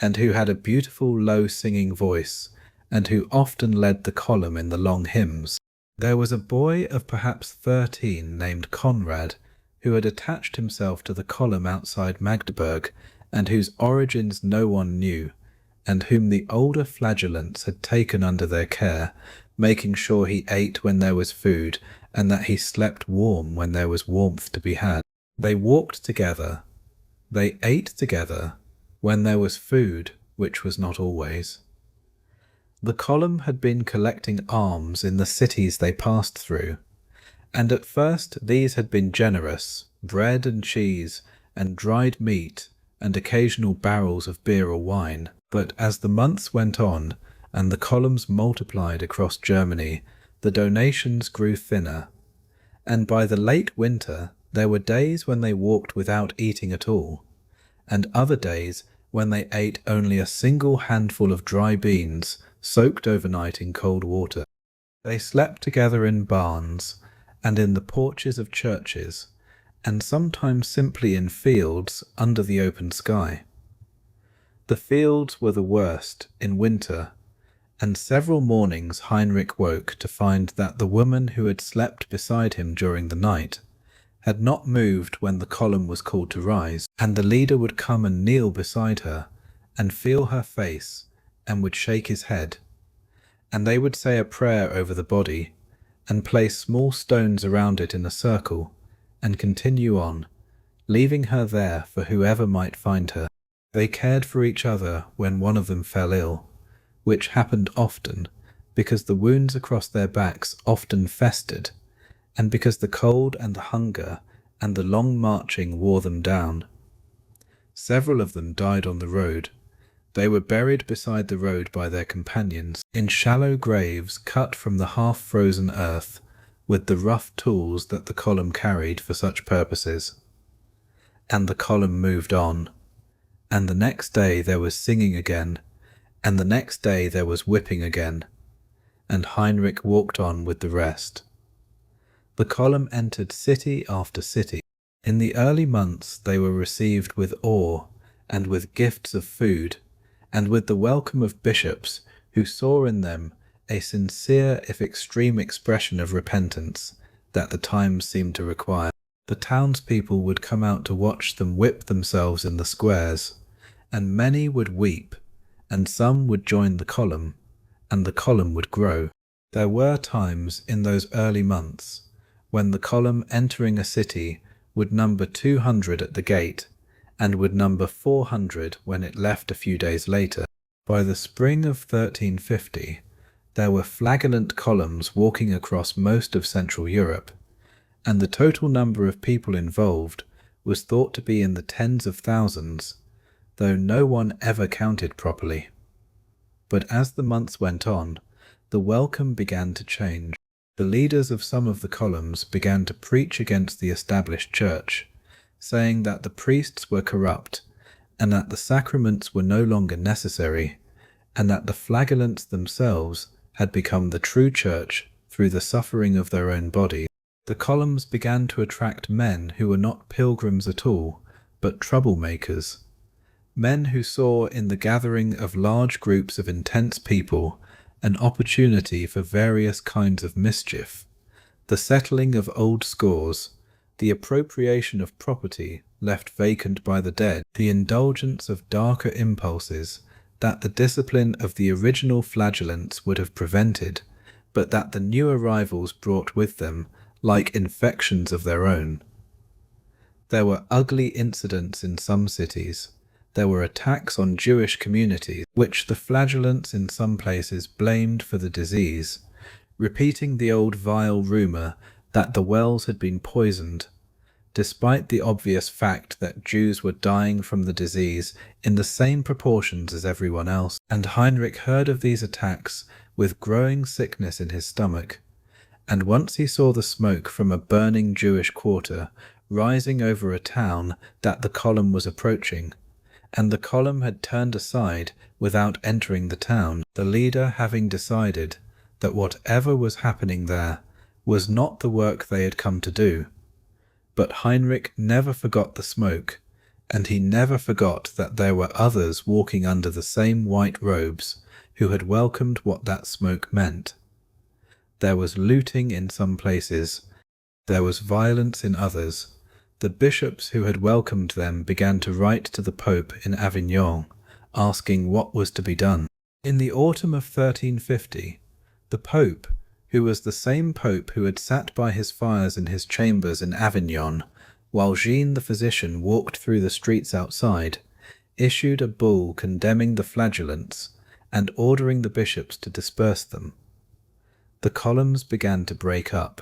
and who had a beautiful low singing voice, and who often led the column in the long hymns. There was a boy of perhaps 13 named Conrad, who had attached himself to the column outside Magdeburg, and whose origins no one knew, and whom the older Flagellants had taken under their care, making sure he ate when there was food, and that he slept warm when there was warmth to be had. They walked together, they ate together, when there was food, which was not always. The column had been collecting alms in the cities they passed through, and at first these had been generous, bread and cheese, and dried meat, and occasional barrels of beer or wine. But as the months went on, and the columns multiplied across Germany, the donations grew thinner, and by the late winter there were days when they walked without eating at all, and other days when they ate only a single handful of dry beans soaked overnight in cold water. They slept together in barns, and in the porches of churches, and sometimes simply in fields under the open sky. The fields were the worst in winter, and several mornings Heinrich woke to find that the woman who had slept beside him during the night had not moved when the column was called to rise, and the leader would come and kneel beside her, and feel her face, and would shake his head, and they would say a prayer over the body, and place small stones around it in a circle, and continue on, leaving her there for whoever might find her. They cared for each other when one of them fell ill, which happened often, because the wounds across their backs often festered, and because the cold and the hunger and the long marching wore them down. Several of them died on the road. They were buried beside the road by their companions, in shallow graves cut from the half-frozen earth, with the rough tools that the column carried for such purposes. And the column moved on, and the next day there was singing again, and the next day there was whipping again, and Heinrich walked on with the rest. The column entered city after city. In the early months they were received with awe, and with gifts of food, and with the welcome of bishops, who saw in them a sincere if extreme expression of repentance that the times seemed to require. The townspeople would come out to watch them whip themselves in the squares, and many would weep, and some would join the column, and the column would grow. There were times in those early months when the column entering a city would number 200 at the gate, and would number 400 when it left a few days later. By the spring of 1350, there were flagellant columns walking across most of Central Europe, and the total number of people involved was thought to be in the tens of thousands, though no one ever counted properly. But as the months went on, the welcome began to change. The leaders of some of the columns began to preach against the established church, saying that the priests were corrupt, and that the sacraments were no longer necessary, and that the Flagellants themselves had become the true church through the suffering of their own bodies. The columns began to attract men who were not pilgrims at all, but troublemakers. men who saw in the gathering of large groups of intense people an opportunity for various kinds of mischief, the settling of old scores, the appropriation of property left vacant by the dead, the indulgence of darker impulses that the discipline of the original Flagellants would have prevented, but that the new arrivals brought with them like infections of their own. There were ugly incidents in some cities. There were attacks on Jewish communities, which the Flagellants in some places blamed for the disease, repeating the old vile rumour that the wells had been poisoned, despite the obvious fact that Jews were dying from the disease in the same proportions as everyone else. And Heinrich heard of these attacks with growing sickness in his stomach, and once he saw the smoke from a burning Jewish quarter rising over a town that the column was approaching, and the column had turned aside without entering the town, the leader having decided that whatever was happening there was not the work they had come to do. But Heinrich never forgot the smoke, and he never forgot that there were others walking under the same white robes who had welcomed what that smoke meant. There was looting in some places, there was violence in others. The bishops who had welcomed them began to write to the Pope in Avignon, asking what was to be done. In the autumn of 1350, the Pope, who was the same Pope who had sat by his fires in his chambers in Avignon, while Jean the physician walked through the streets outside, issued a bull condemning the Flagellants and ordering the bishops to disperse them. The columns began to break up.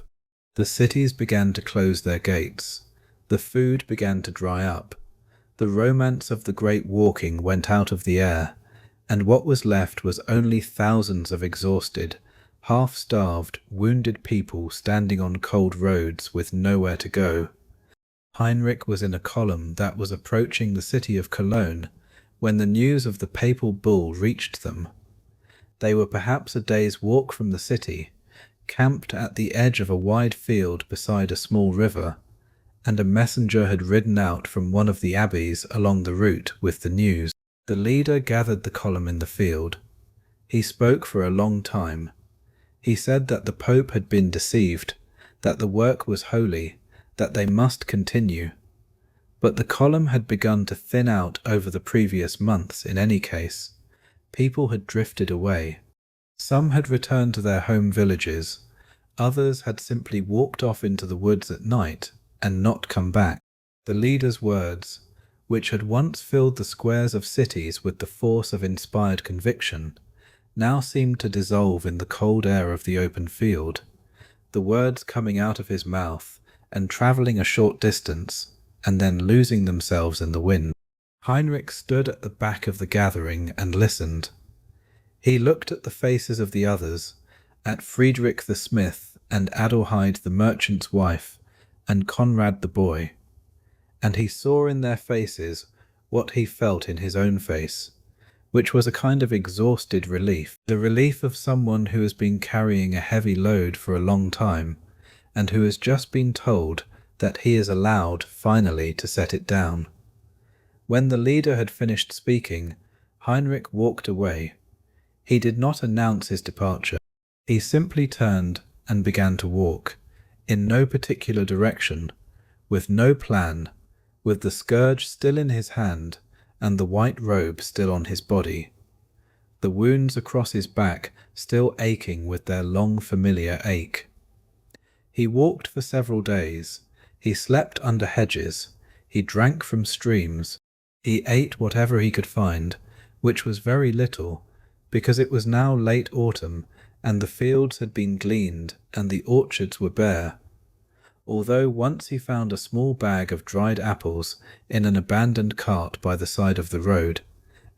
The cities began to close their gates. The food began to dry up. The romance of the great walking went out of the air, and what was left was only thousands of exhausted, half-starved, wounded people standing on cold roads with nowhere to go. Heinrich was in a column that was approaching the city of Cologne when the news of the papal bull reached them. They were perhaps a day's walk from the city, camped at the edge of a wide field beside a small river, and a messenger had ridden out from one of the abbeys along the route with the news. The leader gathered the column in the field. He spoke for a long time. He said that the Pope had been deceived, that the work was holy, that they must continue. But the column had begun to thin out over the previous months in any case. People had drifted away. Some had returned to their home villages. Others had simply walked off into the woods at night and not come back. The leader's words, which had once filled the squares of cities with the force of inspired conviction, now seemed to dissolve in the cold air of the open field, the words coming out of his mouth and travelling a short distance, and then losing themselves in the wind. Heinrich stood at the back of the gathering and listened. He looked at the faces of the others, at Friedrich the smith and Adelheid the merchant's wife and Conrad the boy, and he saw in their faces what he felt in his own face, which was a kind of exhausted relief, the relief of someone who has been carrying a heavy load for a long time, and who has just been told that he is allowed finally to set it down. When the leader had finished speaking, Heinrich walked away. He did not announce his departure. He simply turned and began to walk, in no particular direction, with no plan, with the scourge still in his hand and the white robe still on his body, the wounds across his back still aching with their long familiar ache. He walked for several days. He slept under hedges. He drank from streams. He ate whatever he could find, which was very little, because it was now late autumn, and the fields had been gleaned, and the orchards were bare. Although once he found a small bag of dried apples in an abandoned cart by the side of the road,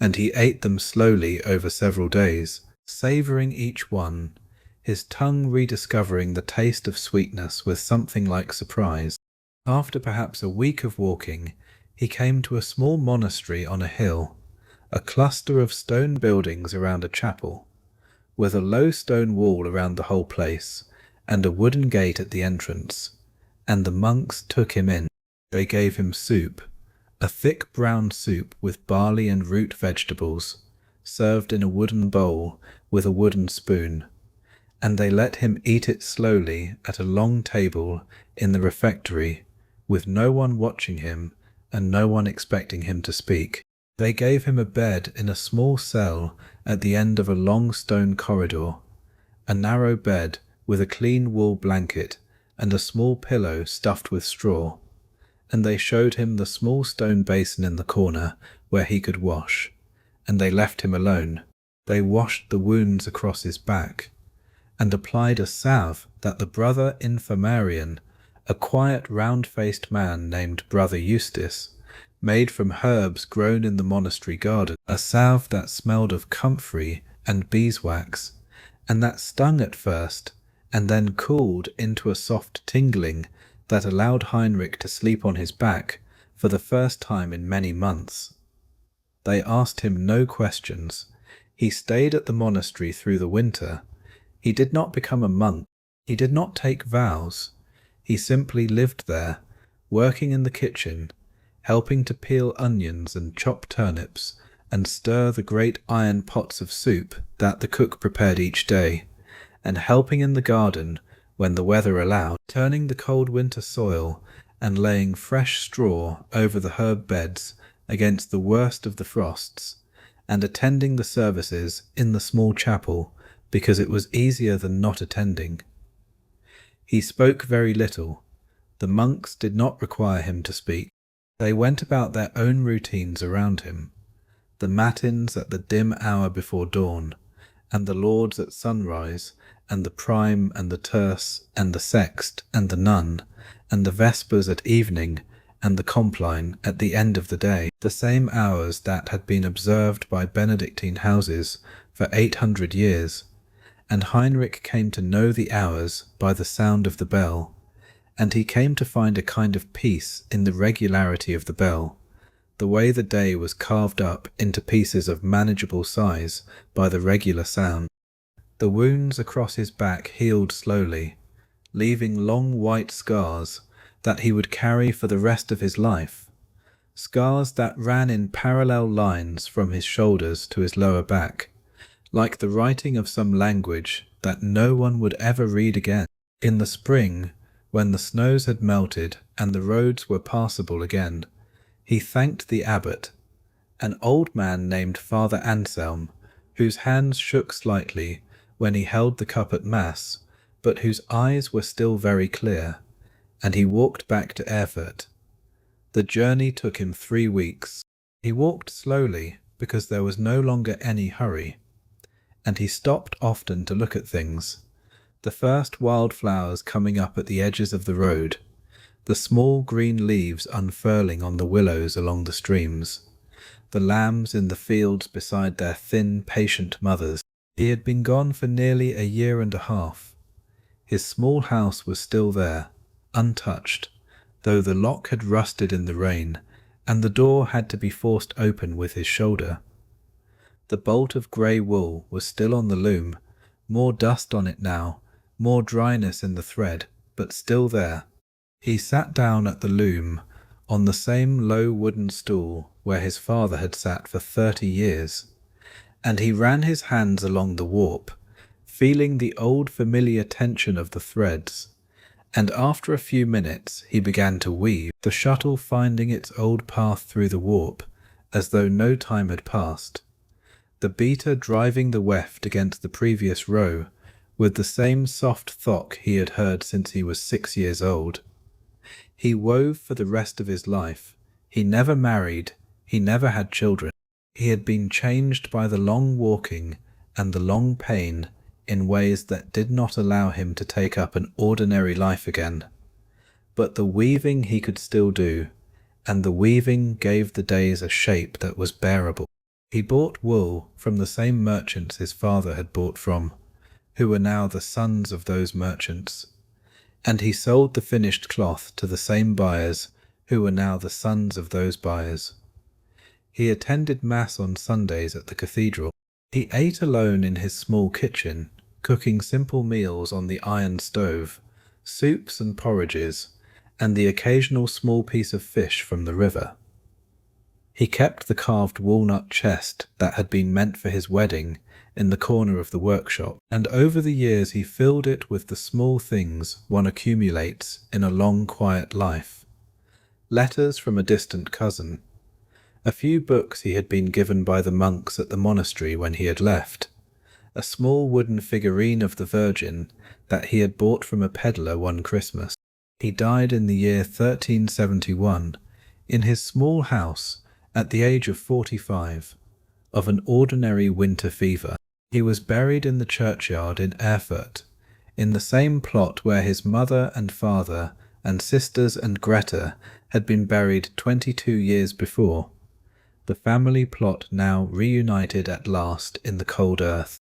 and he ate them slowly over several days, savouring each one, his tongue rediscovering the taste of sweetness with something like surprise. After perhaps a week of walking, he came to a small monastery on a hill, a cluster of stone buildings around a chapel, with a low stone wall around the whole place, and a wooden gate at the entrance, and the monks took him in. They gave him soup, a thick brown soup with barley and root vegetables, served in a wooden bowl with a wooden spoon, and they let him eat it slowly at a long table in the refectory, with no one watching him and no one expecting him to speak. They gave him a bed in a small cell at the end of a long stone corridor, a narrow bed with a clean wool blanket and a small pillow stuffed with straw, and they showed him the small stone basin in the corner where he could wash, and they left him alone. They washed the wounds across his back, and applied a salve that the brother infirmarian, a quiet round-faced man named Brother Eustace, made from herbs grown in the monastery garden, a salve that smelled of comfrey and beeswax, and that stung at first, and then cooled into a soft tingling that allowed Heinrich to sleep on his back for the first time in many months. They asked him no questions. He stayed at the monastery through the winter. He did not become a monk. He did not take vows. He simply lived there, working in the kitchen, helping to peel onions and chop turnips and stir the great iron pots of soup that the cook prepared each day, and helping in the garden when the weather allowed, turning the cold winter soil and laying fresh straw over the herb beds against the worst of the frosts, and attending the services in the small chapel because it was easier than not attending. He spoke very little. The monks did not require him to speak. They went about their own routines around him, the matins at the dim hour before dawn, and the lauds at sunrise, and the prime and the terce, and the sext and the nun, and the vespers at evening, and the compline at the end of the day, the same hours that had been observed by Benedictine houses for 800 years, and Heinrich came to know the hours by the sound of the bell, and he came to find a kind of peace in the regularity of the bell, the way the day was carved up into pieces of manageable size by the regular sound. The wounds across his back healed slowly, leaving long white scars that he would carry for the rest of his life, scars that ran in parallel lines from his shoulders to his lower back, like the writing of some language that no one would ever read again. In the spring, when the snows had melted and the roads were passable again, he thanked the abbot, an old man named Father Anselm, whose hands shook slightly when he held the cup at Mass, but whose eyes were still very clear, and he walked back to Erfurt. The journey took him 3 weeks. He walked slowly because there was no longer any hurry, and he stopped often to look at things, the first wildflowers coming up at the edges of the road, the small green leaves unfurling on the willows along the streams, the lambs in the fields beside their thin, patient mothers. He had been gone for nearly a year and a half. His small house was still there, untouched, though the lock had rusted in the rain, and the door had to be forced open with his shoulder. The bolt of grey wool was still on the loom, more dust on it now, more dryness in the thread, but still there. He sat down at the loom, on the same low wooden stool where his father had sat for 30 years, and he ran his hands along the warp, feeling the old familiar tension of the threads, and after a few minutes he began to weave, the shuttle finding its old path through the warp, as though no time had passed, the beater driving the weft against the previous row, with the same soft thock he had heard since he was 6 years old. He wove for the rest of his life. He never married. He never had children. He had been changed by the long walking and the long pain in ways that did not allow him to take up an ordinary life again. But the weaving he could still do, and the weaving gave the days a shape that was bearable. He bought wool from the same merchants his father had bought from, who were now the sons of those merchants, and he sold the finished cloth to the same buyers, who were now the sons of those buyers. He attended Mass on Sundays at the cathedral. He ate alone in his small kitchen, cooking simple meals on the iron stove, soups and porridges, and the occasional small piece of fish from the river. He kept the carved walnut chest that had been meant for his wedding in the corner of the workshop, and over the years he filled it with the small things one accumulates in a long, quiet life. Letters from a distant cousin, a few books he had been given by the monks at the monastery when he had left, a small wooden figurine of the Virgin that he had bought from a peddler one Christmas. He died in the year 1371 in his small house at the age of 45 of an ordinary winter fever. He was buried in the churchyard in Erfurt, in the same plot where his mother and father and sisters and Greta had been buried 22 years before, the family plot now reunited at last in the cold earth.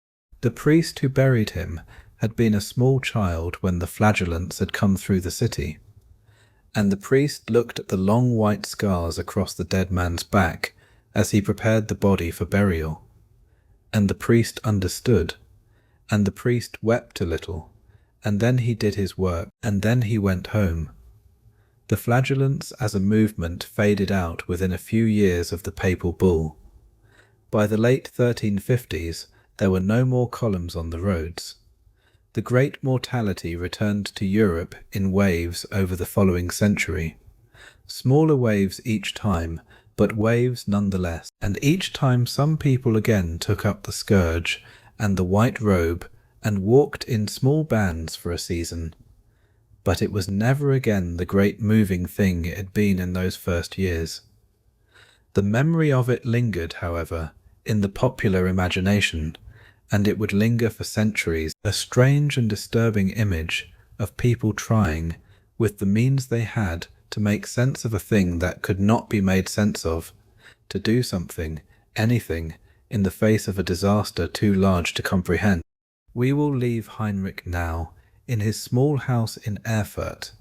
The priest who buried him had been a small child when the Flagellants had come through the city, and the priest looked at the long white scars across the dead man's back as he prepared the body for burial. And the priest understood, and the priest wept a little, and then he did his work, and then he went home. The Flagellants as a movement faded out within a few years of the papal bull. By the late 1350s, there were no more columns on the roads. The great mortality returned to Europe in waves over the following century. Smaller waves each time, but waves nonetheless, and each time some people again took up the scourge and the white robe and walked in small bands for a season. But it was never again the great moving thing it had been in those first years. The memory of it lingered, however, in the popular imagination, and it would linger for centuries, a strange and disturbing image of people trying, with the means they had, to make sense of a thing that could not be made sense of, to do something, anything, in the face of a disaster too large to comprehend. We will leave Heinrich now, in his small house in Erfurt,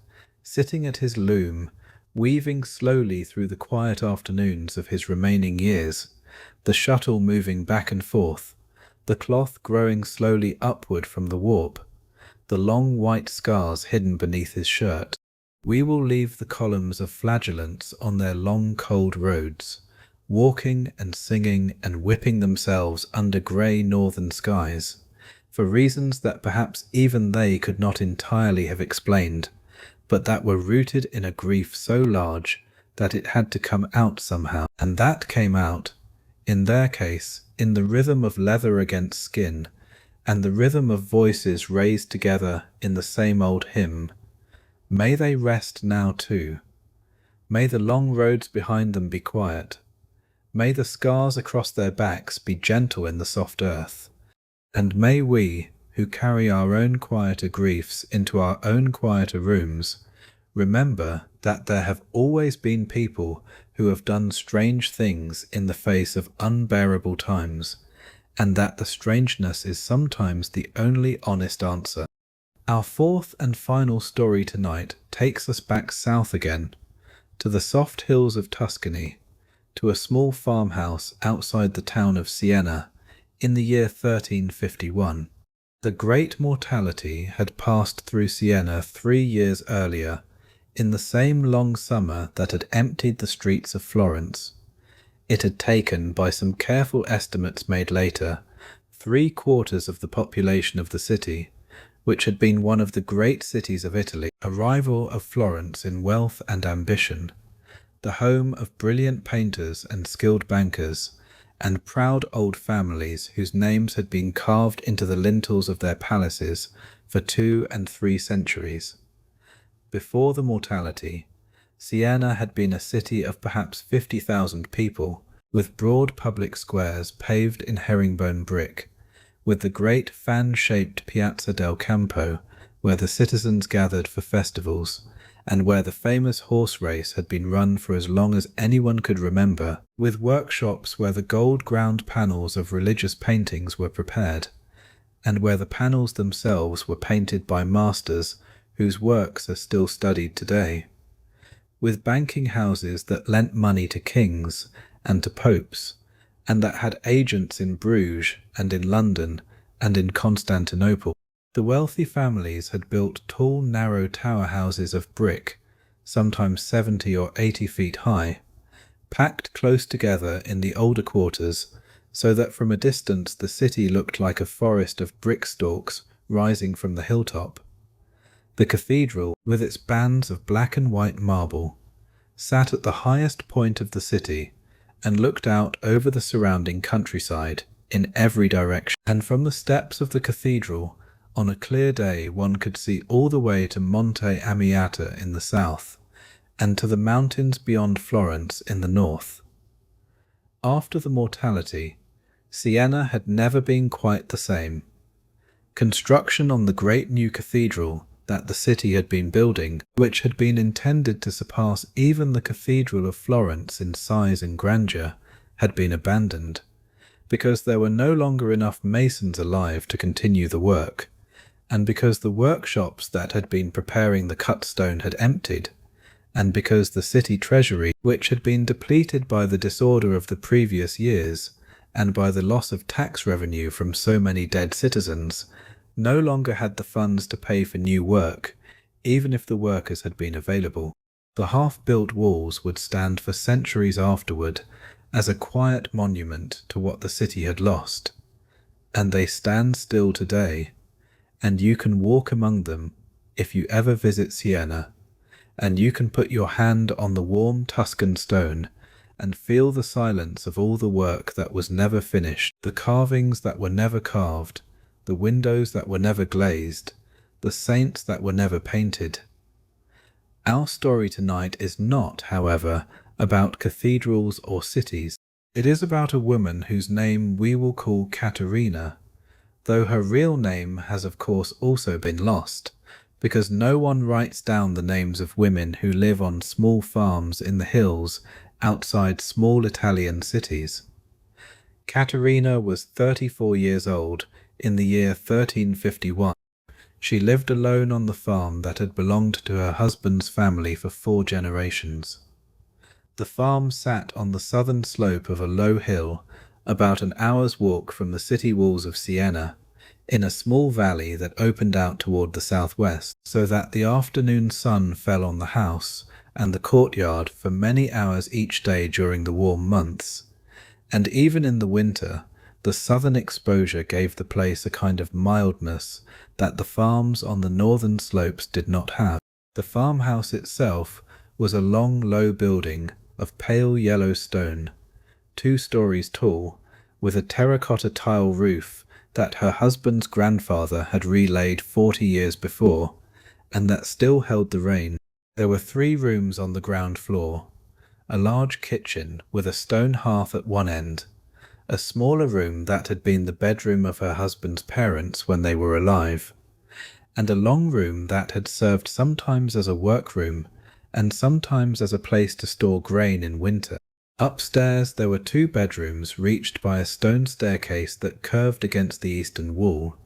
sitting at his loom, weaving slowly through the quiet afternoons of his remaining years, the shuttle moving back and forth, the cloth growing slowly upward from the warp, the long white scars hidden beneath his shirt. We will leave the columns of Flagellants on their long cold roads, walking and singing and whipping themselves under grey northern skies, for reasons that perhaps even they could not entirely have explained, but that were rooted in a grief so large that it had to come out somehow, and that came out, in their case, in the rhythm of leather against skin, and the rhythm of voices raised together in the same old hymn. May they rest now too. May the long roads behind them be quiet. May the scars across their backs be gentle in the soft earth. And may we, who carry our own quieter griefs into our own quieter rooms, remember that there have always been people who have done strange things in the face of unbearable times, and that the strangeness is sometimes the only honest answer. Our fourth and final story tonight takes us back south again, to the soft hills of Tuscany, to a small farmhouse outside the town of Siena in the year 1351. The great mortality had passed through Siena 3 years earlier, in the same long summer that had emptied the streets of Florence. It had taken, by some careful estimates made later, 3/4 of the population of the city, which had been one of the great cities of Italy, a rival of Florence in wealth and ambition, the home of brilliant painters and skilled bankers, and proud old families whose names had been carved into the lintels of their palaces for 2 and 3 centuries. Before the mortality, Siena had been a city of perhaps 50,000 people, with broad public squares paved in herringbone brick, with the great fan-shaped Piazza del Campo, where the citizens gathered for festivals, and where the famous horse race had been run for as long as anyone could remember, with workshops where the gold-ground panels of religious paintings were prepared, and where the panels themselves were painted by masters whose works are still studied today, with banking houses that lent money to kings and to popes, and that had agents in Bruges and in London and in Constantinople. The wealthy families had built tall, narrow tower houses of brick, sometimes 70 or 80 feet high, packed close together in the older quarters, so that from a distance the city looked like a forest of brick stalks rising from the hilltop. The cathedral, with its bands of black and white marble, sat at the highest point of the city and looked out over the surrounding countryside in every direction. And from the steps of the cathedral, on a clear day, one could see all the way to Monte Amiata in the south, and to the mountains beyond Florence in the north. After the mortality, Siena had never been quite the same. Construction on the great new cathedral that the city had been building, which had been intended to surpass even the Cathedral of Florence in size and grandeur, had been abandoned, because there were no longer enough masons alive to continue the work, and because the workshops that had been preparing the cut stone had emptied, and because the city treasury, which had been depleted by the disorder of the previous years, and by the loss of tax revenue from so many dead citizens, no longer had the funds to pay for new work, even if the workers had been available. The half-built walls would stand for centuries afterward as a quiet monument to what the city had lost, and they stand still today, and you can walk among them if you ever visit Siena, and you can put your hand on the warm Tuscan stone and feel the silence of all the work that was never finished, the carvings that were never carved, the windows that were never glazed, the saints that were never painted. Our story tonight is not, however, about cathedrals or cities. It is about a woman whose name we will call Caterina, though her real name has of course also been lost, because no one writes down the names of women who live on small farms in the hills outside small Italian cities. Caterina was 34 years old in the year 1351. She lived alone on the farm that had belonged to her husband's family for 4 generations. The farm sat on the southern slope of a low hill, about an hour's walk from the city walls of Siena, in a small valley that opened out toward the southwest, so that the afternoon sun fell on the house and the courtyard for many hours each day during the warm months, and even in the winter the southern exposure gave the place a kind of mildness that the farms on the northern slopes did not have. The farmhouse itself was a long, low building of pale yellow stone, 2 stories tall, with a terracotta tile roof that her husband's grandfather had relaid 40 years before, and that still held the rain. There were 3 rooms on the ground floor, a large kitchen with a stone hearth at one end, a smaller room that had been the bedroom of her husband's parents when they were alive, and a long room that had served sometimes as a workroom and sometimes as a place to store grain in winter. Upstairs there were 2 bedrooms reached by a stone staircase that curved against the eastern wall,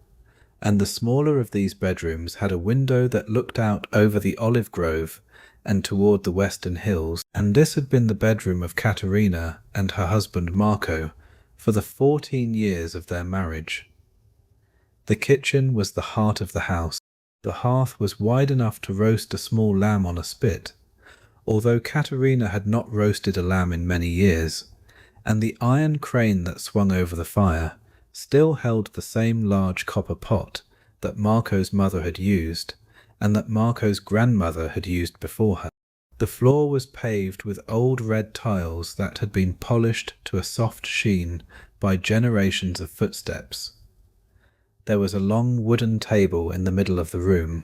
and the smaller of these bedrooms had a window that looked out over the olive grove and toward the western hills, and this had been the bedroom of Caterina and her husband Marco for the 14 years of their marriage. The kitchen was the heart of the house. The hearth was wide enough to roast a small lamb on a spit, although Caterina had not roasted a lamb in many years, and the iron crane that swung over the fire still held the same large copper pot that Marco's mother had used, and that Marco's grandmother had used before her. The floor was paved with old red tiles that had been polished to a soft sheen by generations of footsteps. There was a long wooden table in the middle of the room,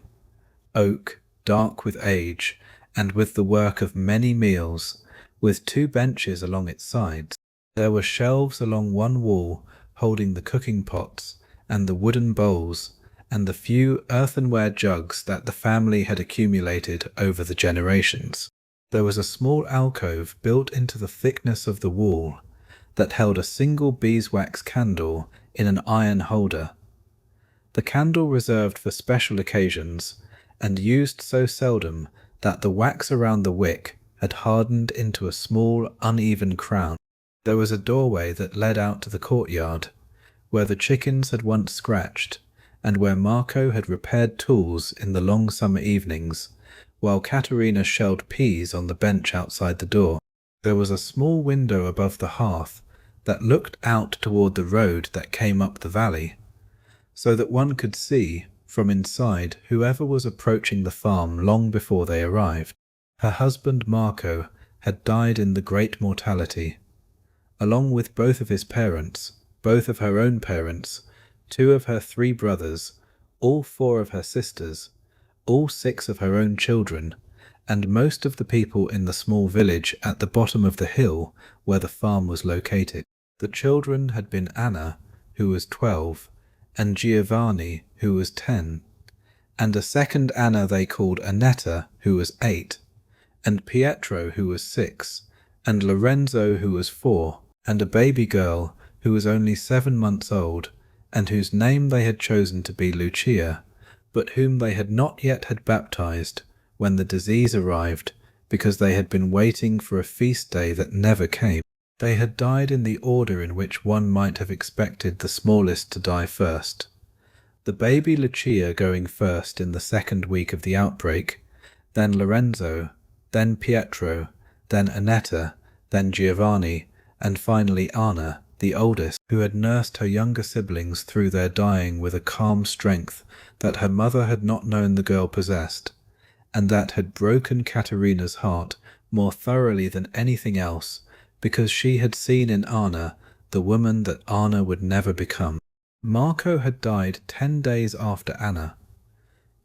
oak, dark with age, and with the work of many meals, with 2 benches along its sides. There were shelves along one wall holding the cooking pots and the wooden bowls and the few earthenware jugs that the family had accumulated over the generations. There was a small alcove built into the thickness of the wall that held a single beeswax candle in an iron holder. The candle reserved for special occasions, and used so seldom that the wax around the wick had hardened into a small, uneven crown. There was a doorway that led out to the courtyard, where the chickens had once scratched, and where Marco had repaired tools in the long summer evenings, while Caterina shelled peas on the bench outside the door. There was a small window above the hearth that looked out toward the road that came up the valley, so that one could see from inside whoever was approaching the farm long before they arrived. Her husband Marco had died in the great mortality, along with both of his parents, both of her own parents, two of her three brothers, all four of her sisters, all six of her own children, and most of the people in the small village at the bottom of the hill where the farm was located. The children had been Anna, who was 12, and Giovanni, who was 10, and a second Anna they called Annetta, who was 8, and Pietro, who was 6, and Lorenzo, who was 4, and a baby girl who was only 7 months old, and whose name they had chosen to be Lucia, but whom they had not yet had baptized when the disease arrived, because they had been waiting for a feast day that never came. They had died in the order in which one might have expected the smallest to die first. The baby Lucia going first in the second week of the outbreak, then Lorenzo, then Pietro, then Annetta, then Giovanni, and finally Anna, the oldest, who had nursed her younger siblings through their dying with a calm strength that her mother had not known the girl possessed, and that had broken Caterina's heart more thoroughly than anything else, because she had seen in Anna the woman that Anna would never become. Marco had died 10 days after Anna.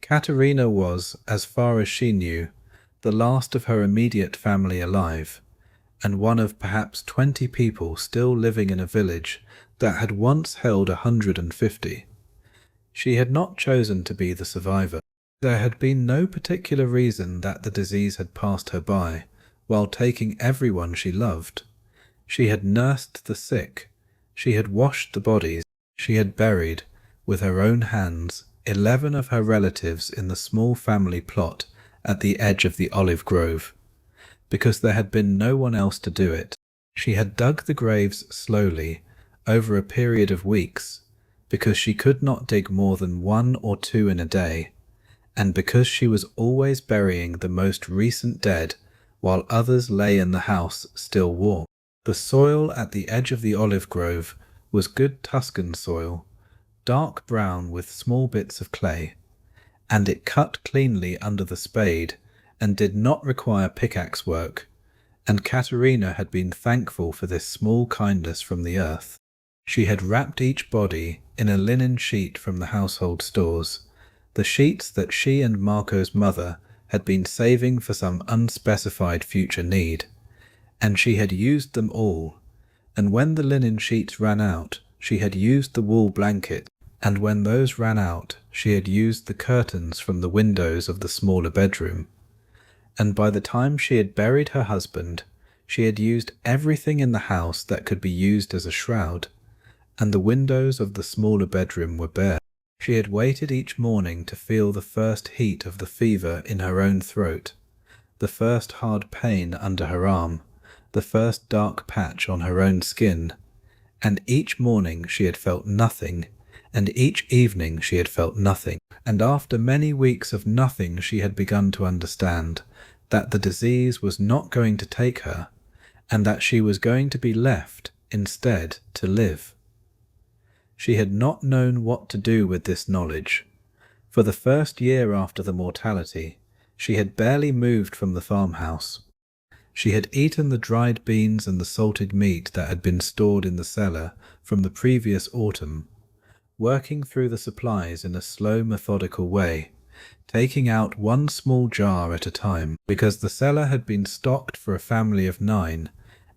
Caterina was, as far as she knew, the last of her immediate family alive, and one of perhaps 20 people still living in a village that had once held 150. She had not chosen to be the survivor. There had been no particular reason that the disease had passed her by, while taking everyone she loved. She had nursed the sick, she had washed the bodies, she had buried, with her own hands, 11 of her relatives in the small family plot at the edge of the olive grove, because there had been no one else to do it. She had dug the graves slowly, over a period of weeks, because she could not dig more than 1 or 2 in a day, and because she was always burying the most recent dead, while others lay in the house still warm. The soil at the edge of the olive grove was good Tuscan soil, dark brown with small bits of clay, and it cut cleanly under the spade and did not require pickaxe work, and Caterina had been thankful for this small kindness from the earth. She had wrapped each body in a linen sheet from the household stores, the sheets that she and Marco's mother had been saving for some unspecified future need, and she had used them all, and when the linen sheets ran out, she had used the wool blanket, and when those ran out, she had used the curtains from the windows of the smaller bedroom. And by the time she had buried her husband, she had used everything in the house that could be used as a shroud, and the windows of the smaller bedroom were bare. She had waited each morning to feel the first heat of the fever in her own throat, the first hard pain under her arm, the first dark patch on her own skin, and each morning she had felt nothing, and each evening she had felt nothing, and after many weeks of nothing she had begun to understand that the disease was not going to take her, and that she was going to be left, instead, to live. She had not known what to do with this knowledge. For the first year after the mortality, she had barely moved from the farmhouse. She had eaten the dried beans and the salted meat that had been stored in the cellar from the previous autumn, working through the supplies in a slow, methodical way, taking out 1 small jar at a time, because the cellar had been stocked for a family of 9,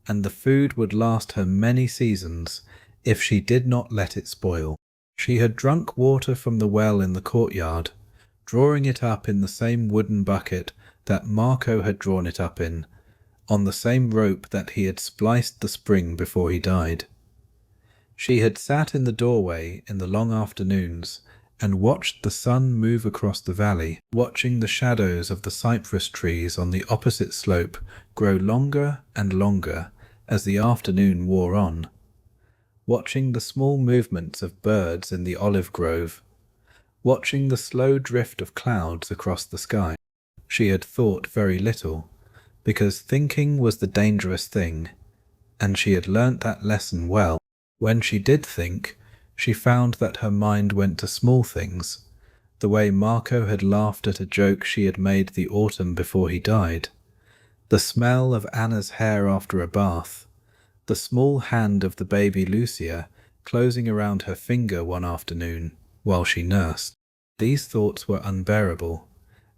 and the food would last her many seasons if she did not let it spoil. She had drunk water from the well in the courtyard, drawing it up in the same wooden bucket that Marco had drawn it up in, on the same rope that he had spliced the spring before he died. She had sat in the doorway in the long afternoons and watched the sun move across the valley, watching the shadows of the cypress trees on the opposite slope grow longer and longer as the afternoon wore on, watching the small movements of birds in the olive grove, watching the slow drift of clouds across the sky. She had thought very little, because thinking was the dangerous thing, and she had learnt that lesson well. When she did think, she found that her mind went to small things, the way Marco had laughed at a joke she had made the autumn before he died, the smell of Anna's hair after a bath, the small hand of the baby Lucia closing around her finger one afternoon while she nursed. These thoughts were unbearable,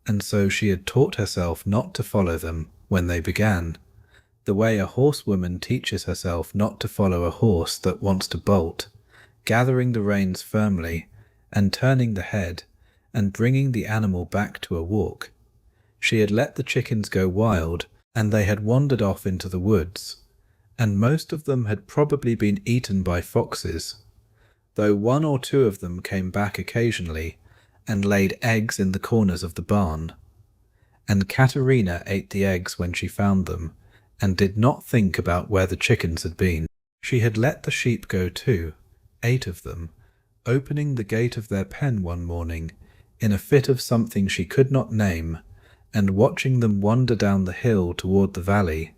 and so she had taught herself not to follow them when they began, the way a horsewoman teaches herself not to follow a horse that wants to bolt, gathering the reins firmly and turning the head and bringing the animal back to a walk. She had let the chickens go wild, and they had wandered off into the woods, and most of them had probably been eaten by foxes, though one or two of them came back occasionally and laid eggs in the corners of the barn. And Katerina ate the eggs when she found them, and did not think about where the chickens had been. She had let the sheep go too, 8 of them, opening the gate of their pen one morning, in a fit of something she could not name, and watching them wander down the hill toward the valley,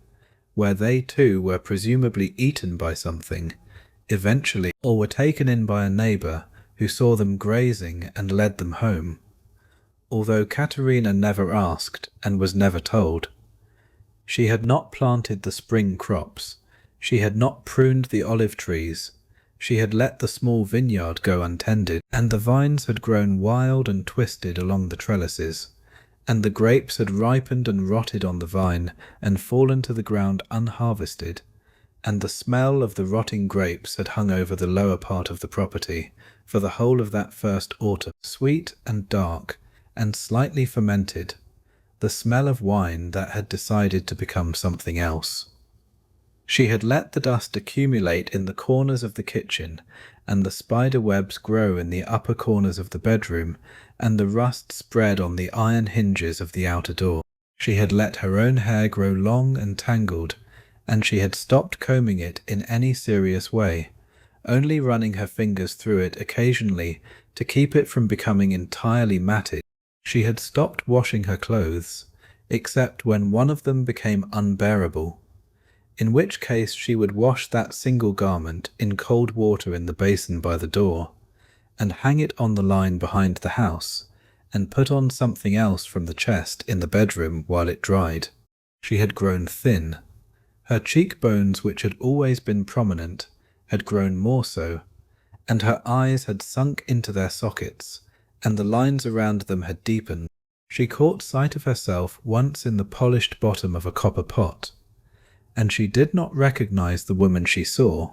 where they too were presumably eaten by something, eventually, or were taken in by a neighbour who saw them grazing and led them home, although Katerina never asked and was never told. She had not planted the spring crops, she had not pruned the olive trees, she had let the small vineyard go untended, and the vines had grown wild and twisted along the trellises, and the grapes had ripened and rotted on the vine and fallen to the ground unharvested, and the smell of the rotting grapes had hung over the lower part of the property for the whole of that first autumn, sweet and dark and slightly fermented, the smell of wine that had decided to become something else. She had let the dust accumulate in the corners of the kitchen, and the spider webs grow in the upper corners of the bedroom, and the rust spread on the iron hinges of the outer door. She had let her own hair grow long and tangled, and she had stopped combing it in any serious way, only running her fingers through it occasionally to keep it from becoming entirely matted. She had stopped washing her clothes, except when one of them became unbearable, in which case she would wash that single garment in cold water in the basin by the door, and hang it on the line behind the house, and put on something else from the chest in the bedroom while it dried. She had grown thin. Her cheekbones, which had always been prominent, had grown more so, and her eyes had sunk into their sockets, and the lines around them had deepened. She caught sight of herself once in the polished bottom of a copper pot, and she did not recognize the woman she saw,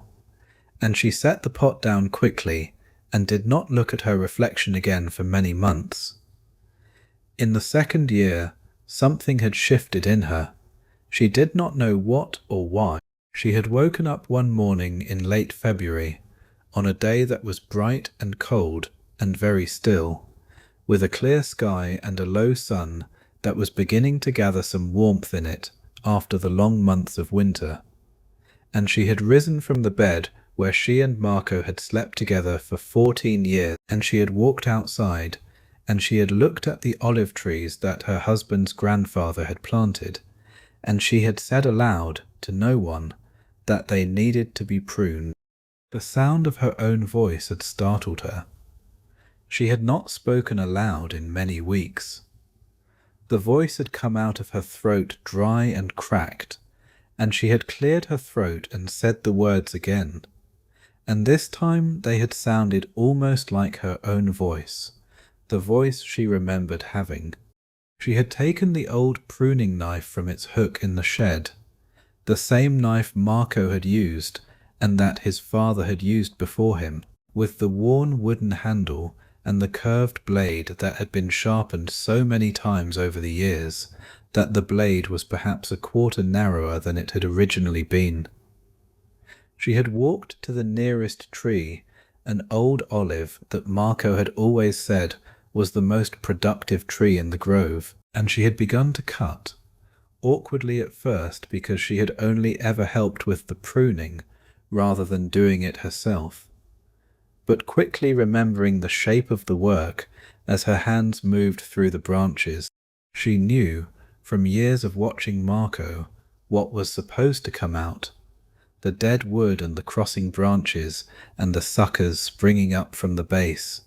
and she set the pot down quickly and did not look at her reflection again for many months. In the second year, something had shifted in her. She did not know what or why. She had woken up one morning in late February, on a day that was bright and cold and very still, with a clear sky and a low sun that was beginning to gather some warmth in it after the long months of winter, and she had risen from the bed where she and Marco had slept together for 14 years, and she had walked outside, and she had looked at the olive trees that her husband's grandfather had planted, and she had said aloud to no one that they needed to be pruned. The sound of her own voice had startled her. She had not spoken aloud in many weeks. The voice had come out of her throat dry and cracked, and she had cleared her throat and said the words again, and this time they had sounded almost like her own voice, the voice she remembered having. She had taken the old pruning knife from its hook in the shed, the same knife Marco had used and that his father had used before him, with the worn wooden handle and the curved blade that had been sharpened so many times over the years that the blade was perhaps a quarter narrower than it had originally been. She had walked to the nearest tree, an old olive that Marco had always said was the most productive tree in the grove, and she had begun to cut, awkwardly at first because she had only ever helped with the pruning rather than doing it herself, but quickly remembering the shape of the work as her hands moved through the branches, she knew, from years of watching Marco, what was supposed to come out, the dead wood and the crossing branches and the suckers springing up from the base,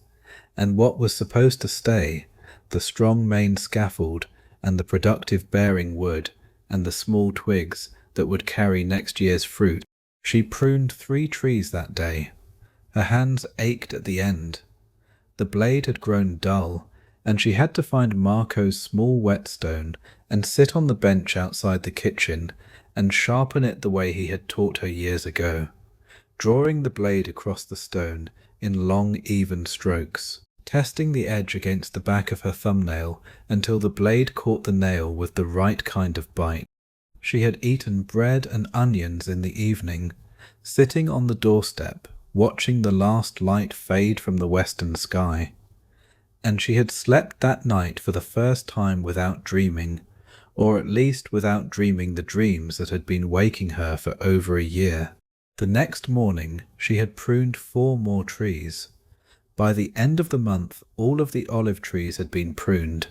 and what was supposed to stay, the strong main scaffold and the productive bearing wood and the small twigs that would carry next year's fruit. She pruned 3 trees that day. Her hands ached at the end. The blade had grown dull, and she had to find Marco's small whetstone and sit on the bench outside the kitchen and sharpen it the way he had taught her years ago, drawing the blade across the stone in long, even strokes, testing the edge against the back of her thumbnail until the blade caught the nail with the right kind of bite. She had eaten bread and onions in the evening, sitting on the doorstep, watching the last light fade from the western sky. And she had slept that night for the first time without dreaming, or at least without dreaming the dreams that had been waking her for over a year. The next morning she had pruned 4 more trees. By the end of the month all of the olive trees had been pruned,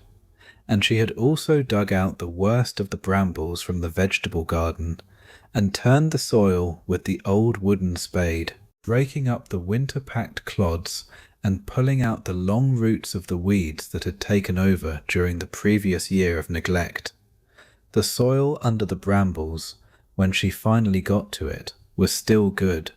and she had also dug out the worst of the brambles from the vegetable garden and turned the soil with the old wooden spade, breaking up the winter-packed clods and pulling out the long roots of the weeds that had taken over during the previous year of neglect. The soil under the brambles, when she finally got to it, was still good.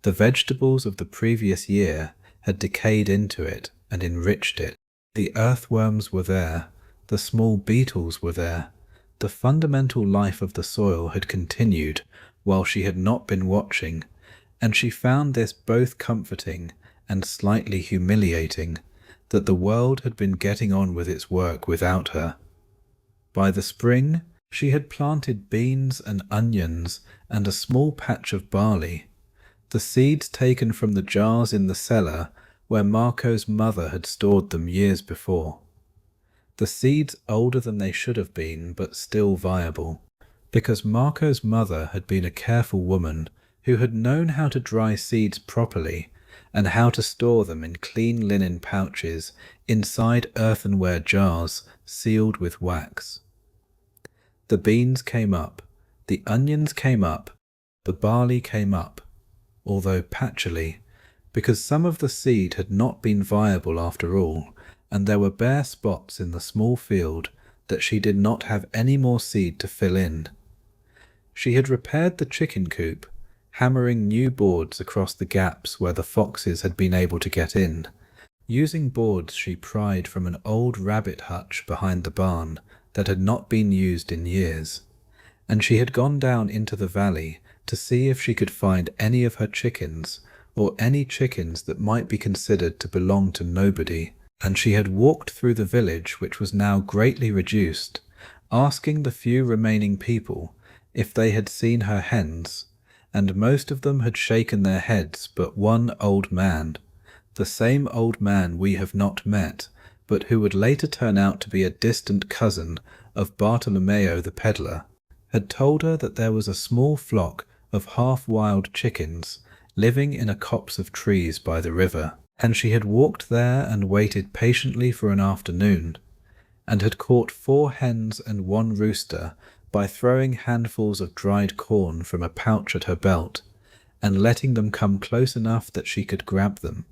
The vegetables of the previous year had decayed into it and enriched it. The earthworms were there, the small beetles were there. The fundamental life of the soil had continued while she had not been watching, and she found this both comforting and slightly humiliating, that the world had been getting on with its work without her. By the spring, she had planted beans and onions and a small patch of barley, the seeds taken from the jars in the cellar where Marco's mother had stored them years before. The seeds older than they should have been, but still viable, because Marco's mother had been a careful woman who had known how to dry seeds properly and how to store them in clean linen pouches inside earthenware jars sealed with wax. The beans came up, the onions came up, the barley came up, although patchily, because some of the seed had not been viable after all, and there were bare spots in the small field that she did not have any more seed to fill in. She had repaired the chicken coop, hammering new boards across the gaps where the foxes had been able to get in, using boards she pried from an old rabbit hutch behind the barn that had not been used in years, and she had gone down into the valley to see if she could find any of her chickens, or any chickens that might be considered to belong to nobody, and she had walked through the village, which was now greatly reduced, asking the few remaining people if they had seen her hens, and most of them had shaken their heads but one old man, the same old man we have not met, but who would later turn out to be a distant cousin of Bartolomeo the peddler, had told her that there was a small flock of half-wild chickens living in a copse of trees by the river, and she had walked there and waited patiently for an afternoon, and had caught 4 hens and 1 rooster by throwing handfuls of dried corn from a pouch at her belt, and letting them come close enough that she could grab them.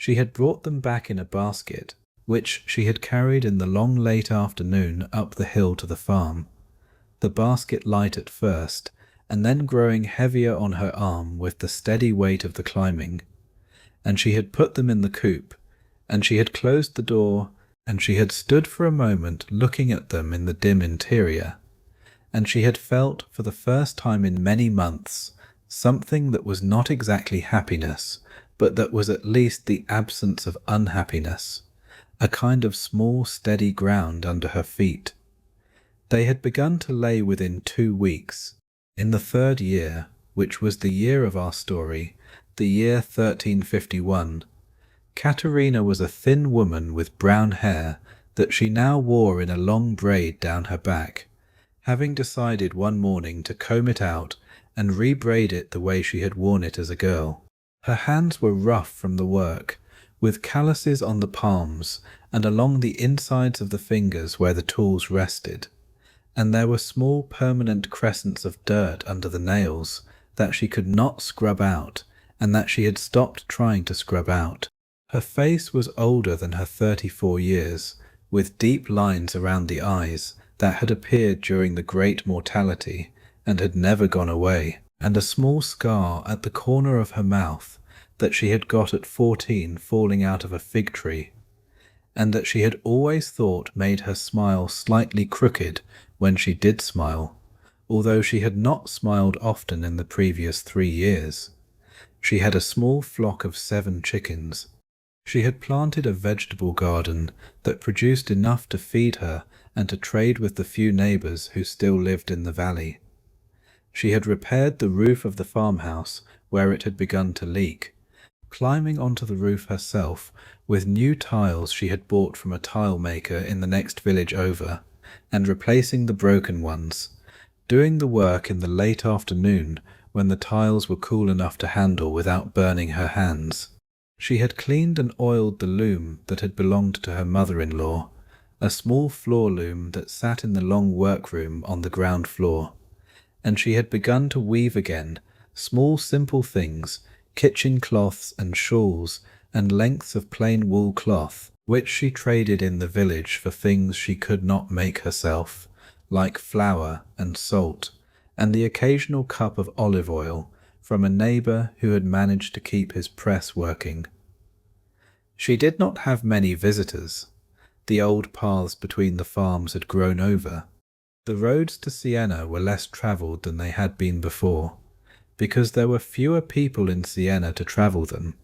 She had brought them back in a basket, which she had carried in the long late afternoon up the hill to the farm, the basket light at first, and then growing heavier on her arm with the steady weight of the climbing. And she had put them in the coop, and she had closed the door, and she had stood for a moment looking at them in the dim interior, and she had felt for the first time in many months something that was not exactly happiness, but that was at least the absence of unhappiness, a kind of small steady ground under her feet. They had begun to lay within 2 weeks. In the 3rd year, which was the year of our story, the year 1351, Caterina was a thin woman with brown hair that she now wore in a long braid down her back, having decided one morning to comb it out and rebraid it the way she had worn it as a girl. Her hands were rough from the work, with calluses on the palms and along the insides of the fingers where the tools rested, and there were small permanent crescents of dirt under the nails that she could not scrub out and that she had stopped trying to scrub out. Her face was older than her 34 years, with deep lines around the eyes that had appeared during the great mortality and had never gone away, and a small scar at the corner of her mouth that she had got at 14 falling out of a fig tree, and that she had always thought made her smile slightly crooked when she did smile, although she had not smiled often in the previous 3 years. She had a small flock of 7 chickens. She had planted a vegetable garden that produced enough to feed her and to trade with the few neighbours who still lived in the valley. She had repaired the roof of the farmhouse where it had begun to leak, climbing onto the roof herself with new tiles she had bought from a tile maker in the next village over, and replacing the broken ones, doing the work in the late afternoon when the tiles were cool enough to handle without burning her hands. She had cleaned and oiled the loom that had belonged to her mother-in-law, a small floor loom that sat in the long workroom on the ground floor, and she had begun to weave again small simple things, kitchen cloths and shawls and lengths of plain wool cloth, which she traded in the village for things she could not make herself, like flour and salt, and the occasional cup of olive oil from a neighbour who had managed to keep his press working. She did not have many visitors. The old paths between the farms had grown over. The roads to Siena were less travelled than they had been before, because there were fewer people in Siena to travel them.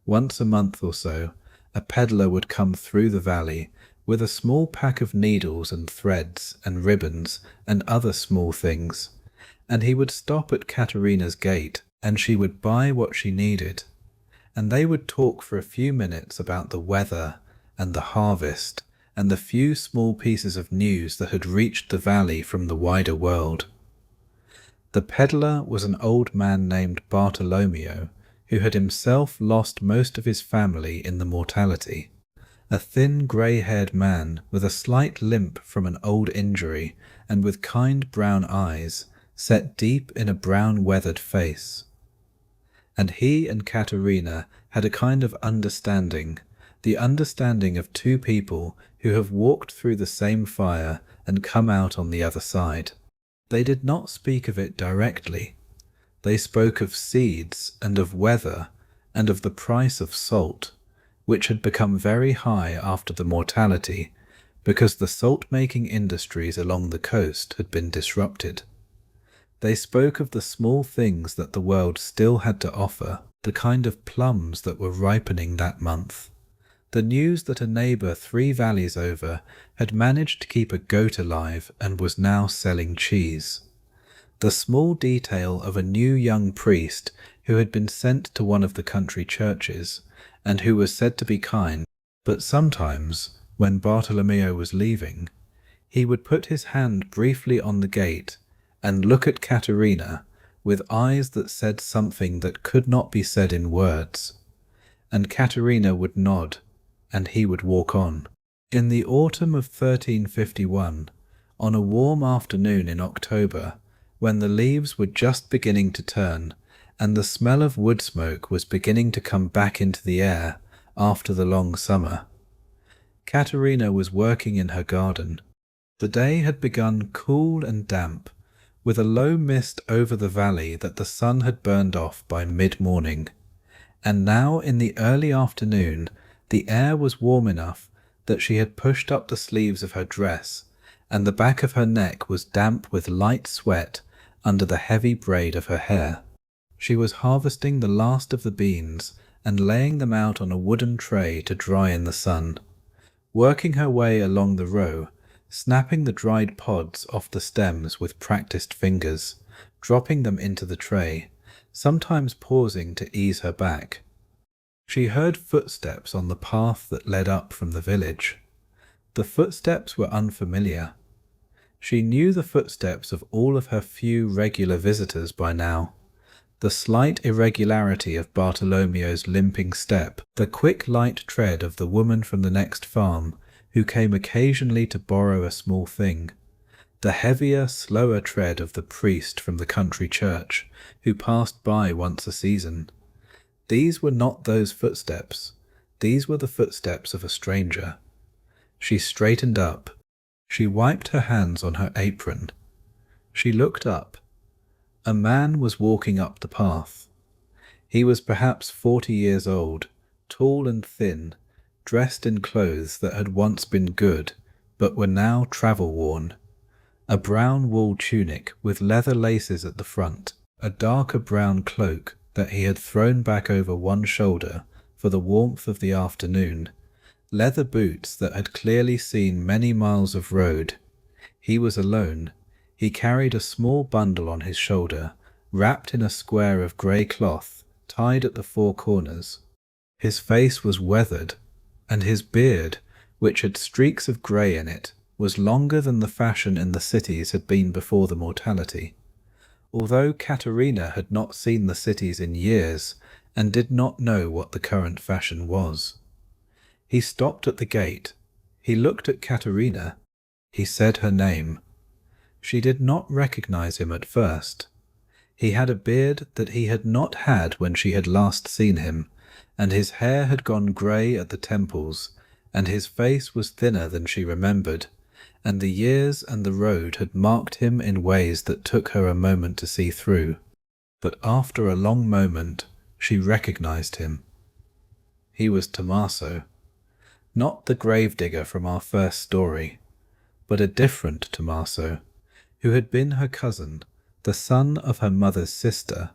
Once a month or so, a peddler would come through the valley with a small pack of needles and threads and ribbons and other small things, and he would stop at Caterina's gate, and she would buy what she needed, and they would talk for a few minutes about the weather and the harvest and the few small pieces of news that had reached the valley from the wider world. The peddler was an old man named Bartolomeo, who had himself lost most of his family in the mortality. A thin grey-haired man with a slight limp from an old injury and with kind brown eyes set deep in a brown weathered face. And he and Caterina had a kind of understanding, the understanding of two people who have walked through the same fire and come out on the other side. They did not speak of it directly. They spoke of seeds and of weather and of the price of salt, which had become very high after the mortality because the salt-making industries along the coast had been disrupted. They spoke of the small things that the world still had to offer, the kind of plums that were ripening that month, the news that a neighbour 3 valleys over had managed to keep a goat alive and was now selling cheese, the small detail of a new young priest who had been sent to one of the country churches, and who was said to be kind, but sometimes, when Bartolomeo was leaving, he would put his hand briefly on the gate and look at Caterina with eyes that said something that could not be said in words, and Caterina would nod, and he would walk on. In the autumn of 1351, on a warm afternoon in October, when the leaves were just beginning to turn, and the smell of wood smoke was beginning to come back into the air after the long summer, Caterina was working in her garden. The day had begun cool and damp, with a low mist over the valley that the sun had burned off by mid-morning, and now in the early afternoon the air was warm enough that she had pushed up the sleeves of her dress, and the back of her neck was damp with light sweat under the heavy braid of her hair. She was harvesting the last of the beans and laying them out on a wooden tray to dry in the sun, working her way along the row, snapping the dried pods off the stems with practised fingers, dropping them into the tray, sometimes pausing to ease her back. She heard footsteps on the path that led up from the village. The footsteps were unfamiliar. She knew the footsteps of all of her few regular visitors by now. The slight irregularity of Bartolomeo's limping step, the quick light tread of the woman from the next farm, who came occasionally to borrow a small thing, the heavier, slower tread of the priest from the country church, who passed by once a season. These were not those footsteps. These were the footsteps of a stranger. She straightened up. She wiped her hands on her apron. She looked up. A man was walking up the path. He was perhaps 40 years old, tall and thin, dressed in clothes that had once been good, but were now travel-worn. A brown wool tunic with leather laces at the front, a darker brown cloak that he had thrown back over one shoulder for the warmth of the afternoon, leather boots that had clearly seen many miles of road. He was alone. He carried a small bundle on his shoulder, wrapped in a square of grey cloth, tied at the four corners. His face was weathered, and his beard, which had streaks of grey in it, was longer than the fashion in the cities had been before the mortality. Although Caterina had not seen the cities in years, and did not know what the current fashion was. He stopped at the gate. He looked at Caterina. He said her name. She did not recognize him at first. He had a beard that he had not had when she had last seen him, and his hair had gone grey at the temples, and his face was thinner than she remembered, and the years and the road had marked him in ways that took her a moment to see through. But after a long moment, she recognized him. He was Tommaso. Not the gravedigger from our first story, but a different Tommaso, who had been her cousin, the son of her mother's sister,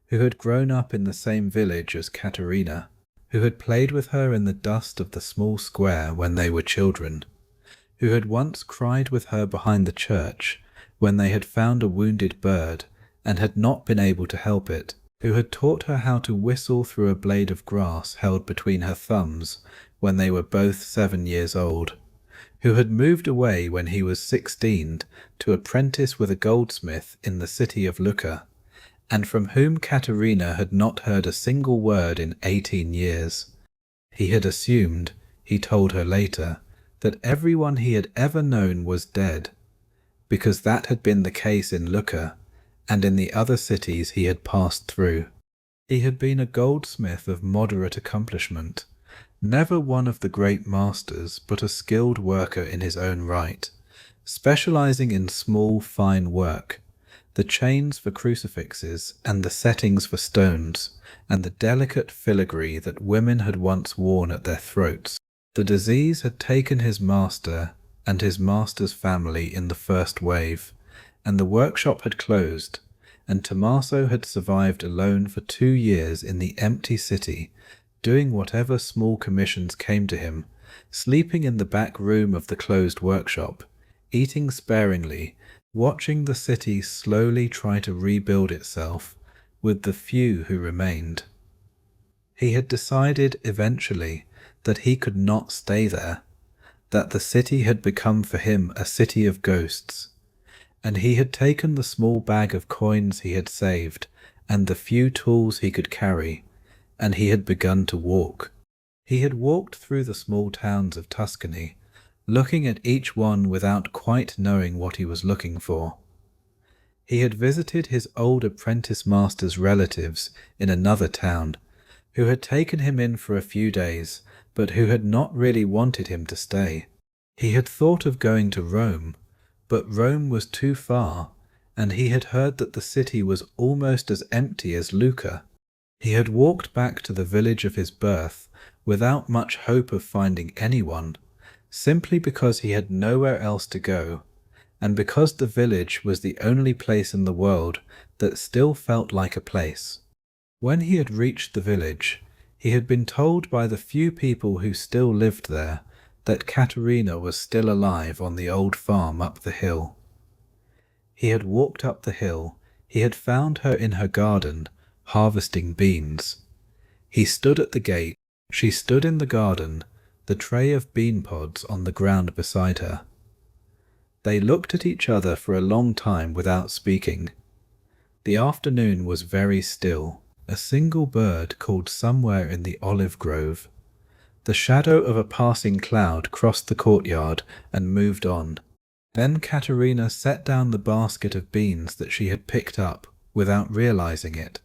who had grown up in the same village as Caterina, who had played with her in the dust of the small square when they were children, who had once cried with her behind the church when they had found a wounded bird and had not been able to help it, who had taught her how to whistle through a blade of grass held between her thumbs when they were both 7 years old, who had moved away when he was 16 to apprentice with a goldsmith in the city of Lucca, and from whom Caterina had not heard a single word in 18 years. He had assumed, he told her later, that everyone he had ever known was dead, because that had been the case in Lucca and in the other cities he had passed through. He had been a goldsmith of moderate accomplishment, never one of the great masters, but a skilled worker in his own right, specializing in small, fine work, the chains for crucifixes and the settings for stones, and the delicate filigree that women had once worn at their throats. The disease had taken his master and his master's family in the first wave, and the workshop had closed, and Tommaso had survived alone for 2 years in the empty city, doing whatever small commissions came to him, sleeping in the back room of the closed workshop, eating sparingly, watching the city slowly try to rebuild itself with the few who remained. He had decided eventually that he could not stay there, that the city had become for him a city of ghosts, and he had taken the small bag of coins he had saved and the few tools he could carry, and he had begun to walk. He had walked through the small towns of Tuscany, looking at each one without quite knowing what he was looking for. He had visited his old apprentice master's relatives in another town, who had taken him in for a few days, but who had not really wanted him to stay. He had thought of going to Rome, but Rome was too far, and he had heard that the city was almost as empty as Lucca. He had walked back to the village of his birth without much hope of finding anyone, simply because he had nowhere else to go, and because the village was the only place in the world that still felt like a place. When he had reached the village, he had been told by the few people who still lived there that Caterina was still alive on the old farm up the hill. He had walked up the hill. He had found her in her garden, harvesting beans. He stood at the gate. She stood in the garden, the tray of bean pods on the ground beside her. They looked at each other for a long time without speaking. The afternoon was very still. A single bird called somewhere in the olive grove. The shadow of a passing cloud crossed the courtyard and moved on. Then Katerina set down the basket of beans that she had picked up without realizing it,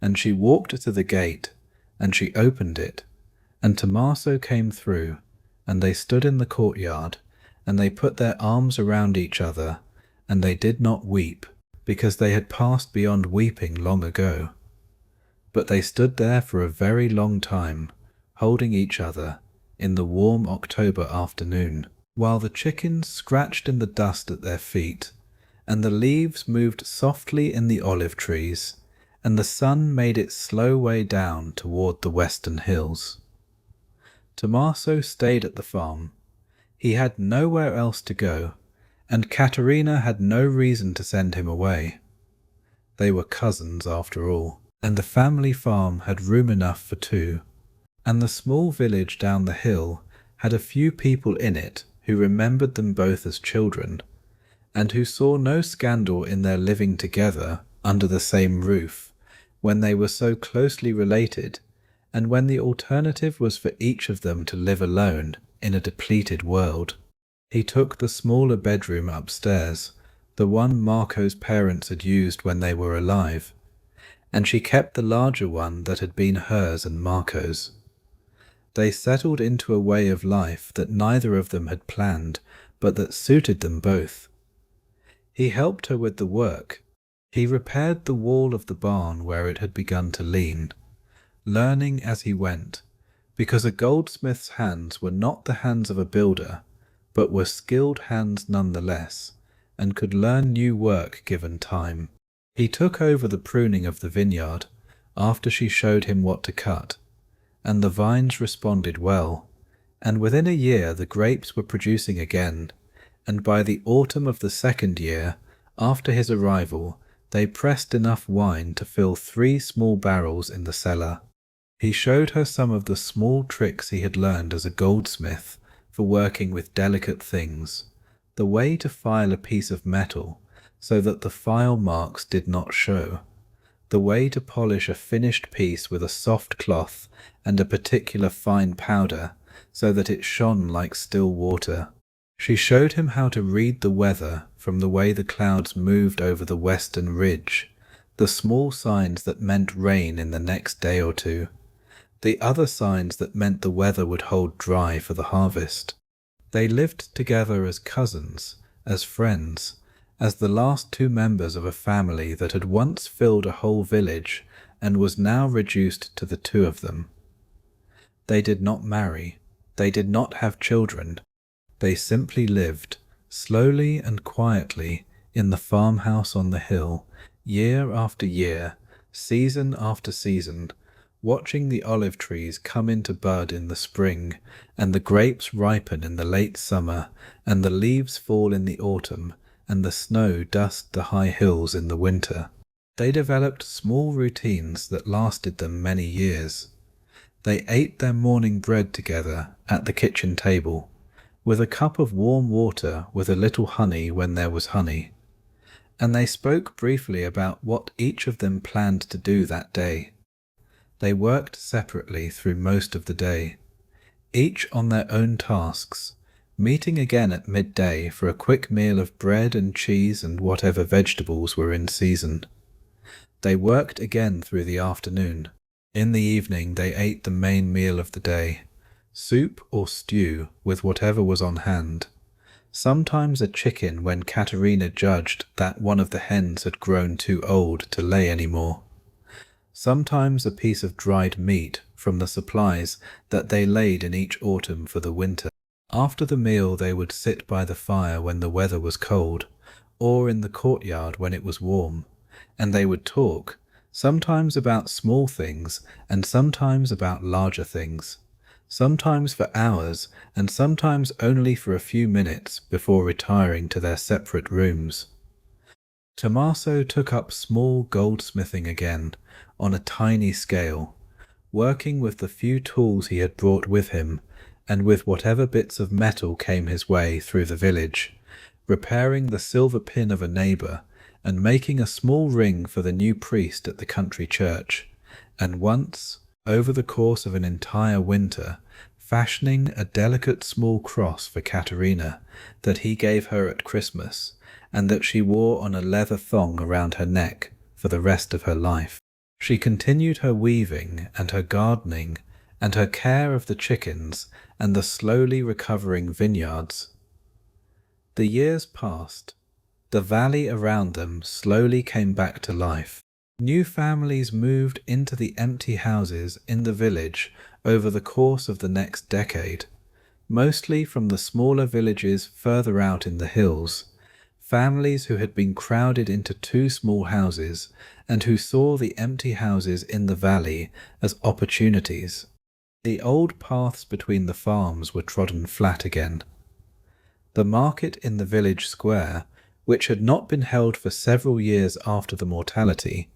and she walked to the gate, and she opened it, and Tommaso came through, and they stood in the courtyard, and they put their arms around each other, and they did not weep, because they had passed beyond weeping long ago. But they stood there for a very long time, holding each other, in the warm October afternoon, while the chickens scratched in the dust at their feet, and the leaves moved softly in the olive trees, and the sun made its slow way down toward the western hills. Tommaso stayed at the farm. He had nowhere else to go, and Katerina had no reason to send him away. They were cousins after all, and the family farm had room enough for two, and the small village down the hill had a few people in it who remembered them both as children, and who saw no scandal in their living together under the same roof, when they were so closely related, and when the alternative was for each of them to live alone in a depleted world. He took the smaller bedroom upstairs, the one Marco's parents had used when they were alive, and she kept the larger one that had been hers and Marco's. They settled into a way of life that neither of them had planned, but that suited them both. He helped her with the work. He repaired the wall of the barn where it had begun to lean, learning as he went, because a goldsmith's hands were not the hands of a builder, but were skilled hands nonetheless, and could learn new work given time. He took over the pruning of the vineyard, after she showed him what to cut, and the vines responded well, and within a year the grapes were producing again, and by the autumn of the second year, after his arrival, they pressed enough wine to fill 3 small barrels in the cellar. He showed her some of the small tricks he had learned as a goldsmith for working with delicate things, the way to file a piece of metal so that the file marks did not show, the way to polish a finished piece with a soft cloth and a particular fine powder so that it shone like still water. She showed him how to read the weather from the way the clouds moved over the western ridge, the small signs that meant rain in the next day or two, the other signs that meant the weather would hold dry for the harvest. They lived together as cousins, as friends, as the last 2 members of a family that had once filled a whole village and was now reduced to the 2 of them. They did not marry. They did not have children. They simply lived, slowly and quietly, in the farmhouse on the hill, year after year, season after season, watching the olive trees come into bud in the spring, and the grapes ripen in the late summer, and the leaves fall in the autumn, and the snow dust the high hills in the winter. They developed small routines that lasted them many years. They ate their morning bread together at the kitchen table, with a cup of warm water with a little honey when there was honey, and they spoke briefly about what each of them planned to do that day. They worked separately through most of the day, each on their own tasks, meeting again at midday for a quick meal of bread and cheese and whatever vegetables were in season. They worked again through the afternoon. In the evening they ate the main meal of the day, soup or stew with whatever was on hand, sometimes a chicken when Katerina judged that one of the hens had grown too old to lay any more, sometimes a piece of dried meat from the supplies that they laid in each autumn for the winter. After the meal they would sit by the fire when the weather was cold, or in the courtyard when it was warm, and they would talk, sometimes about small things and sometimes about larger things, sometimes for hours and sometimes only for a few minutes before retiring to their separate rooms. Tommaso took up small goldsmithing again, on a tiny scale, working with the few tools he had brought with him, and with whatever bits of metal came his way through the village, repairing the silver pin of a neighbour, and making a small ring for the new priest at the country church, and once, over the course of an entire winter, fashioning a delicate small cross for Caterina that he gave her at Christmas, and that she wore on a leather thong around her neck for the rest of her life. She continued her weaving and her gardening and her care of the chickens and the slowly recovering vineyards. The years passed. The valley around them slowly came back to life. New families moved into the empty houses in the village over the course of the next decade, mostly from the smaller villages further out in the hills, families who had been crowded into two small houses and who saw the empty houses in the valley as opportunities. The old paths between the farms were trodden flat again. The market in the village square, which had not been held for several years after the mortality,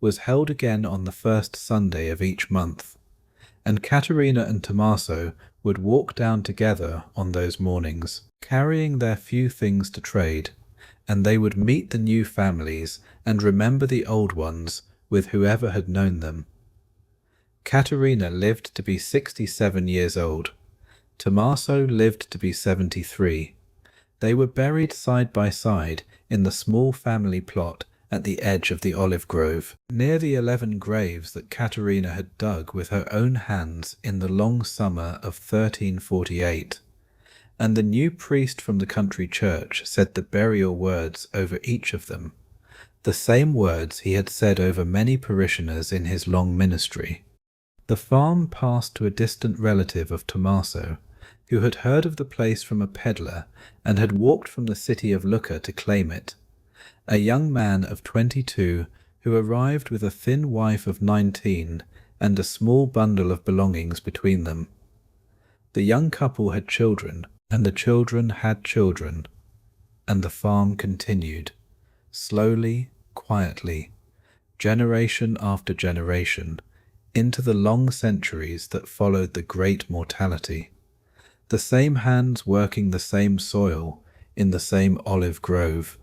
was held again on the first Sunday of each month, and Caterina and Tommaso would walk down together on those mornings, carrying their few things to trade, and they would meet the new families and remember the old ones with whoever had known them. Caterina lived to be 67 years old. Tommaso lived to be 73. They were buried side by side in the small family plot at the edge of the olive grove, near the 11 graves that Caterina had dug with her own hands in the long summer of 1348, and the new priest from the country church said the burial words over each of them, the same words he had said over many parishioners in his long ministry. The farm passed to a distant relative of Tommaso, who had heard of the place from a peddler and had walked from the city of Lucca to claim it, a young man of 22 who arrived with a thin wife of 19 and a small bundle of belongings between them. The young couple had children, and the children had children, and the farm continued, slowly, quietly, generation after generation, into the long centuries that followed the great mortality. The same hands working the same soil in the same olive grove,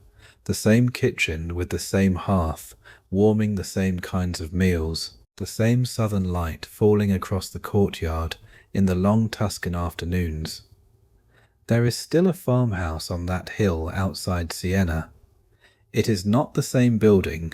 the same kitchen with the same hearth, warming the same kinds of meals, the same southern light falling across the courtyard in the long Tuscan afternoons. There is still a farmhouse on that hill outside Siena. It is not the same building.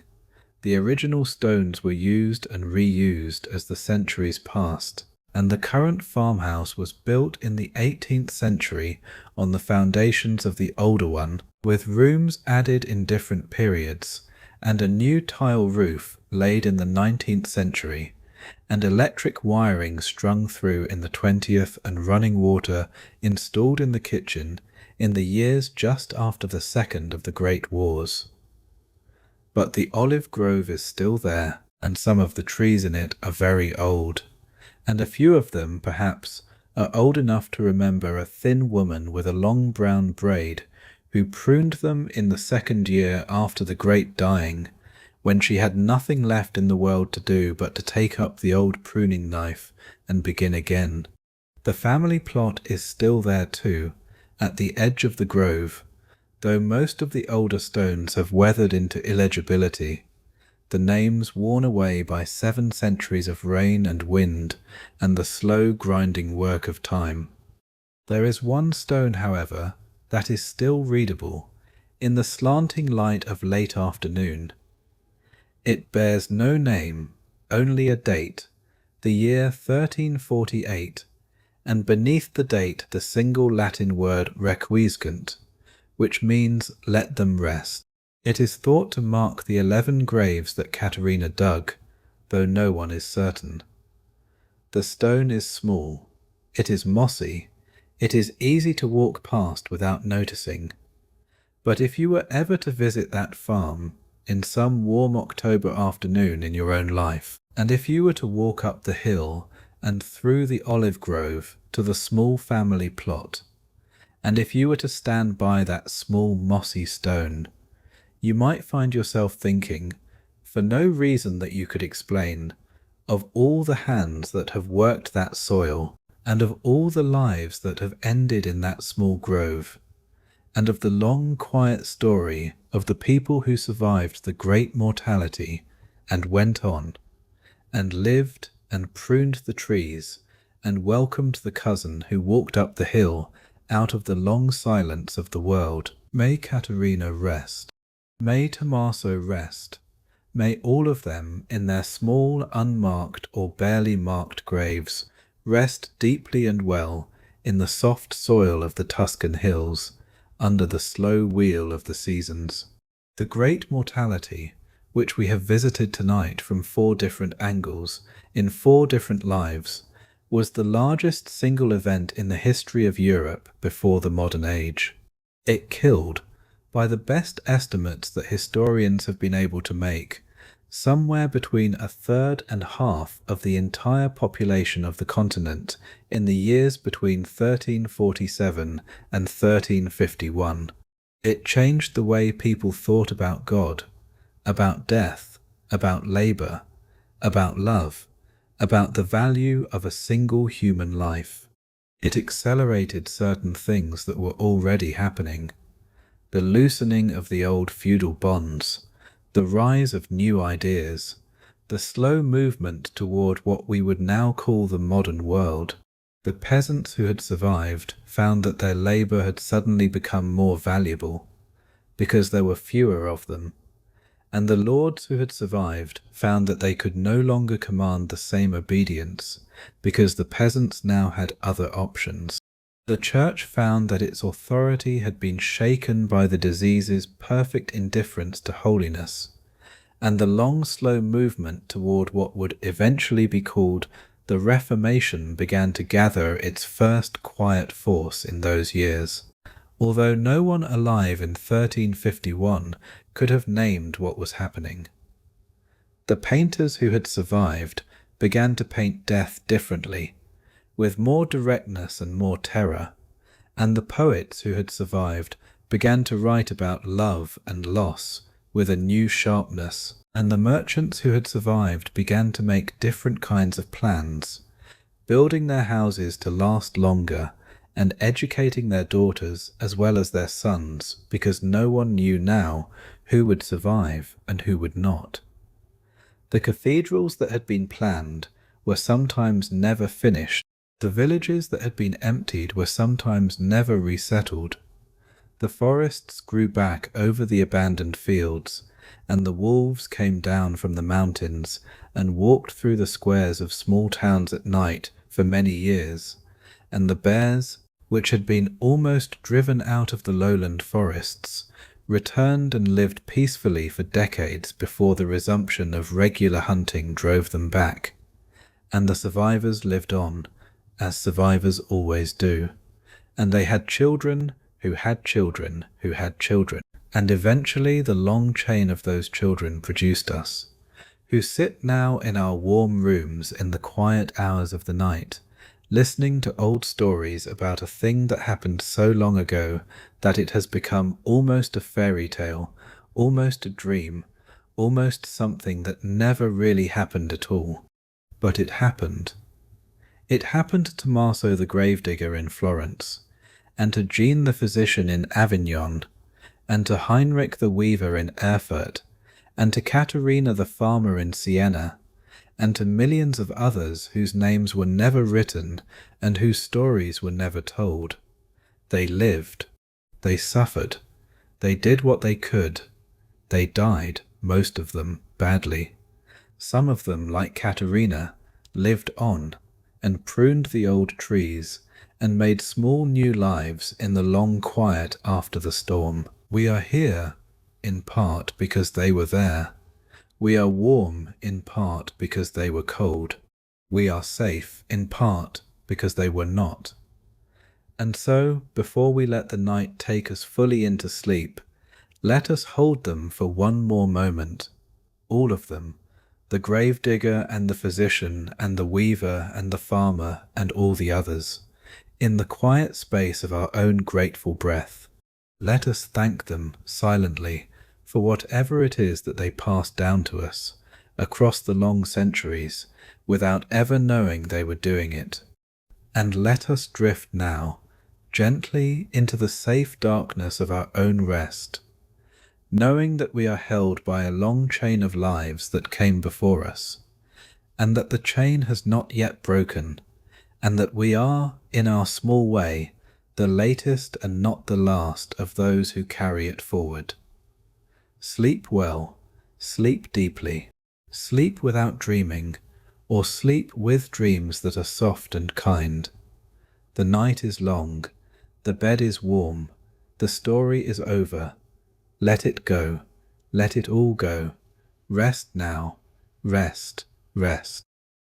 The original stones were used and reused as the centuries passed, and the current farmhouse was built in the 18th century on the foundations of the older one, with rooms added in different periods, and a new tile roof laid in the 19th century, and electric wiring strung through in the 20th and running water installed in the kitchen in the years just after the second of the Great Wars. But the olive grove is still there, and some of the trees in it are very old, and a few of them, perhaps, are old enough to remember a thin woman with a long brown braid who pruned them in the second year after the great dying, when she had nothing left in the world to do but to take up the old pruning knife and begin again. The family plot is still there too, at the edge of the grove, though most of the older stones have weathered into illegibility, the names worn away by 7 centuries of rain and wind and the slow grinding work of time. There is one stone, however, that is still readable, in the slanting light of late afternoon. It bears no name, only a date, the year 1348, and beneath the date the single Latin word requiescant, which means let them rest. It is thought to mark the 11 graves that Caterina dug, though no one is certain. The stone is small, it is mossy, it is easy to walk past without noticing. But if you were ever to visit that farm in some warm October afternoon in your own life, and if you were to walk up the hill and through the olive grove to the small family plot, and if you were to stand by that small mossy stone, you might find yourself thinking, for no reason that you could explain, of all the hands that have worked that soil, and of all the lives that have ended in that small grove, and of the long, quiet story of the people who survived the great mortality and went on, and lived and pruned the trees, and welcomed the cousin who walked up the hill out of the long silence of the world. May Caterina rest. May Tommaso rest. May all of them, in their small, unmarked or barely marked graves, rest deeply and well in the soft soil of the Tuscan hills, under the slow wheel of the seasons. The great mortality, which we have visited tonight from 4 different angles, in 4 different lives, was the largest single event in the history of Europe before the modern age. It killed, by the best estimates that historians have been able to make, somewhere between 1/3 and half of the entire population of the continent in the years between 1347 and 1351. It changed the way people thought about God, about death, about labor, about love, about the value of a single human life. It accelerated certain things that were already happening. The loosening of the old feudal bonds, the rise of new ideas, the slow movement toward what we would now call the modern world. The peasants who had survived found that their labor had suddenly become more valuable, because there were fewer of them, and the lords who had survived found that they could no longer command the same obedience, because the peasants now had other options. The Church found that its authority had been shaken by the disease's perfect indifference to holiness, and the long, slow movement toward what would eventually be called the Reformation began to gather its first quiet force in those years. Although no one alive in 1351 could have named what was happening. The painters who had survived began to paint death differently, with more directness and more terror, and the poets who had survived began to write about love and loss with a new sharpness, and the merchants who had survived began to make different kinds of plans, building their houses to last longer and educating their daughters as well as their sons, because no one knew now who would survive and who would not. The cathedrals that had been planned were sometimes never finished. The villages that had been emptied were sometimes never resettled. The forests grew back over the abandoned fields, and the wolves came down from the mountains and walked through the squares of small towns at night for many years, and the bears, which had been almost driven out of the lowland forests, returned and lived peacefully for decades before the resumption of regular hunting drove them back, and the survivors lived on, as survivors always do, and they had children who had children who had children, and eventually the long chain of those children produced us, who sit now in our warm rooms in the quiet hours of the night, listening to old stories about a thing that happened so long ago that it has become almost a fairy tale, almost a dream, almost something that never really happened at all. But it happened. It happened to Tommaso the Gravedigger in Florence, and to Jean the physician in Avignon, and to Heinrich the weaver in Erfurt, and to Caterina the farmer in Siena, and to millions of others whose names were never written and whose stories were never told. They lived. They suffered. They did what they could. They died, most of them, badly. Some of them, like Caterina, lived on, and pruned the old trees, and made small new lives in the long quiet after the storm. We are here, in part because they were there. We are warm, in part because they were cold. We are safe, in part because they were not. And so, before we let the night take us fully into sleep, let us hold them for one more moment, all of them, the gravedigger and the physician and the weaver and the farmer and all the others, in the quiet space of our own grateful breath. Let us thank them silently for whatever it is that they passed down to us across the long centuries without ever knowing they were doing it. And let us drift now, gently into the safe darkness of our own rest, knowing that we are held by a long chain of lives that came before us, and that the chain has not yet broken, and that we are, in our small way, the latest and not the last of those who carry it forward. Sleep well, sleep deeply, sleep without dreaming, or sleep with dreams that are soft and kind. The night is long, the bed is warm, the story is over. Let it go, let it all go. Rest now, rest, rest.